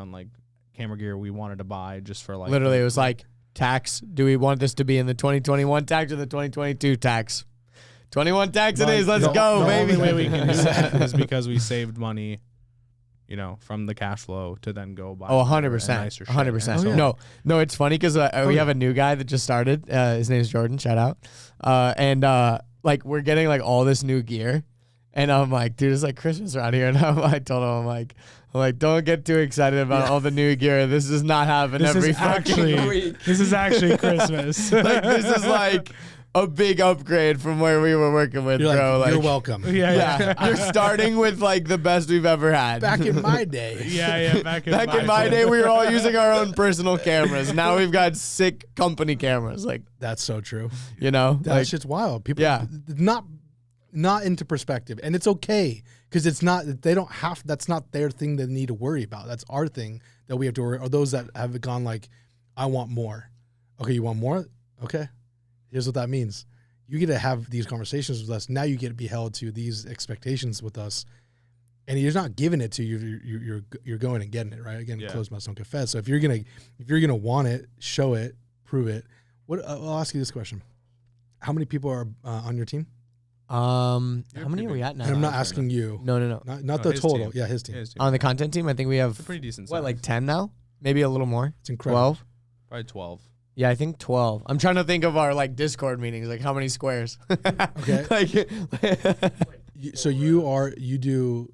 on like camera gear we wanted to buy just for like. Literally, it was like, tax. Do we want this to be in the 2021 tax or the 2022 tax? 21 tax it is. Let's go, baby. The only way we can do that is because we saved money, you know, from the cash flow to then go buy. 100%. 100%. So, no, it's funny because we have a new guy that just started. His name is Jordan. Shout out. And like we're getting like all this new gear, and I'm like, dude, it's like Christmas around here. And I told him, I'm like, don't get too excited about all the new gear. This does not happen every fucking week. This is actually Christmas. Like this is like a big upgrade from where we were working with, bro. Like, you're welcome. Yeah. You're starting with like the best we've ever had. Back in my day. Back in my day, we were all using our own personal cameras. Now we've got sick company cameras. Like that's so true. You know, that shit's wild. People, not into perspective, and it's okay because it's not. They don't have. That's not their thing they need to worry about. That's our thing that we have to worry. Or those that have gone like, I want more. Okay, you want more? Okay. Here's what that means. You get to have these conversations with us. Now you get to be held to these expectations with us, and you're not giving it to you. You're going and getting it, right? Again, closed mouths don't confess. So if you're gonna want it, show it, prove it. What I'll ask you this question: how many people are on your team? How many are we at now? And I'm not asking you. No. Not the total. Team. Yeah, his team. On the content team, I think we have pretty decent. What, like 10 now? Maybe a little more. It's incredible. 12. Probably 12. Yeah, I think 12. I'm trying to think of our like Discord meetings, like how many squares. Okay. So you do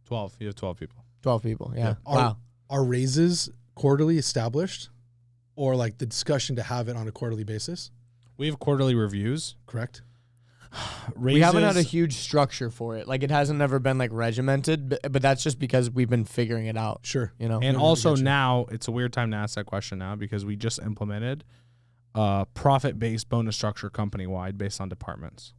12. You have 12 people. 12 people. Yeah. Wow. Are raises quarterly established, or like the discussion to have it on a quarterly basis? We have quarterly reviews. Correct. We haven't had a huge structure for it. Like it hasn't never been like regimented, but that's just because we've been figuring it out. Sure. You know. And also now it's a weird time to ask that question now because we just implemented a profit-based bonus structure company-wide based on departments.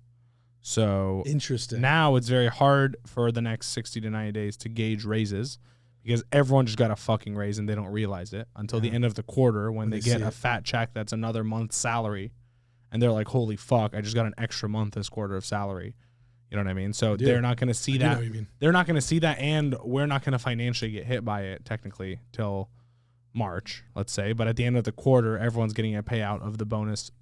So interesting. Now it's very hard for the next 60 to 90 days to gauge raises because everyone just got a fucking raise and they don't realize it until the end of the quarter when they get a fat check that's another month's salary. And they're like, holy fuck, I just got an extra month this quarter of salary. You know what I mean? So they're not going to see that. They're not going to see that, and we're not going to financially get hit by it technically till March, let's say. But at the end of the quarter, everyone's getting a payout of the bonus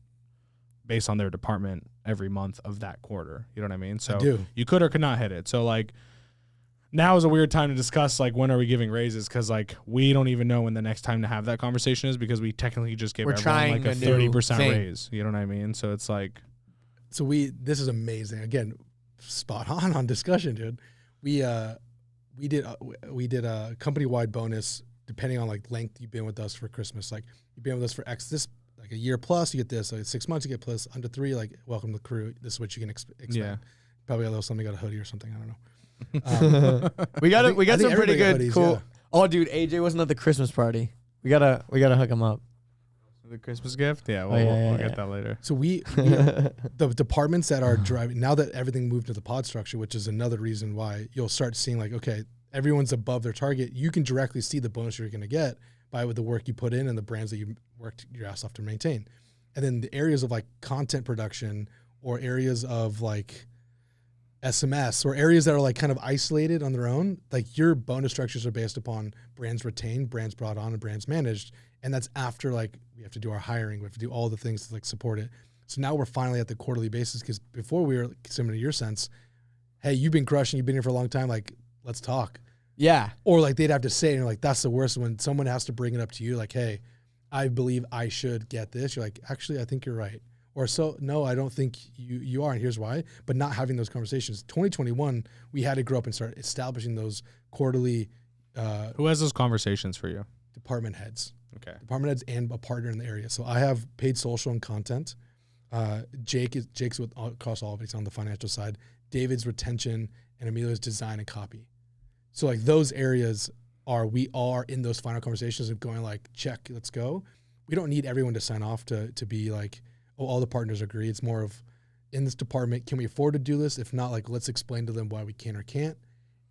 based on their department every month of that quarter. You know what I mean? So you could or could not hit it. So like now is a weird time to discuss like when are we giving raises, because like we don't even know when the next time to have that conversation is, because we technically just gave everyone like a 30% raise. You know what I mean? So it's like, this is amazing. Again, spot on discussion, dude. We did a company-wide bonus depending on like length you've been with us for Christmas. Like you've been with us for X, this like a year plus, you get this. Like 6 months, you get plus. Under 3, like welcome to the crew. This is what you can expect. Yeah. Probably a little something, got a hoodie or something. I don't know. We got some pretty good, hoodies, cool. Yeah. Oh, dude, AJ wasn't at the Christmas party. We gotta hook him up. The Christmas gift? Yeah, we'll get that later. So we the departments that are driving, now that everything moved to the pod structure, which is another reason why you'll start seeing like, okay, everyone's above their target. You can directly see the bonus you're going to get by with the work you put in and the brands that you worked your ass off to maintain. And then the areas of like content production or areas of like SMS or areas that are like kind of isolated on their own, like your bonus structures are based upon brands retained, brands brought on, and brands managed. And that's after like we have to do our hiring, we have to do all the things to like support it. So now we're finally at the quarterly basis, because before we were similar to your sense, hey, you've been crushing, you've been here for a long time, like let's talk. Yeah. Or like they'd have to say, and you're like, that's the worst, when someone has to bring it up to you, like, hey, I believe I should get this. You're like, actually, I think you're right. Or so, no, I don't think you are, and here's why. But not having those conversations. 2021, we had to grow up and start establishing those quarterly. Who has those conversations for you? Department heads. Okay. Department heads and a partner in the area. So I have paid social and content. Jake's with across all of it. He's on the financial side. David's retention, and Emilio's design and copy. So like those areas we are in those final conversations of going like, check, let's go. We don't need everyone to sign off to be like, oh, all the partners agree. It's more of, in this department, can we afford to do this? If not, like, let's explain to them why we can or can't.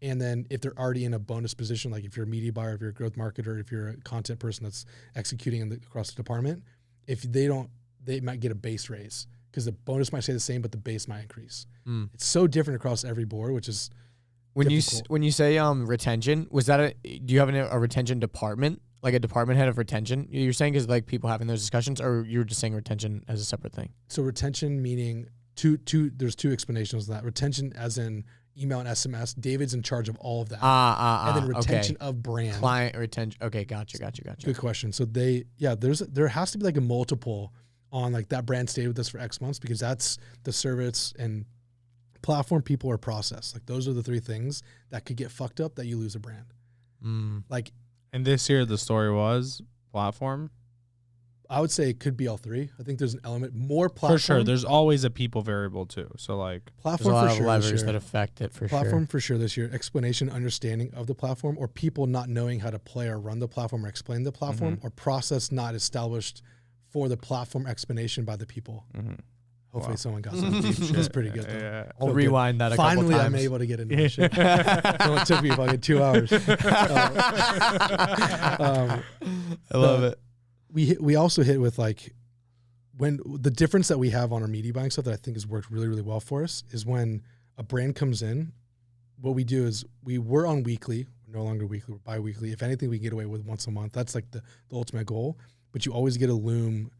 And then if they're already in a bonus position, like if you're a media buyer, if you're a growth marketer, if you're a content person that's executing across the department, if they don't, they might get a base raise, because the bonus might stay the same, but the base might increase. It's so different across every board, which is when difficult. you say retention, was that do you have a retention department? Like a department head of retention, you're saying, is like people having those discussions, or you're just saying retention as a separate thing? So retention meaning there's two explanations of that. Retention as in email and SMS. David's in charge of all of that. And then retention of brand. Client retention. Okay, gotcha. Good question. So there has to be like a multiple on like that brand stayed with us for X months, because that's the service and platform, people, or process. Like those are the three things that could get fucked up that you lose a brand. Like, and this year the story was platform. I would say it could be all three. I think there's an element more platform. For sure. There's always a people variable too. So like platform, there's a lot for of sure levers that affect it for platform sure. For sure this year. Explanation, understanding of the platform, or people not knowing how to play or run the platform or explain the platform, or process not established for the platform explanation by the people. Hopefully someone got some deep shit. That's pretty good though. Yeah. I'll rewind that a couple times. Finally, I'm able to get into this shit. It only took me fucking 2 hours. I love it. We also hit with like, when the difference that we have on our media buying stuff that I think has worked really, really well for us is when a brand comes in, what we do is we're on weekly, we're no longer weekly, we're bi-weekly. If anything, we get away with once a month. That's like the ultimate goal. But you always get a Loom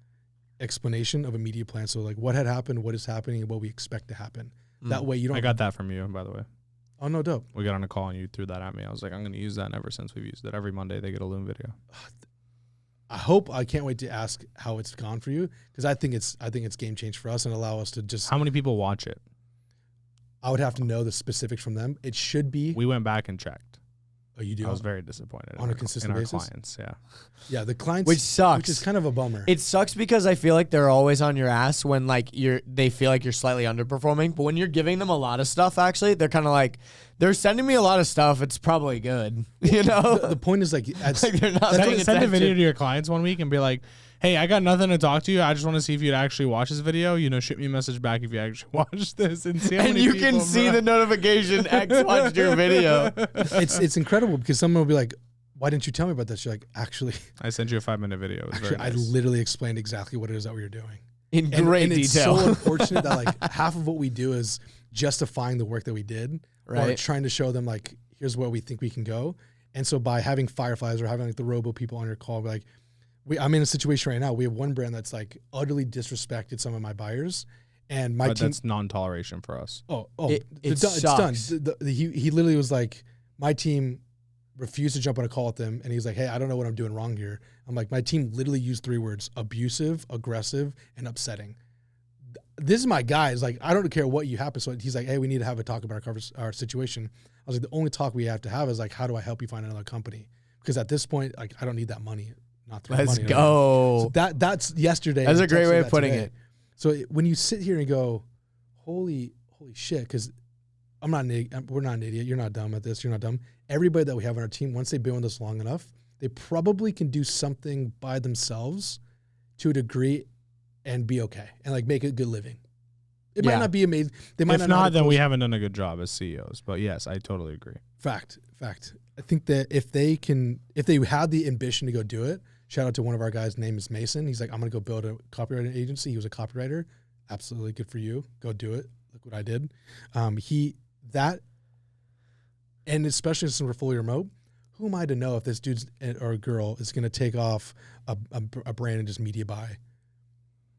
explanation of a media plan. So like what had happened, what is happening, and what we expect to happen. That way you don't. I got that from you, by the way. Oh, no, dope. We got on a call and you threw that at me. I was like, I'm going to use that, and ever since we've used it. Every Monday they get a Loom video. I can't wait to ask how it's gone for you, because I think it's game change for us and allow us to just. How many people watch it? I would have to know the specifics from them. It should be. We went back and checked. Oh, you do? I was very disappointed on a consistent basis. Clients, yeah. Yeah, the clients, which sucks. Which is kind of a bummer. It sucks because I feel like they're always on your ass when like they feel like you're slightly underperforming. But when you're giving them a lot of stuff, actually, they're kind of like, they're sending me a lot of stuff. It's probably good. You know, The point is like they're not paying Send a video attention. to your clients one week and be like, hey, I got nothing to talk to you. I just want to see if you'd actually watch this video. You know, shoot me a message back if you actually watch this and see how And many you people can see the notification X watched your video. it's incredible because someone will be like, why didn't you tell me about this? You're like, actually, I sent you a 5-minute video. It was very I nice. literally explained exactly what it is that we were doing. In great It's detail. so unfortunate that like half of what we do is justifying the work that we did, or Right. trying to show them like, here's where we think we can go. And so by having fireflies or having like the robo people on your call, we're like, I'm in a situation right now. We have one brand that's like utterly disrespected some of my buyers, and my But team. that's non-toleration for us. It It's done. sucks. He literally was like, my team refused to jump on a call with him, and he's like, hey, I don't know what I'm doing wrong here. I'm like, my team literally used 3 words: abusive, aggressive, and upsetting. This is my guy. It's like, I don't care what you happen. So he's like, hey, we need to have a talk about our situation. I was like, the only talk we have to have is like, how do I help you find another company? Because at this point, like, I don't need that money. Not throwing Let's money. go. So that's yesterday. That's I a great texted way of that putting today. it. So when you sit here and go, holy shit, because we're not an idiot. You're not dumb at this. You're not dumb. Everybody that we have on our team, once they've been with us long enough, they probably can do something by themselves to a degree and be okay and like make a good living. It might Yeah. not be amazing. They might If know how not, to then we close- haven't done a good job as CEOs. But yes, I totally agree. Fact. I think that if they had the ambition to go do it, shout out to one of our guys, name is Mason. He's like, I'm going to go build a copywriting agency. He was a copywriter. Absolutely good for you. Go do it. Look what I did. And especially since we're fully remote, who am I to know if this dude or a girl is going to take off a brand and just media buy?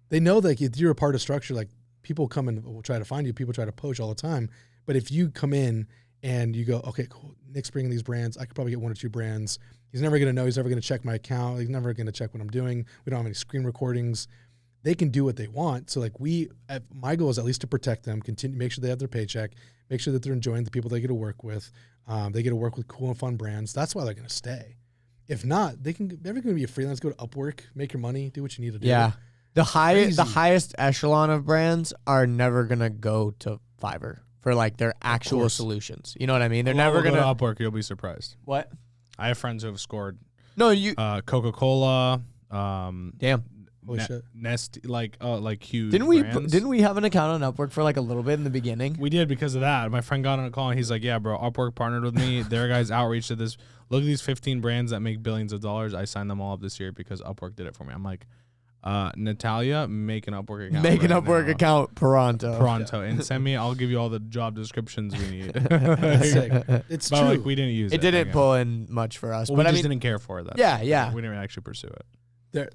They know that if you're a part of structure, like people come and will try to find you. People try to poach all the time. But if you come in and you go, okay, cool, Nick's bringing these brands, I could probably get 1 or 2 brands. He's never going to know. He's never going to check my account. He's never going to check what I'm doing. We don't have any screen recordings. They can do what they want. So like my goal is at least to protect them, make sure they have their paycheck, make sure that they're enjoying the people they get to work with. They get to work with cool and fun brands. That's why they're going to stay. If not, they're going to be a freelance, go to Upwork, make your money, do what you need to do. Yeah. The Crazy. highest echelon of brands are never going to go to Fiverr for like their actual course. solutions. You know what I mean? They're Well, never we'll going go to. to Upwork. You'll be surprised. What? I have friends who have scored No, you. Coca-Cola, Damn. Holy shit. Nest, like huge Didn't brands. we have an account on Upwork for like a little bit in the beginning? We did because of that. My friend got on a call and he's like, yeah, bro, Upwork partnered with me. Their guys outreach to this. Look at these 15 brands that make billions of dollars. I signed them all up this year because Upwork did it for me. I'm like, Natalia, make an Upwork account. Make an right Upwork now. account pronto. And send me. I'll give you all the job descriptions we need. That's sick. It's But true. like we didn't use it. It didn't again. pull in much for us, Well, but we I just mean, didn't care for it. yeah. We didn't actually pursue it.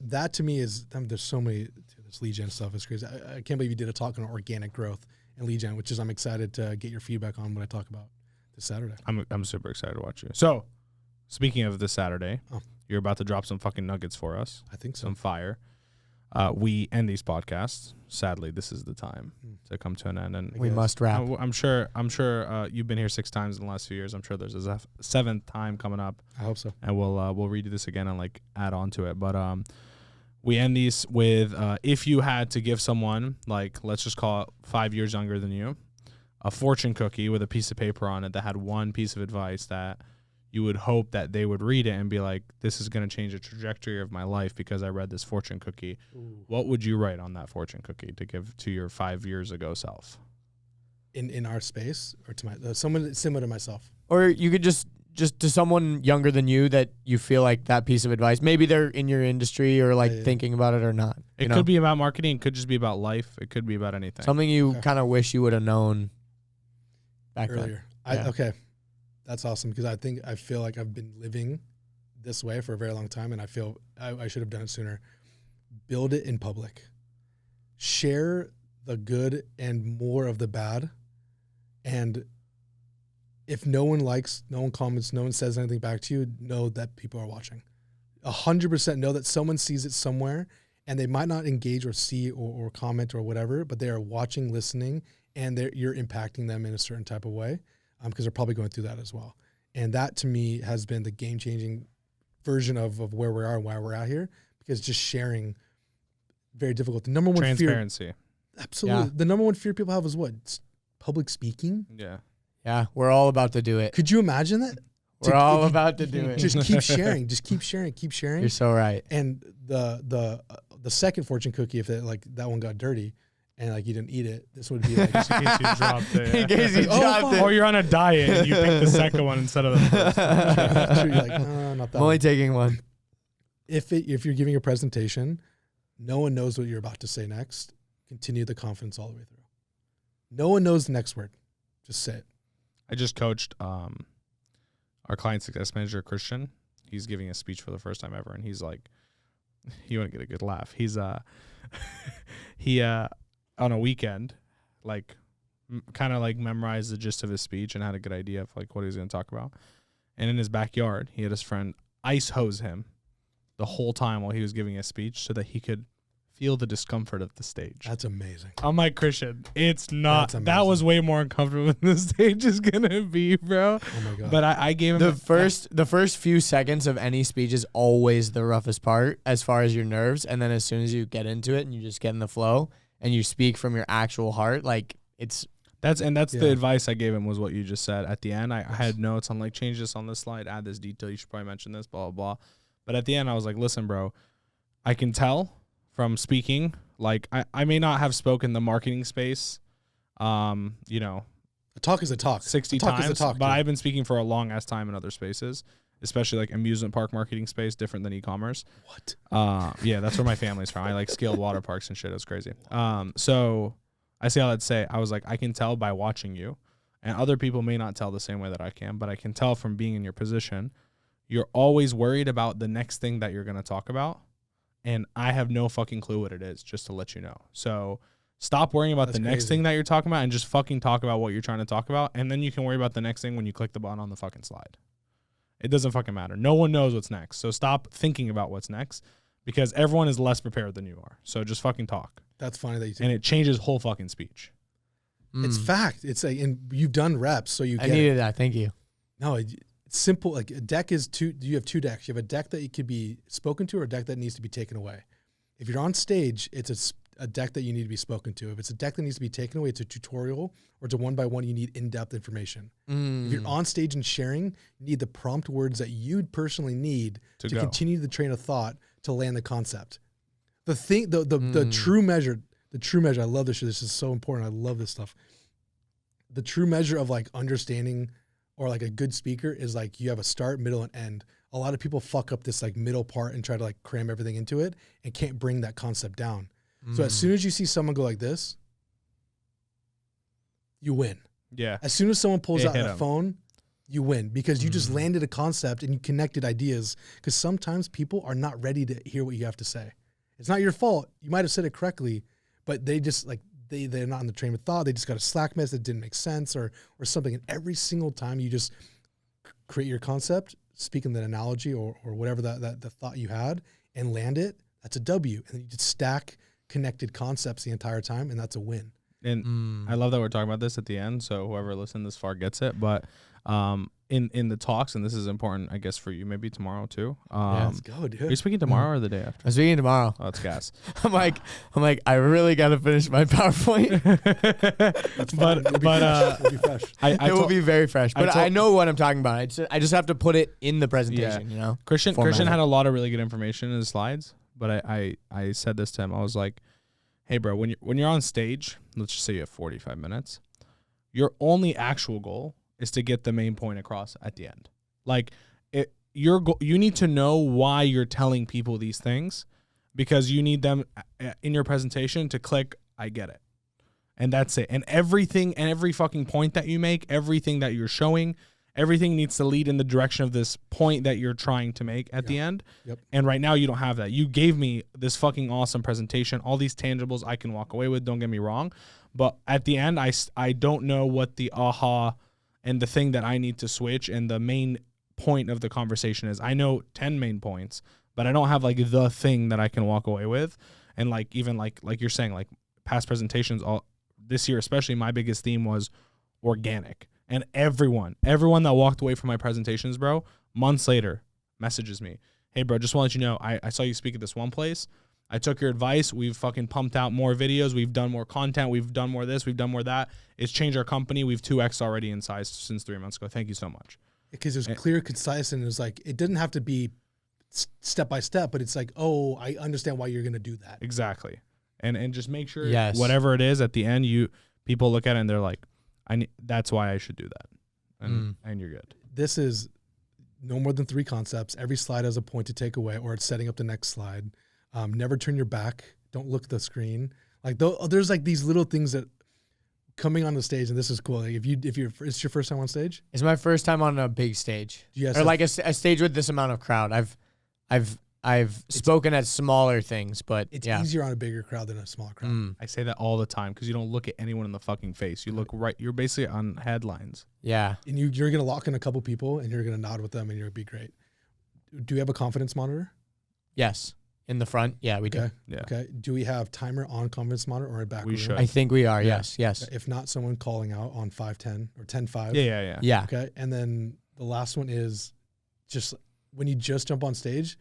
That to me is, there's so many, this lead gen stuff is crazy. I can't believe you did a talk on organic growth and lead gen, which is I'm excited to get your feedback on when I talk about this Saturday. I'm super excited to watch you. So, speaking of this Saturday, you're about to drop some fucking nuggets for us. I think so. Some fire. We end these podcasts. Sadly, this is the time to come to an end, and we must wrap. I'm sure you've been here 6 times in the last few years. I'm sure there's a 7th time coming up, I hope so. and we'll redo this again and like add on to it. But we end these with if you had to give someone, like, let's just call it 5 years younger than you, a fortune cookie with a piece of paper on it that had one piece of advice that you would hope that they would read it and be like, this is going to change the trajectory of my life because I read this fortune cookie. Ooh. What would you write on that fortune cookie to give to your 5 years ago self? In our space, or to my someone similar to myself? Or you could just to someone younger than you that you feel like that piece of advice, maybe they're in your industry or like Yeah. thinking about it or not. It could be about marketing. It could just be about life. It could be about anything. something you Okay. kind of wish you would have known back Earlier. Yeah. Okay. That's awesome because I feel like I've been living this way for a very long time and I feel I should have done it sooner. Build it in public. Share the good and more of the bad. And if no one likes, no one comments, no one says anything back to you, know that people are watching. 100% know that someone sees it somewhere and they might not engage or see or comment or whatever, but they are watching, listening, and you're impacting them in a certain type of way because they're probably going through that as well. And that to me has been the game-changing version of where we are and why we're out here, because just sharing, very difficult. The number one Transparency. fear, absolutely. Yeah. The number one fear people have is what? It's public speaking. Yeah. Yeah, we're all about to do it. Could you imagine that? We're all about to do it. Just keep sharing. Just keep sharing. Keep sharing. You're so right. And the second fortune cookie, if that one got dirty and like you didn't eat it, this would be like Just in case you dropped it. In case you dropped it. Or you're on a diet and you pick the second one instead of the first. You're like, no, not that. I'm only one. taking one. If you're giving a presentation, no one knows what you're about to say next. Continue the confidence all the way through. No one knows the next word. Just say it. I just coached our client success manager, Christian. He's giving a speech for the first time ever, and he's like, you want to get a good laugh. He's he on a weekend, like kind of like memorized the gist of his speech and had a good idea of like what he was going to talk about. And in his backyard, he had his friend ice hose him the whole time while he was giving his speech so that he could feel the discomfort of the stage. That's amazing. I'm like, Christian, it's not. That's That was way more uncomfortable than the stage is gonna be, bro. Oh my god. But I gave him the first few seconds of any speech is always the roughest part as far as your nerves, and then as soon as you get into it and you just get in the flow and you speak from your actual heart, like that's the advice I gave him was what you just said. At the end, I had notes on like change this on this slide, add this detail. You should probably mention this, blah blah blah. But at the end, I was like, listen, bro, I can tell from speaking, like I may not have spoken the marketing space, you know, a talk is a talk. 60 times, but I've been speaking for a long ass time in other spaces, especially like amusement park marketing space, different than e-commerce. What? Yeah, that's where my family's from. I like scaled water parks and shit. It was crazy. So I say all that to say, I was like, I can tell by watching you, and other people may not tell the same way that I can, but I can tell from being in your position, you're always worried about the next thing that you're going to talk about. And I have no fucking clue what it is, just to let you know. So stop worrying about the next thing that you're talking about and just fucking talk about what you're trying to talk about. And then you can worry about the next thing when you click the button on the fucking slide. It doesn't fucking matter. No one knows what's next. So stop thinking about what's next because everyone is less prepared than you are. So just fucking talk. That's funny that you say. And it changes whole fucking speech. It's fact. It's like, and you've done reps, so you get I needed that. Thank you. No, it's simple. Like a deck is two. You have two decks. You have a deck that you could be spoken to or a deck that needs to be taken away. If you're on stage, it's a deck that you need to be spoken to. If it's a deck that needs to be taken away, it's a tutorial, or it's a one-by-one, you need in-depth information. If you're on stage and sharing, you need the prompt words that you'd personally need to continue the train of thought to land the concept. The thing, the true measure, I love this shit. This is so important. I love this stuff. The true measure of like understanding or like a good speaker is like you have a start, middle, and end. A lot of people fuck up this like middle part and try to like cram everything into it and can't bring that concept down. So as soon as you see someone go like this, you win. Yeah. As soon as someone pulls out a phone, you win because you just landed a concept and you connected ideas. Because sometimes people are not ready to hear what you have to say. It's not your fault. You might have said it correctly, but they just like they're not in the train of thought. They just got a Slack message that didn't make sense or something. And every single time you just create your concept, speak in that analogy or whatever that the thought you had and land it, that's a W. And then you just stack connected concepts the entire time, and that's a win. And I love that we're talking about this at the end, so whoever listened this far gets it. But in the talks, and this is important, I guess, for you, maybe tomorrow too. Let's go, dude. Are you speaking tomorrow or the day after? I'm speaking tomorrow. Oh, that's gas. I'm like, I really got to finish my PowerPoint. It'll be fresh. It will be very fresh. But I know what I'm talking about. I just have to put it in the presentation, you know? Christian had a lot of really good information in his slides, but I said this to him. I was like, hey, bro, when you're on stage, let's just say you have 45 minutes, your only actual goal is to get the main point across at the end. Like, you need to know why you're telling people these things because you need them in your presentation to click, I get it. And that's it. And everything and every fucking point that you make, everything that you're showing, everything needs to lead in the direction of this point that you're trying to make at the end. Yep. And right now you don't have that. You gave me this fucking awesome presentation, all these tangibles I can walk away with, don't get me wrong. But at the end, I don't know what the aha and the thing that I need to switch and the main point of the conversation is. I know 10 main points, but I don't have like the thing that I can walk away with. And like, even like you're saying, like past presentations, all this year, especially my biggest theme was organic. And everyone that walked away from my presentations, bro, months later messages me, hey, bro, just want to let you know, I saw you speak at this one place. I took your advice. We've fucking pumped out more videos. We've done more content. We've done more this. We've done more that. It's changed our company. We've 2x already in size since 3 months ago. Thank you so much. Because it was clear, concise, and it was like, it didn't have to be step by step, but it's like, oh, I understand why you're going to do that. Exactly. And just make sure Yes. whatever it is at the end, people look at it and they're like, that's why I should do that. And you're good. This is no more than 3 concepts. Every slide has a point to take away, or it's setting up the next slide. Never turn your back. Don't look at the screen. Like there's like these little things that coming on the stage, and this is cool. Like it's your first time on stage. It's my first time on a big stage, Yes, or like a stage with this amount of crowd. I've spoken at smaller things, but it's easier on a bigger crowd than a smaller crowd. I say that all the time because you don't look at anyone in the fucking face. You look right. You're basically on headlines. Yeah. And you're gonna lock in a couple people, and you're gonna nod with them, and you'll be great. Do we have a confidence monitor? Yes. In the front, yeah, we do. Okay. Yeah. Okay. Do we have timer on confidence monitor or a back? We room? should. I think we are. Yes. Yes. If not, someone calling out on 5:10 or 10:5. Yeah. Yeah. Okay. And then the last one is just when you just jump on stage,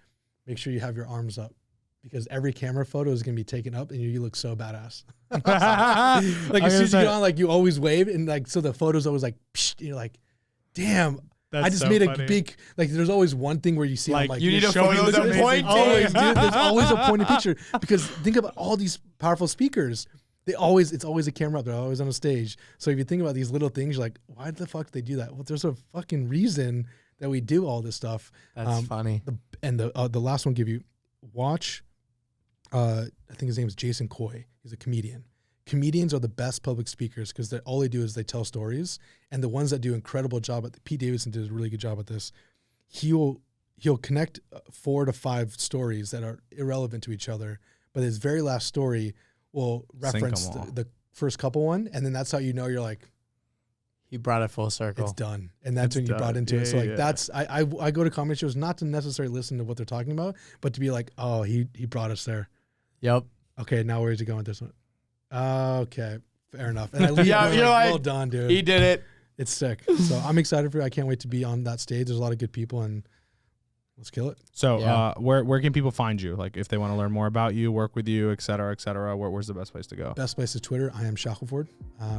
make sure you have your arms up because every camera photo is going to be taken up and you look so badass. Like as soon as you get on, like you always wave and like, so the photo's always like, psh, you're like, damn. That's I just so made funny. a big, like there's always one thing where you see, Like, I'm like, you need a show me photo this that's amazing pointing. always, dude, there's always a pointed picture because think about all these powerful speakers. It's always a camera up. They're always on a stage. So if you think about these little things, you're like, why the fuck do they do that? Well, there's a fucking reason that we do all this stuff. That's funny. The last one give you watch. I think his name is Jason Coy. He's a comedian. Comedians are the best public speakers because all they do is they tell stories. And the ones that do incredible job at Pete Davidson did a really good job at this. He'll connect 4 to 5 stories that are irrelevant to each other, but his very last story will reference the first couple one, and then that's how you know you're like, He brought it full circle. it's done. And that's when you brought into it. So like that's I go to comedy shows not to necessarily listen to what they're talking about, but to be like, oh, he brought us there. Yep. Okay, now where's he going with this one? Okay, fair enough. And I leave Yeah, it you're like, well done, dude. He did it. It's sick. So I'm excited for it. I can't wait to be on that stage. There's a lot of good people and let's kill it. So Yeah. where can people find you? Like if they want to learn more about you, work with you, et cetera, where's the best place to go? Best place is Twitter. I am Shackelford.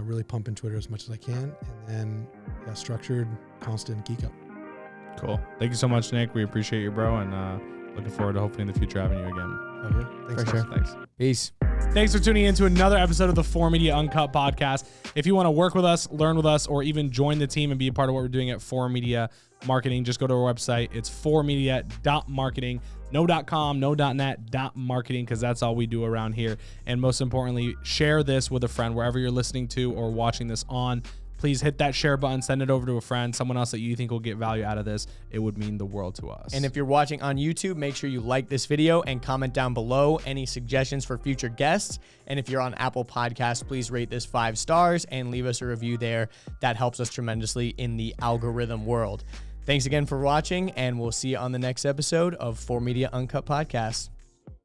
Really pumping Twitter as much as I can. And then structured, constant, Geek Out. Cool. Thank you so much, Nick. We appreciate you, bro, and looking forward to hopefully in the future having you again. Oh yeah. Thanks, For guys. sure. Thanks. Peace. Thanks for tuning in to another episode of the 4Media Uncut podcast. If you want to work with us, learn with us, or even join the team and be a part of what we're doing at 4Media Marketing, just go to our website. It's 4media.marketing. No .com, no .net, .marketing, because that's all we do around here. And most importantly, share this with a friend wherever you're listening to or watching this on. Please hit that share button, send it over to a friend, someone else that you think will get value out of this. It would mean the world to us. And if you're watching on YouTube, make sure you like this video and comment down below any suggestions for future guests. And if you're on Apple Podcasts, please rate this 5 stars and leave us a review there. That helps us tremendously in the algorithm world. Thanks again for watching, and we'll see you on the next episode of 4Media Uncut Podcast.